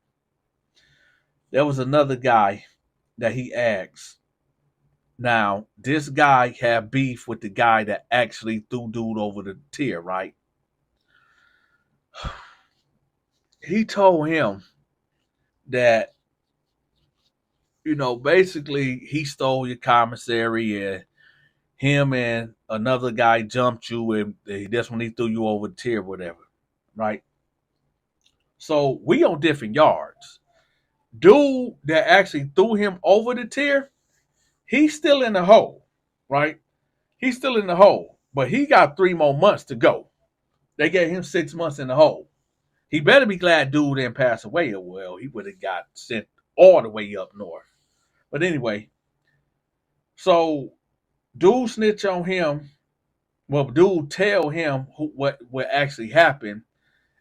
There was another guy that he asked. Now this guy had beef with the guy that actually threw dude over the tier. Right? He told him that basically he stole your commissary and him and another guy jumped you and that's when he threw you over the tier, whatever. Right? So we on different yards. Dude that actually threw him over the tier, he's still in the hole, right? He's still in the hole, but he got 3 more months to go. They gave him 6 months in the hole. He better be glad dude didn't pass away, or well, he would have got sent all the way up north. But anyway, so dude snitch on him. Well, dude tell him what actually happened,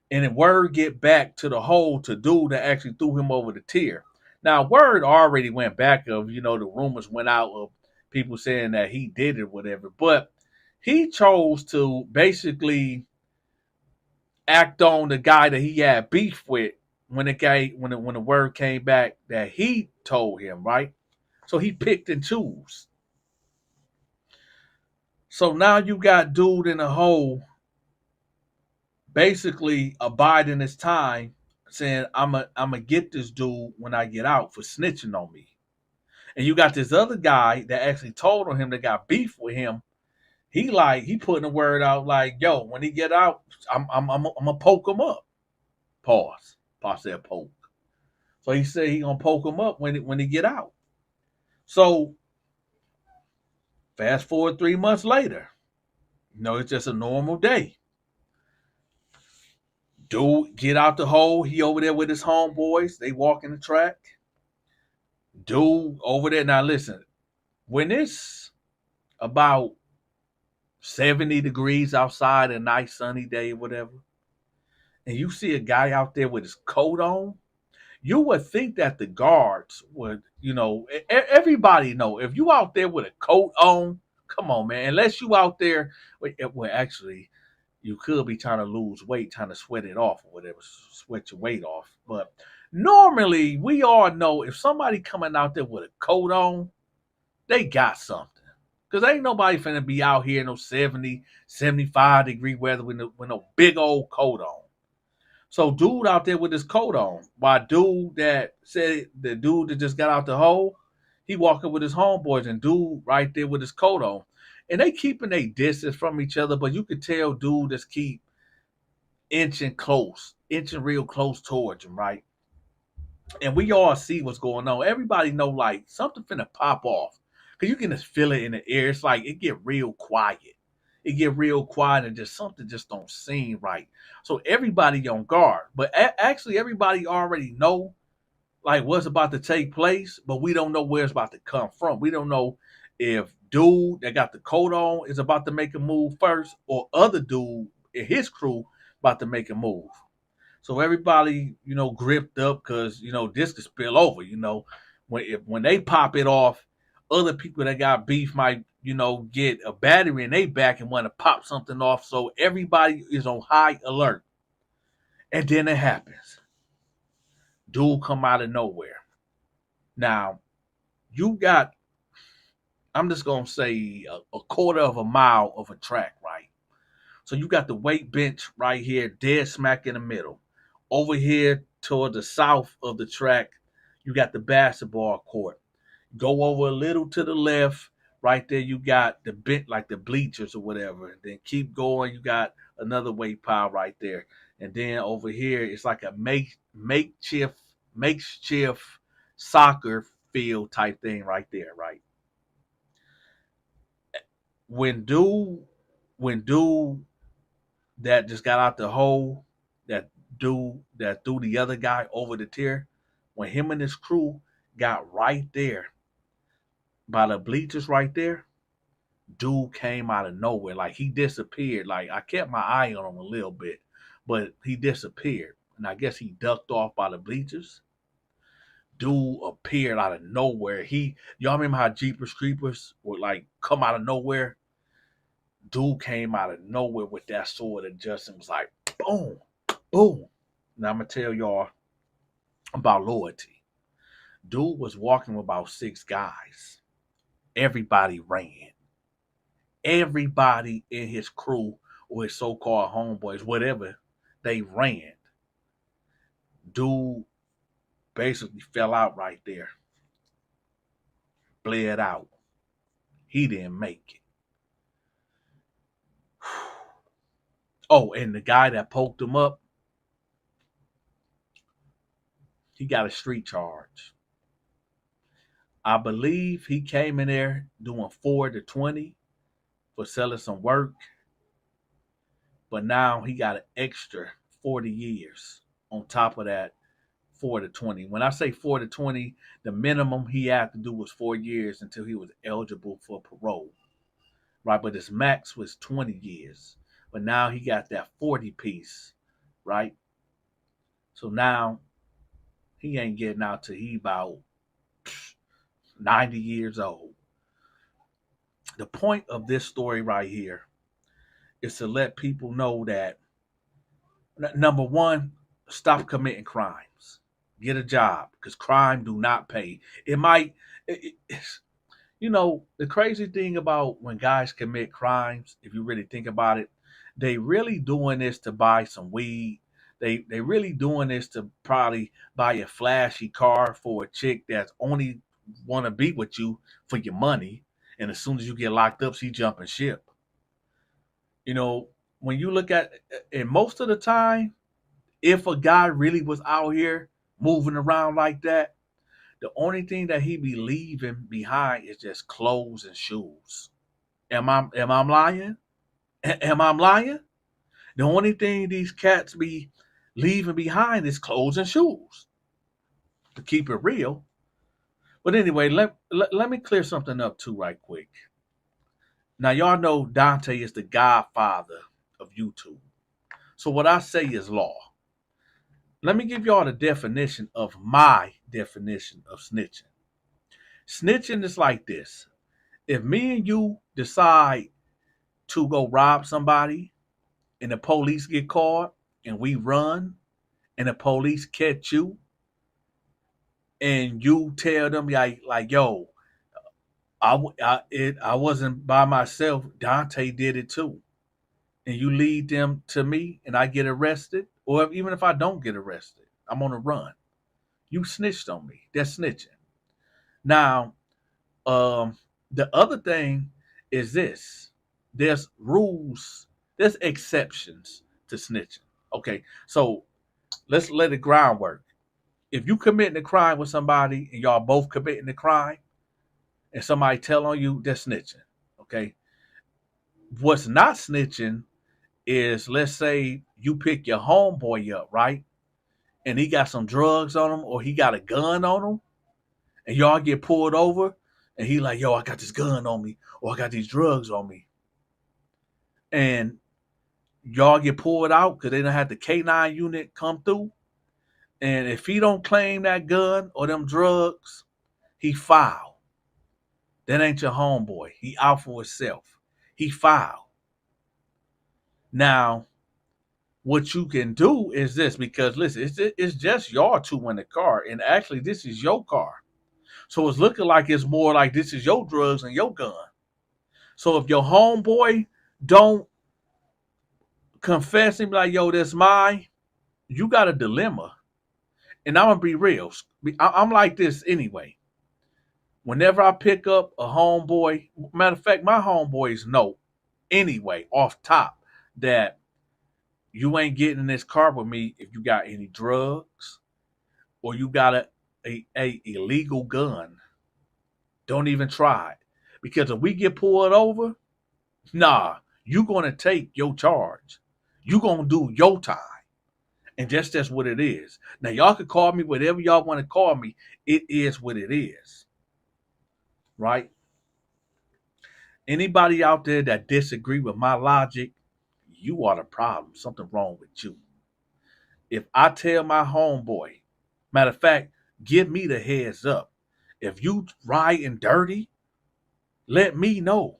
and then word get back to the hole to dude that actually threw him over the tier. Now, word already went back of the rumors went out of people saying that he did it, whatever. But he chose to basically act on the guy that he had beef with when the word came back that he told him, right? So he picked and chose. So now you got dude in a hole basically abiding his time, saying I'm a get this dude when I get out for snitching on me. And you got this other guy that actually told on him that got beef with him. He putting the word out like, yo, when he get out, I'm gonna poke him up. Pause. Pause said poke. So he said he gonna poke him up when he get out. So fast forward 3 months later, it's just a normal day. Dude get out the hole. He over there with his homeboys. They walking the track. Dude over there. Now listen, when it's about 70 degrees outside, a nice sunny day, whatever, and you see a guy out there with his coat on, you would think that the guards would, everybody know if you out there with a coat on, come on, man. Unless you out there, well, actually, you could be trying to lose weight, trying to sweat it off or whatever, sweat your weight off. But normally, we all know if somebody coming out there with a coat on, they got something. Because ain't nobody finna be out here in no 70, 75-degree weather with no big old coat on. So dude out there with his coat on, while dude that said the dude that just got out the hole, he walking with his homeboys and dude right there with his coat on. And they keeping their distance from each other, but you could tell dude just keep inching real close towards him, right? And we all see what's going on. Everybody know like something finna pop off. Cause you can just feel it in the air. It's like it get real quiet. It get real quiet and just something just don't seem right. So everybody on guard. But actually everybody already know like what's about to take place, but we don't know where it's about to come from. We don't know if dude that got the coat on is about to make a move first or other dude in his crew about to make a move. So everybody, gripped up because, this could spill over, when they pop it off, other people that got beef might, get a battery in their back and want to pop something off. So everybody is on high alert. And then it happens. Dude come out of nowhere. Now, you got, I'm just going to say a quarter of a mile of a track, right? So you got the weight bench right here, dead smack in the middle. Over here toward the south of the track, you got the basketball court. Go over a little to the left, right there you got the bench, like the bleachers or whatever. And then keep going, you got another weight pile right there. And then over here, it's like a makeshift soccer field type thing right there, right? When dude that just got out the hole, that dude that threw the other guy over the tier, when him and his crew got right there by the bleachers right there, dude came out of nowhere. Like he disappeared. Like I kept my eye on him a little bit. but he disappeared. And I guess he ducked off by the bleachers. Dude appeared out of nowhere. Y'all remember how Jeepers Creepers would like come out of nowhere? Dude came out of nowhere with that sword and Justin was like, boom, boom. Now I'm gonna tell y'all about loyalty. Dude was walking with about 6 guys. Everybody ran. Everybody in his crew or his so-called homeboys, whatever, they ran. Dude basically fell out right there. Bled out. He didn't make it. Oh, and the guy that poked him up, he got a street charge. I believe he came in there doing 4 to 20 for selling some work. But now he got an extra 40 years on top of that 4 to 20. When I say 4 to 20, the minimum he had to do was 4 years until he was eligible for parole. Right? But his max was 20 years. But now he got that 40 piece. Right? So now he ain't getting out till he about 90 years old. The point of this story right here is to let people know that, number one, stop committing crimes. Get a job, because crime do not pay. It might, the crazy thing about when guys commit crimes, if you really think about it, they really doing this to buy some weed. They really doing this to probably buy a flashy car for a chick that's only want to be with you for your money. And as soon as you get locked up, she jumping ship. When you look at, and most of the time, if a guy really was out here moving around like that, the only thing that he be leaving behind is just clothes and shoes. Am I lying? Am I lying? The only thing these cats be leaving behind is clothes and shoes. To keep it real. But anyway, let me clear something up too right quick. Now y'all know Dante is the godfather of YouTube. So what I say is law. Let me give y'all the definition of my definition of snitching. Snitching is like this. If me and you decide to go rob somebody and the police get caught and we run and the police catch you and you tell them like yo, I wasn't by myself. Dante did it too. And you lead them to me and I get arrested, or even if I don't get arrested, I'm on a run. You snitched on me. That's snitching. Now, the other thing is this. There's rules. There's exceptions to snitching. Okay, so let's lay the groundwork. If you committing a crime with somebody and y'all both committing the crime and somebody tell on you, that's snitching. Okay. What's not snitching is, let's say you pick your homeboy up, right? And he got some drugs on him or he got a gun on him and y'all get pulled over and he like, yo, I got this gun on me or I got these drugs on me. And y'all get pulled out because they don't have the K9 unit come through. And if he don't claim that gun or them drugs, he foul. That ain't your homeboy. He out for himself. He foul. Now, what you can do is this, because listen, it's just y'all two in the car, and actually this is your car. So it's looking like it's more like this is your drugs and your gun. So if your homeboy don't confess and be like, yo, that's mine, you got a dilemma. And I'm going to be real. I'm like this anyway. Whenever I pick up a homeboy, matter of fact, my homeboys know anyway, off top, that you ain't getting in this car with me if you got any drugs or you got a illegal gun. Don't even try it. Because if we get pulled over, nah, you going to take your charge. You going to do your time. And that's what it is. Now, y'all can call me whatever y'all want to call me. It is what it is. Right? Anybody out there that disagree with my logic, you are the problem. Something wrong with you. if I tell my homeboy, matter of fact, give me the heads up. If you riding dirty, let me know.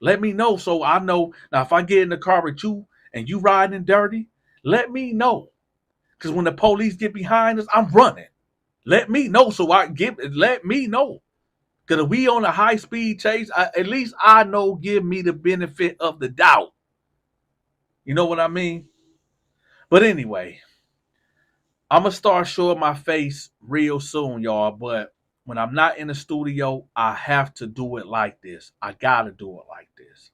Let me know so I know. Now, if I get in the car with you and you riding dirty, let me know. Because when the police get behind us, I'm running. Let me know so let me know. Because if we on a high-speed chase, at least I know, give me the benefit of the doubt. You know what I mean? But anyway, I'm going to start showing my face real soon, y'all. But when I'm not in the studio, I have to do it like this. I got to do it like this.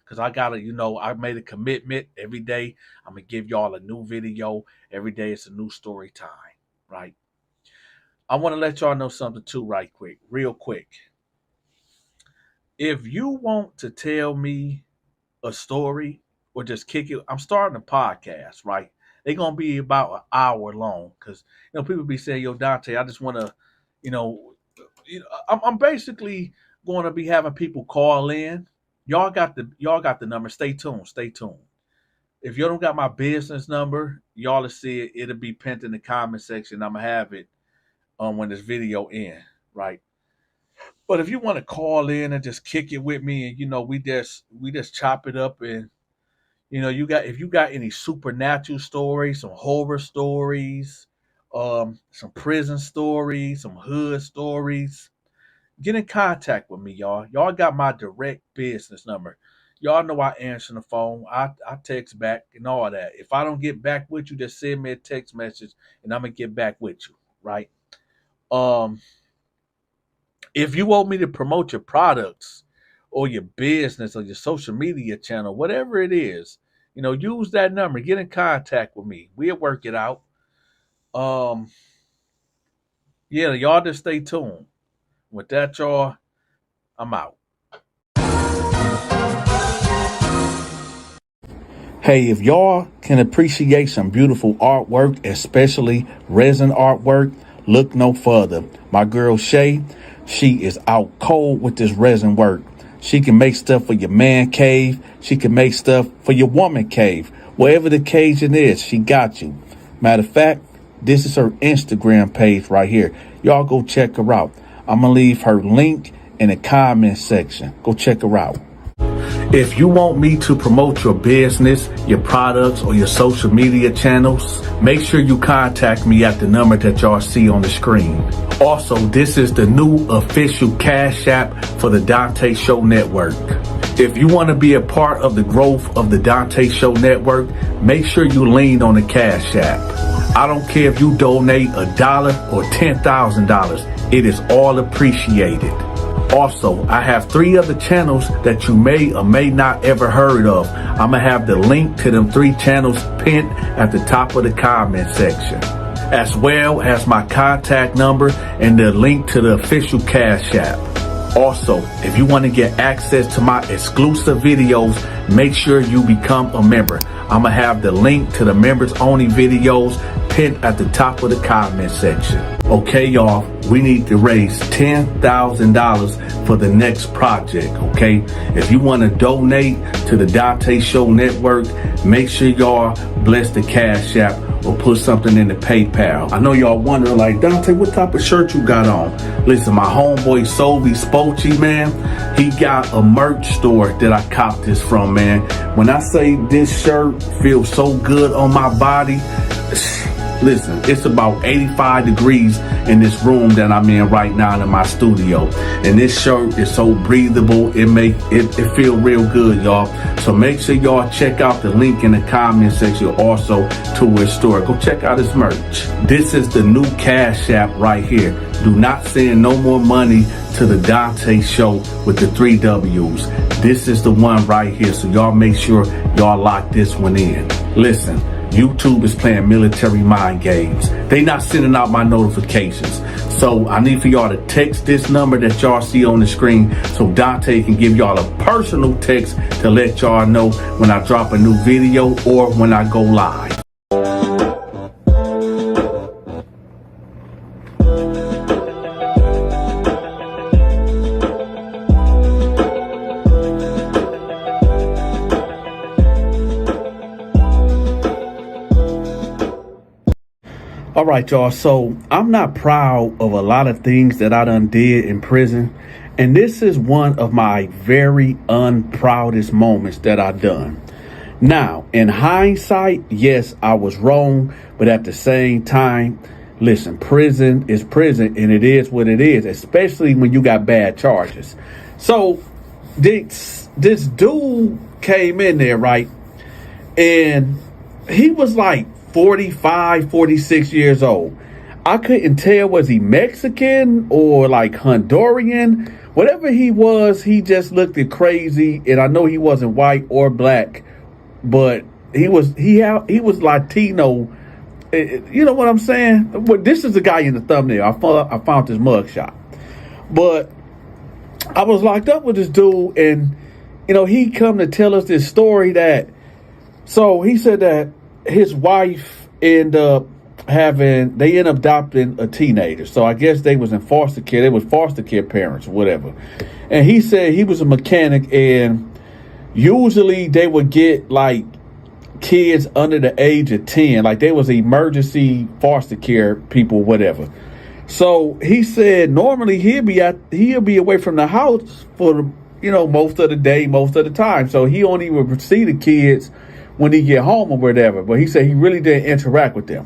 Because I got to, I made a commitment every day. I'm going to give y'all a new video. Every day it's a new story time, right? I want to let y'all know something too real quick. If you want to tell me a story or just kick it, I'm starting a podcast, right? They're going to be about an hour long because, people be saying, yo, Dante, I just want to, I'm basically going to be having people call in. Y'all got the number. Stay tuned. If you don't got my business number, y'all will see it. It'll be pinned in the comment section. I'm going to have it when this video ends, right? But if you want to call in and just kick it with me and, we just chop it up and, if you got any supernatural stories, some horror stories, some prison stories, some hood stories, get in contact with me, y'all. Y'all got my direct business number. Y'all know I answer the phone. I text back and all that. If I don't get back with you, just send me a text message and I'm going to get back with you, right? If you want me to promote your products or your business or your social media channel, whatever it is, use that number. Get in contact with me. We'll work it out. Yeah, y'all just stay tuned. With that, y'all, I'm out. Hey, if y'all can appreciate some beautiful artwork, especially resin artwork, look no further. My girl Shay, she is out cold with this resin work. She can make stuff for your man cave. She can make stuff for your woman cave. Wherever the occasion is, she got you. Matter of fact, this is her Instagram page right here. Y'all go check her out. I'm going to leave her link in the comment section. Go check her out. If you want me to promote your business, your products, or your social media channels, make sure you contact me at the number that y'all see on the screen. Also, this is the new official Cash App for the Donta Show Network. If you want to be a part of the growth of the Donta Show Network, make sure you lean on the Cash App. I don't care if you donate $1 or $10,000. It is all appreciated. Also, I have 3 other channels that you may or may not ever heard of. I'm going to have the link to them 3 channels pinned at the top of the comment section, as well as my contact number and the link to the official Cash App. Also, if you want to get access to my exclusive videos, make sure you become a member. I'm going to have the link to the members only videos pinned at the top of the comment section. Okay, y'all, we need to raise $10,000 for the next project, okay? If you want to donate to the Donta Show Network, make sure y'all bless the Cash App or put something in the PayPal. I know y'all wondering, like, Dante, what type of shirt you got on? Listen, my homeboy Sovi Spochi, man, he got a merch store that I copped this from, man. When I say this shirt feels so good on my body, listen, it's about 85 degrees in this room that I'm in right now in my studio. And this shirt is so breathable. It feel real good, y'all. So make sure y'all check out the link in the comment section also to his store. Go check out his merch. This is the new Cash App right here. Do not send no more money to the Donta Show with the 3 W's. This is the one right here. So y'all make sure y'all lock this one in. Listen, YouTube is playing military mind games. They not sending out my notifications. So I need for y'all to text this number that y'all see on the screen so Dante can give y'all a personal text to let y'all know when I drop a new video or when I go live. right, y'all. So I'm not proud of a lot of things that I done did in prison. And this is one of my very unproudest moments that I done. Now, in hindsight, yes, I was wrong. But at the same time, listen, prison is prison and it is what it is, especially when you got bad charges. So this dude came in there, right? And he was like 45, 46 years old. I couldn't tell, was he Mexican or like Honduran? Whatever he was, he just looked crazy. And I know he wasn't white or black, but he was Latino. You know what I'm saying? Well, this is the guy in the thumbnail. I found his mugshot. But I was locked up with this dude, and he come to tell us this story so he said that his wife ended up adopting a teenager. So I guess they was in foster care. They was foster care parents or whatever. And he said he was a mechanic, and usually they would get like kids under the age of 10, like they was emergency foster care people, whatever. So he said normally he'll be away from the house for most of the day, most of the time. So he only would see the kids when he get home or whatever. But he said he really didn't interact with them.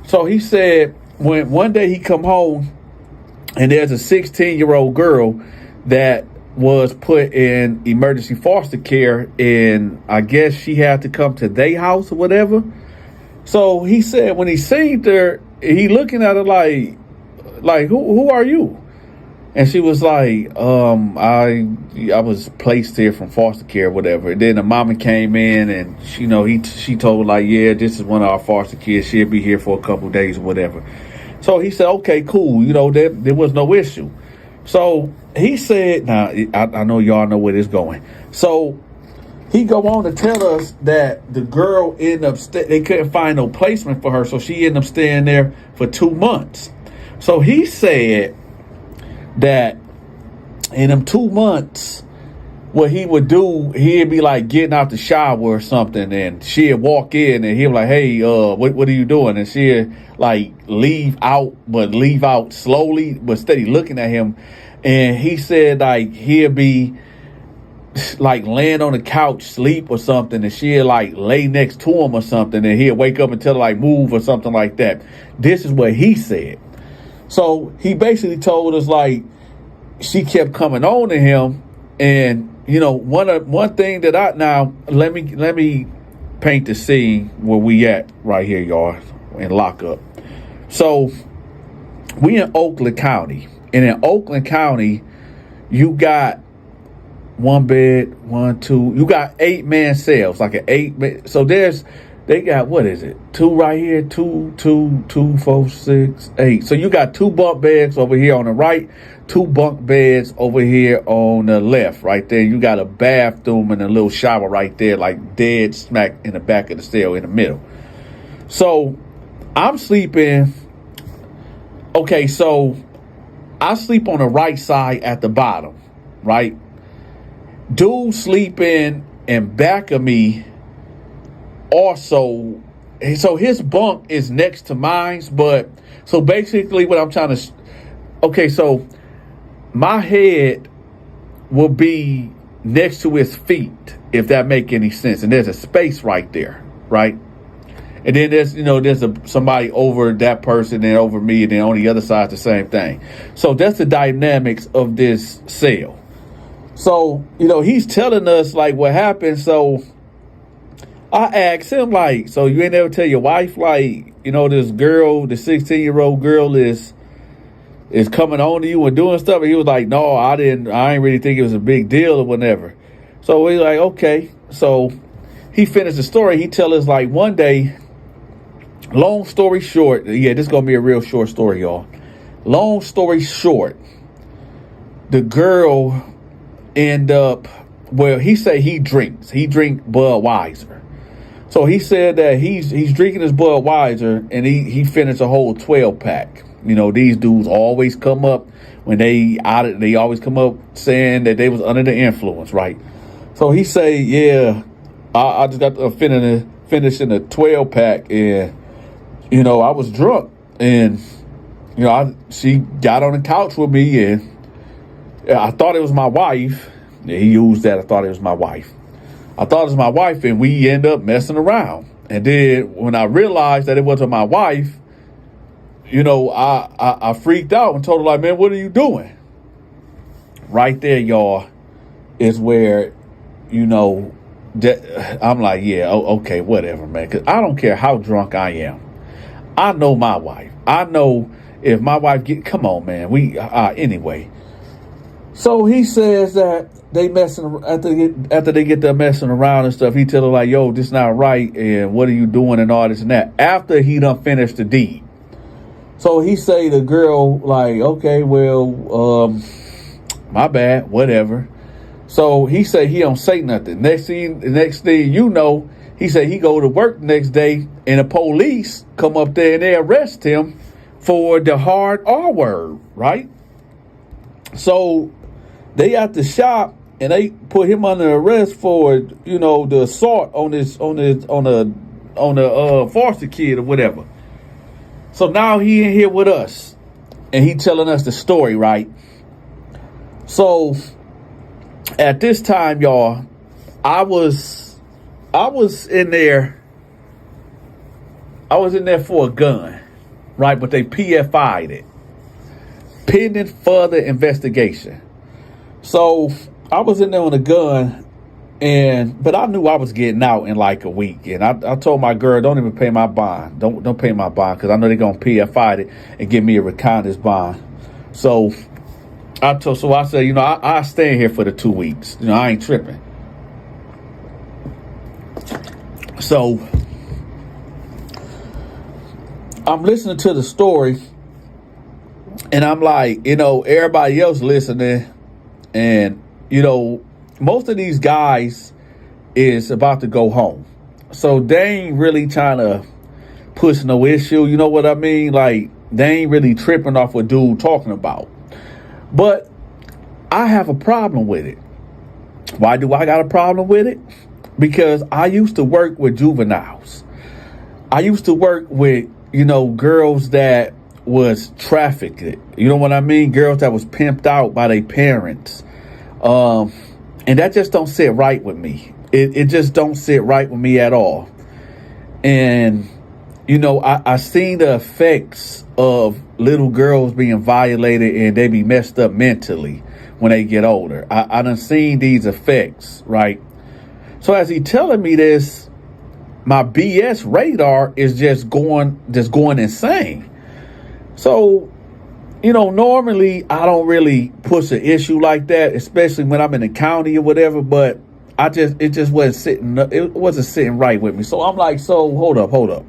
So he said when one day he come home and there's a 16-year-old girl that was put in emergency foster care, and I guess she had to come to their house or whatever. So he said when he seen her, he looking at her like who are you? And she was like, I was placed here from foster care or whatever. And then the mama came in, and she told like, yeah, this is one of our foster kids. She'll be here for a couple of days or whatever. So he said, okay, cool. There was no issue. So he said, now I know y'all know where this is going. So he go on to tell us that the girl ended up, they couldn't find no placement for her. So she ended up staying there for 2 months. So he said that in them 2 months, what he would do, he'd be like getting out the shower or something, and she'd walk in and he'd be like, hey, what are you doing? And she'd like leave out slowly, but steady looking at him. And he said like he'd be like laying on the couch, sleep or something, and she'd like lay next to him or something, and he'd wake up and tell her like move or something like that. This is what he said. So he basically told us like she kept coming on to him, and one thing that let me paint the scene where we at right here, y'all, in lockup. So we in Oakland County, and in Oakland County, you got one bed, you got 8-man cells, like an 8-man. So they got, what is it? 2 right here, 2, 4, 6, 8. So you got 2 bunk beds over here on the right, 2 bunk beds over here on the left, right there. You got a bathroom and a little shower right there, like dead smack in the back of the cell in the middle. So I'm sleeping. Okay, so I sleep on the right side at the bottom, right? Dude sleeping in back of me. Also, so his bunk is next to mine, but so basically what I'm trying to, okay, so my head will be next to his feet, if that make any sense. And there's a space right there, right? And then there's somebody over that person and over me, and then on the other side, the same thing. So that's the dynamics of this cell. So, he's telling us like what happened. So I asked him, like, so you ain't never tell your wife, like, this girl, the 16-year-old girl is coming on to you and doing stuff? And he was like, no, I ain't really think it was a big deal or whatever. So we like, okay. So he finished the story. He tell us like one day, long story short, yeah, this is going to be a real short story, y'all. Long story short, the girl end up, well, he said he drink Budweiser. So he said that he's drinking his Budweiser, and he finished a whole 12-pack. These dudes always come up when they always come up saying that they was under the influence, right? So he say, yeah, I just got to finishing a 12-pack, and I was drunk, And, she got on the couch with me, and I thought it was my wife. Yeah, he used that. I thought it was my wife. I thought it was my wife, and we end up messing around. And then when I realized that it wasn't my wife, I freaked out and told her, like, man, what are you doing? Right there, y'all, is where, I'm like, yeah, okay, whatever, man. Because I don't care how drunk I am. I know my wife. I know if my wife come on, man. Anyway. So he says that they after they get done messing around and stuff, he tell her, like, yo, this not right, and what are you doing, and all this and that, after he done finished the deed. So he say the girl, like, okay, well, my bad, whatever. So he say he don't say nothing. Next thing you know, he say he go to work the next day, and the police come up there and they arrest him for the hard R word, right? So they at the shop, and they put him under arrest for, the assault on a foster kid or whatever. So now he in here with us, and he telling us the story, right? So at this time, y'all, I was in there. I was in there for a gun, right? But they PFI'd it, pending further investigation. So I was in there on a gun, but I knew I was getting out in like a week. And I told my girl, don't even pay my bond. Don't pay my bond, because I know they're gonna PFI it and give me a reconnaissance bond. So I said, I stay here for the 2 weeks. I ain't tripping. So I'm listening to the story, and I'm like, everybody else listening. And, most of these guys is about to go home. So they ain't really trying to push no issue. You know what I mean? Like, they ain't really tripping off what dude talking about. But I have a problem with it. Why do I got a problem with it? Because I used to work with juveniles. I used to work with, girls that was trafficked. You know what I mean? Girls that was pimped out by their parents. And that just don't sit right with me. It just don't sit right with me at all. And, I seen the effects of little girls being violated, and they be messed up mentally when they get older. I done seen these effects, right? So as he telling me this, my BS radar is just going insane. So, normally I don't really push an issue like that, especially when I'm in the county or whatever, but it just wasn't sitting right with me. So I'm like, so hold up.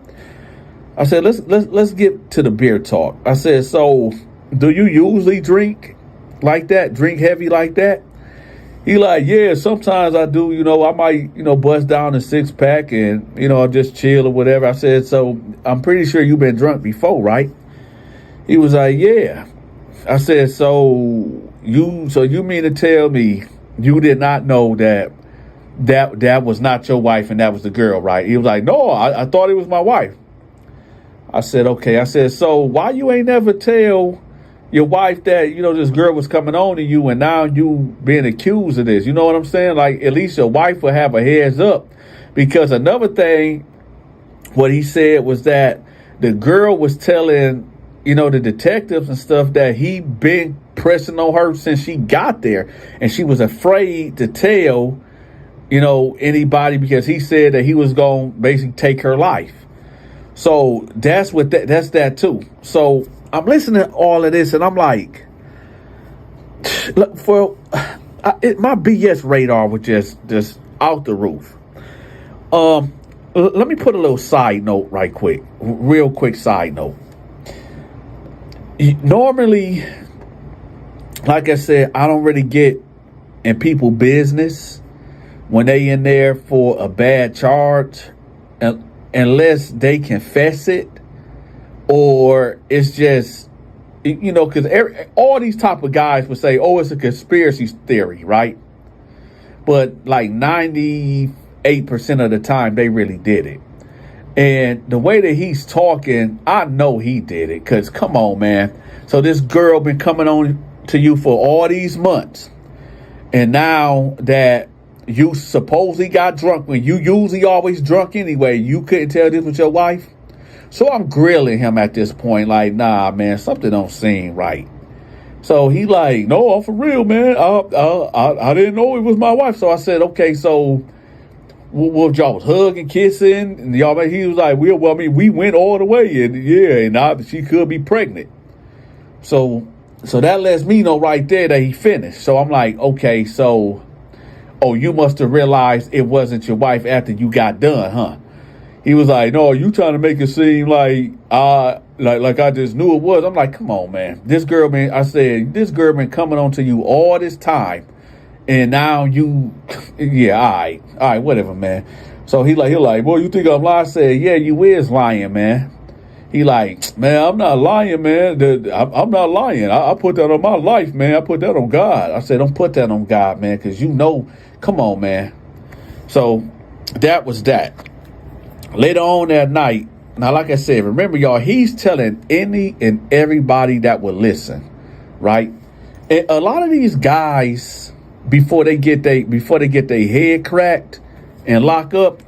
I said, let's get to the beer talk. I said, so do you usually drink like that, drink heavy like that? He like, yeah, sometimes I do, I might, bust down a 6-pack and, I'll just chill or whatever. I said, so I'm pretty sure you've been drunk before, right? He was like, yeah. I said, so you mean to tell me you did not know that was not your wife and that was the girl, right? He was like, no, I thought it was my wife. I said, okay. I said, so why you ain't never tell your wife that, this girl was coming on to you, and now you being accused of this? You know what I'm saying? Like, at least your wife will have a heads up. Because another thing, what he said was that the girl was telling, the detectives and stuff that he been pressing on her since she got there. And she was afraid to tell, anybody, because he said that he was going to basically take her life. So that's that too. So I'm listening to all of this, and I'm like, my BS radar was just out the roof. Let me put a little side note right quick, real quick side note. Normally, like I said, I don't really get in people business when they in there for a bad charge, unless they confess it, or it's just, because all these type of guys would say, oh, it's a conspiracy theory, right? But like 98% of the time, they really did it. And the way that he's talking, I know he did it. Because, come on, man. So this girl been coming on to you for all these months. And now that you supposedly got drunk, when you usually always drunk anyway, you couldn't tell this was your wife. So I'm grilling him at this point, like, nah, man, something don't seem right. So he like, no, for real, man. I didn't know it was my wife. So I said, okay, so what y'all was hugging, kissing, and y'all? He was like, well, I mean, we went all the way, and she could be pregnant. So that lets me know right there that he finished. So I'm like, okay, so, you must have realized it wasn't your wife after you got done, huh? He was like, no, you trying to make it seem like I just knew it was. I'm like, come on, man. This girl been coming on to you all this time. And now you, all right, whatever, man. So he like, boy, you think I'm lying? I said, yeah, you is lying, man. He like, man, I'm not lying, man. I'm not lying. I put that on my life, man. I put that on God. I said, don't put that on God, man, because come on, man. So that was that. Later on that night, now, like I said, remember, y'all, he's telling any and everybody that will listen, right? And a lot of these guys, before they get their head cracked and lock up,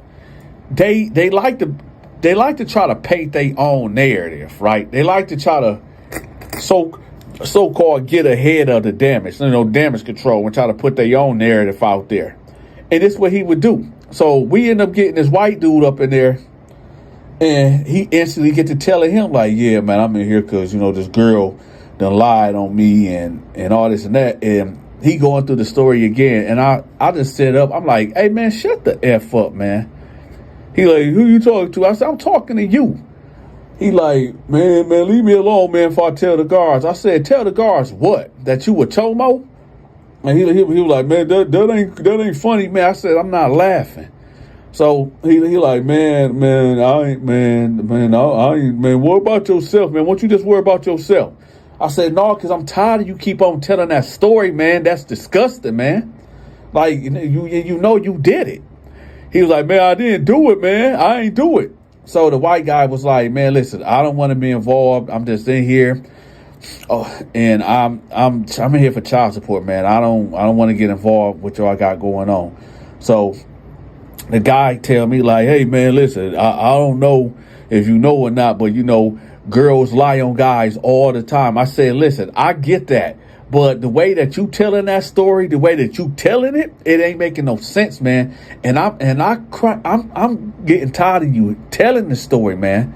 they like to try to paint their own narrative, right? They like to try to so-called get ahead of the damage, damage control, and try to put their own narrative out there. And this is what he would do. So we end up getting this white dude up in there, and he instantly get to telling him like, yeah, man, I'm in here because, this girl done lied on me and all this and that. And he going through the story again. And I just set up. I'm like, hey, man, shut the F up, man. He like, who you talking to? I said, I'm talking to you. He like, man, leave me alone, man, before I tell the guards. I said, tell the guards what? That you were Tomo? And he was like, man, that ain't funny, man. I said, I'm not laughing. So he like, man, I ain't, man, worry about yourself, man. Won't you just worry about yourself? I said, no, because I'm tired of you keep on telling that story, man. That's disgusting, man. Like, you did it. He was like, man, I didn't do it, man. I ain't do it. So the white guy was like, man, listen, I don't want to be involved. I'm just in here. Oh, and I'm in here for child support, man. I don't want to get involved with what I got going on. So the guy tell me like, hey, man, listen, I don't know if you know or not, but girls lie on guys all the time. I said, listen, I get that. But the way that you telling that story, the way that you telling it, it ain't making no sense, man. And I'm getting tired of you telling the story, man.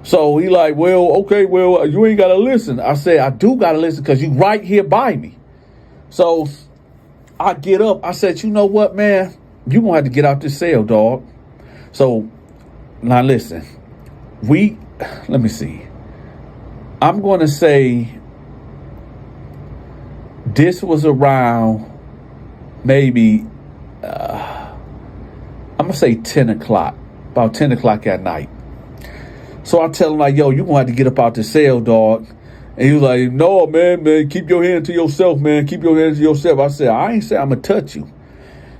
So he like, well, okay, well, you ain't got to listen. I said, I do got to listen because you right here by me. So I get up. I said, you know what, man? You going to have to get out this cell, dog. So now listen, let me see. I'm going to say this was around maybe, I'm going to say 10 o'clock, about 10 o'clock at night. So I tell him like, yo, you going to have to get up out the cell, dog. And he was like, no, man, keep your hand to yourself, man. Keep your hand to yourself. I said, I ain't say I'm going to touch you.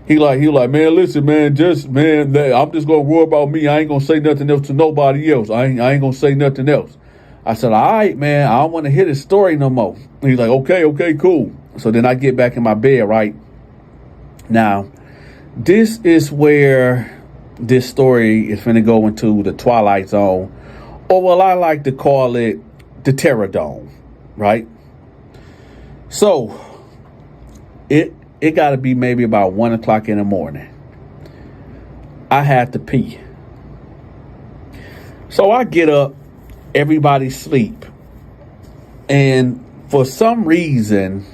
He like, man, listen, man, I'm just going to worry about me. I ain't going to say nothing else to nobody else. I ain't going to say nothing else. I said, all right, man, I don't want to hear this story no more. And he's like, okay, cool. So then I get back in my bed, right? Now, this is where this story is going to go into the Twilight Zone, or well, I like to call it the Terror Dome, right? So it got to be maybe about 1 o'clock in the morning. I had to pee. So I get up, everybody sleep. And for some reason,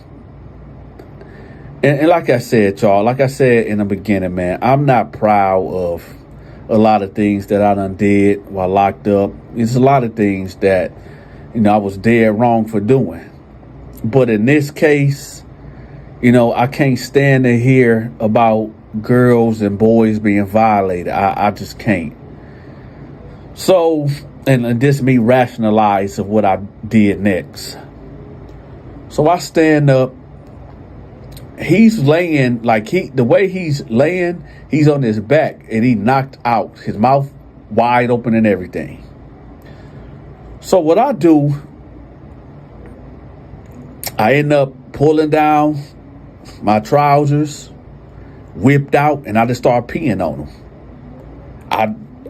and like I said, y'all, like I said in the beginning, man, I'm not proud of a lot of things that I done did while locked up. It's a lot of things that, I was dead wrong for doing. But in this case, I can't stand to hear about girls and boys being violated. I just can't. So, and this me rationalize of what I did next. So I stand up. He's laying the way he's laying, he's on his back and he knocked out. His mouth wide open and everything. So what I do, I end up pulling down my trousers, whipped out, and I just start peeing on him.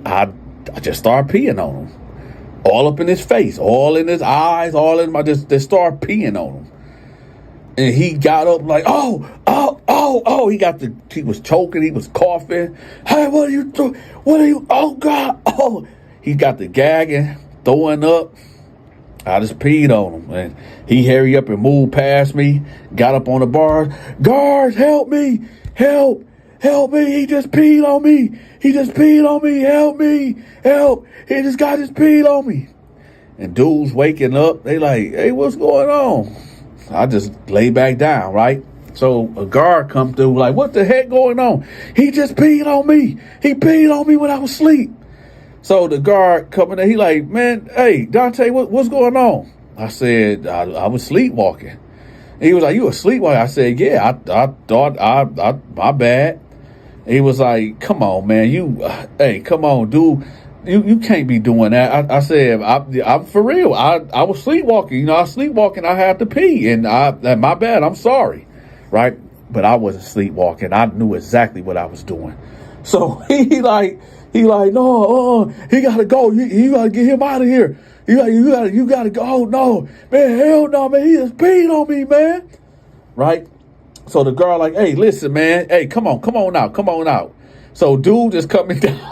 I just start peeing on him. All up in his face, all in his eyes, all in my, just start peeing on him. And he got up like, oh. He was choking, he was coughing. Hey, what are you doing? Oh God, oh. He got the gagging, throwing up. I just peed on him. And he hurried up and moved past me, got up on the bars. Guards, help me, help me. He just peed on me. Help me, help. He just got his peed on me. And dudes waking up, they like, hey, what's going on? I just lay back down, right? So a guard come through like, what the heck going on? He just peed on me. He peed on me when I was asleep. So the guard coming in, he like, man, hey, Dante, what's going on? I said, I was sleepwalking. And he was like, you were sleepwalking? I said, yeah, I thought, my bad. And he was like, come on, man, hey, come on, dude. You can't be doing that. I said, I'm for real. I was sleepwalking. You know, I was sleepwalking. I had to pee, and my bad. I'm sorry, right? But I wasn't sleepwalking. I knew exactly what I was doing. So he like, no, he gotta go. You gotta get him out of here. You gotta go. Oh no, man, hell no, man. He just peed on me, man. Right? So the girl like, hey, listen, man. Hey, come on out. So dude just coming down.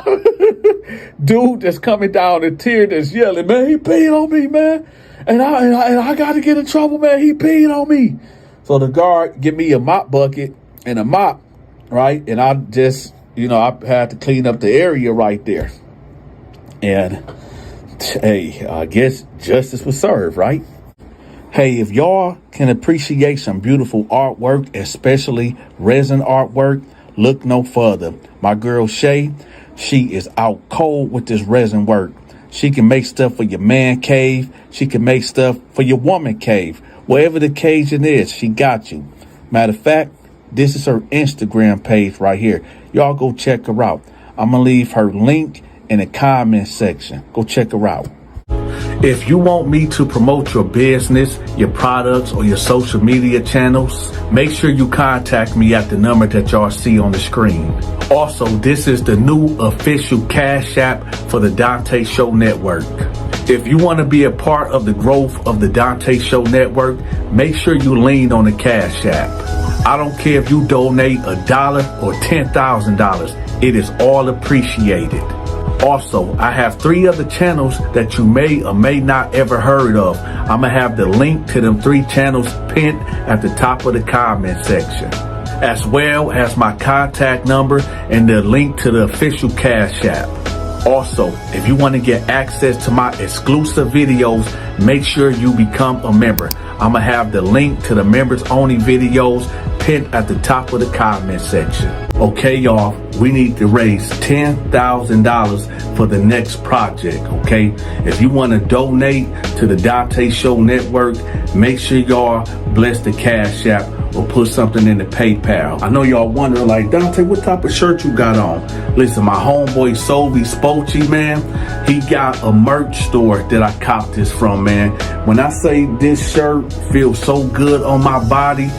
In tears, just yelling, man, he peed on me, man. And I got to get in trouble, man. He peed on me. So the guard give me a mop bucket and a mop, right? And I just, I had to clean up the area right there. And, hey, I guess justice was served, right? Hey, if y'all can appreciate some beautiful artwork, especially resin artwork, look no further. My girl Shay, she is out cold with this resin work. She can make stuff for your man cave. She can make stuff for your woman cave. Wherever the occasion is, she got you. Matter of fact, this is her Instagram page right here. Y'all go check her out. I'm going to leave her link in the comment section. Go check her out. If you want me to promote your business, your products, or your social media channels, make sure you contact me at the number that y'all see on the screen. Also, this is the new official Cash App for the Donta Show Network. If you want to be a part of the growth of the Donta Show Network, make sure you lean on the Cash App. I don't care if you donate $1 or $10,000. It is all appreciated. Also, I have 3 other channels that you may or may not ever heard of. I'm going to have the link to them 3 channels pinned at the top of the comment section, as well as my contact number and the link to the official Cash App. Also, if you want to get access to my exclusive videos, make sure you become a member. I'm going to have the link to the members only videos pinned at the top of the comment section. Okay, y'all, we need to raise $10,000 for the next project, okay? If you want to donate to the Donta Show Network, make sure y'all bless the Cash App or put something in the PayPal. I know y'all wondering, like, Dante, what type of shirt you got on? Listen, my homeboy Sovi Spochi, man, he got a merch store that I copped this from, man. When I say this shirt feels so good on my body,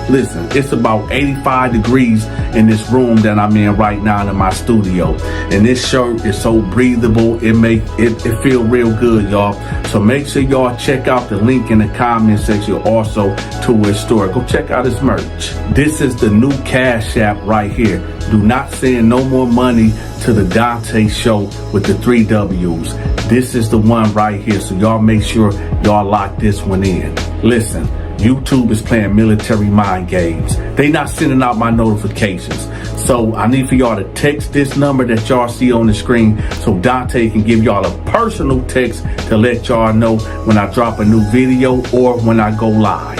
listen, it's about 85 degrees in this room that I'm in right now in my studio. And this shirt is so breathable, it feel real good, y'all. So make sure y'all check out the link in the comment section also to his store. Go check out his merch. This is the new Cash App right here. Do not send no more money to the Donta Show with the 3 W's. This is the one right here. So y'all make sure y'all lock this one in. Listen, YouTube is playing military mind games. They not sending out my notifications. So I need for y'all to text this number that y'all see on the screen so Dante can give y'all a personal text to let y'all know when I drop a new video or when I go live.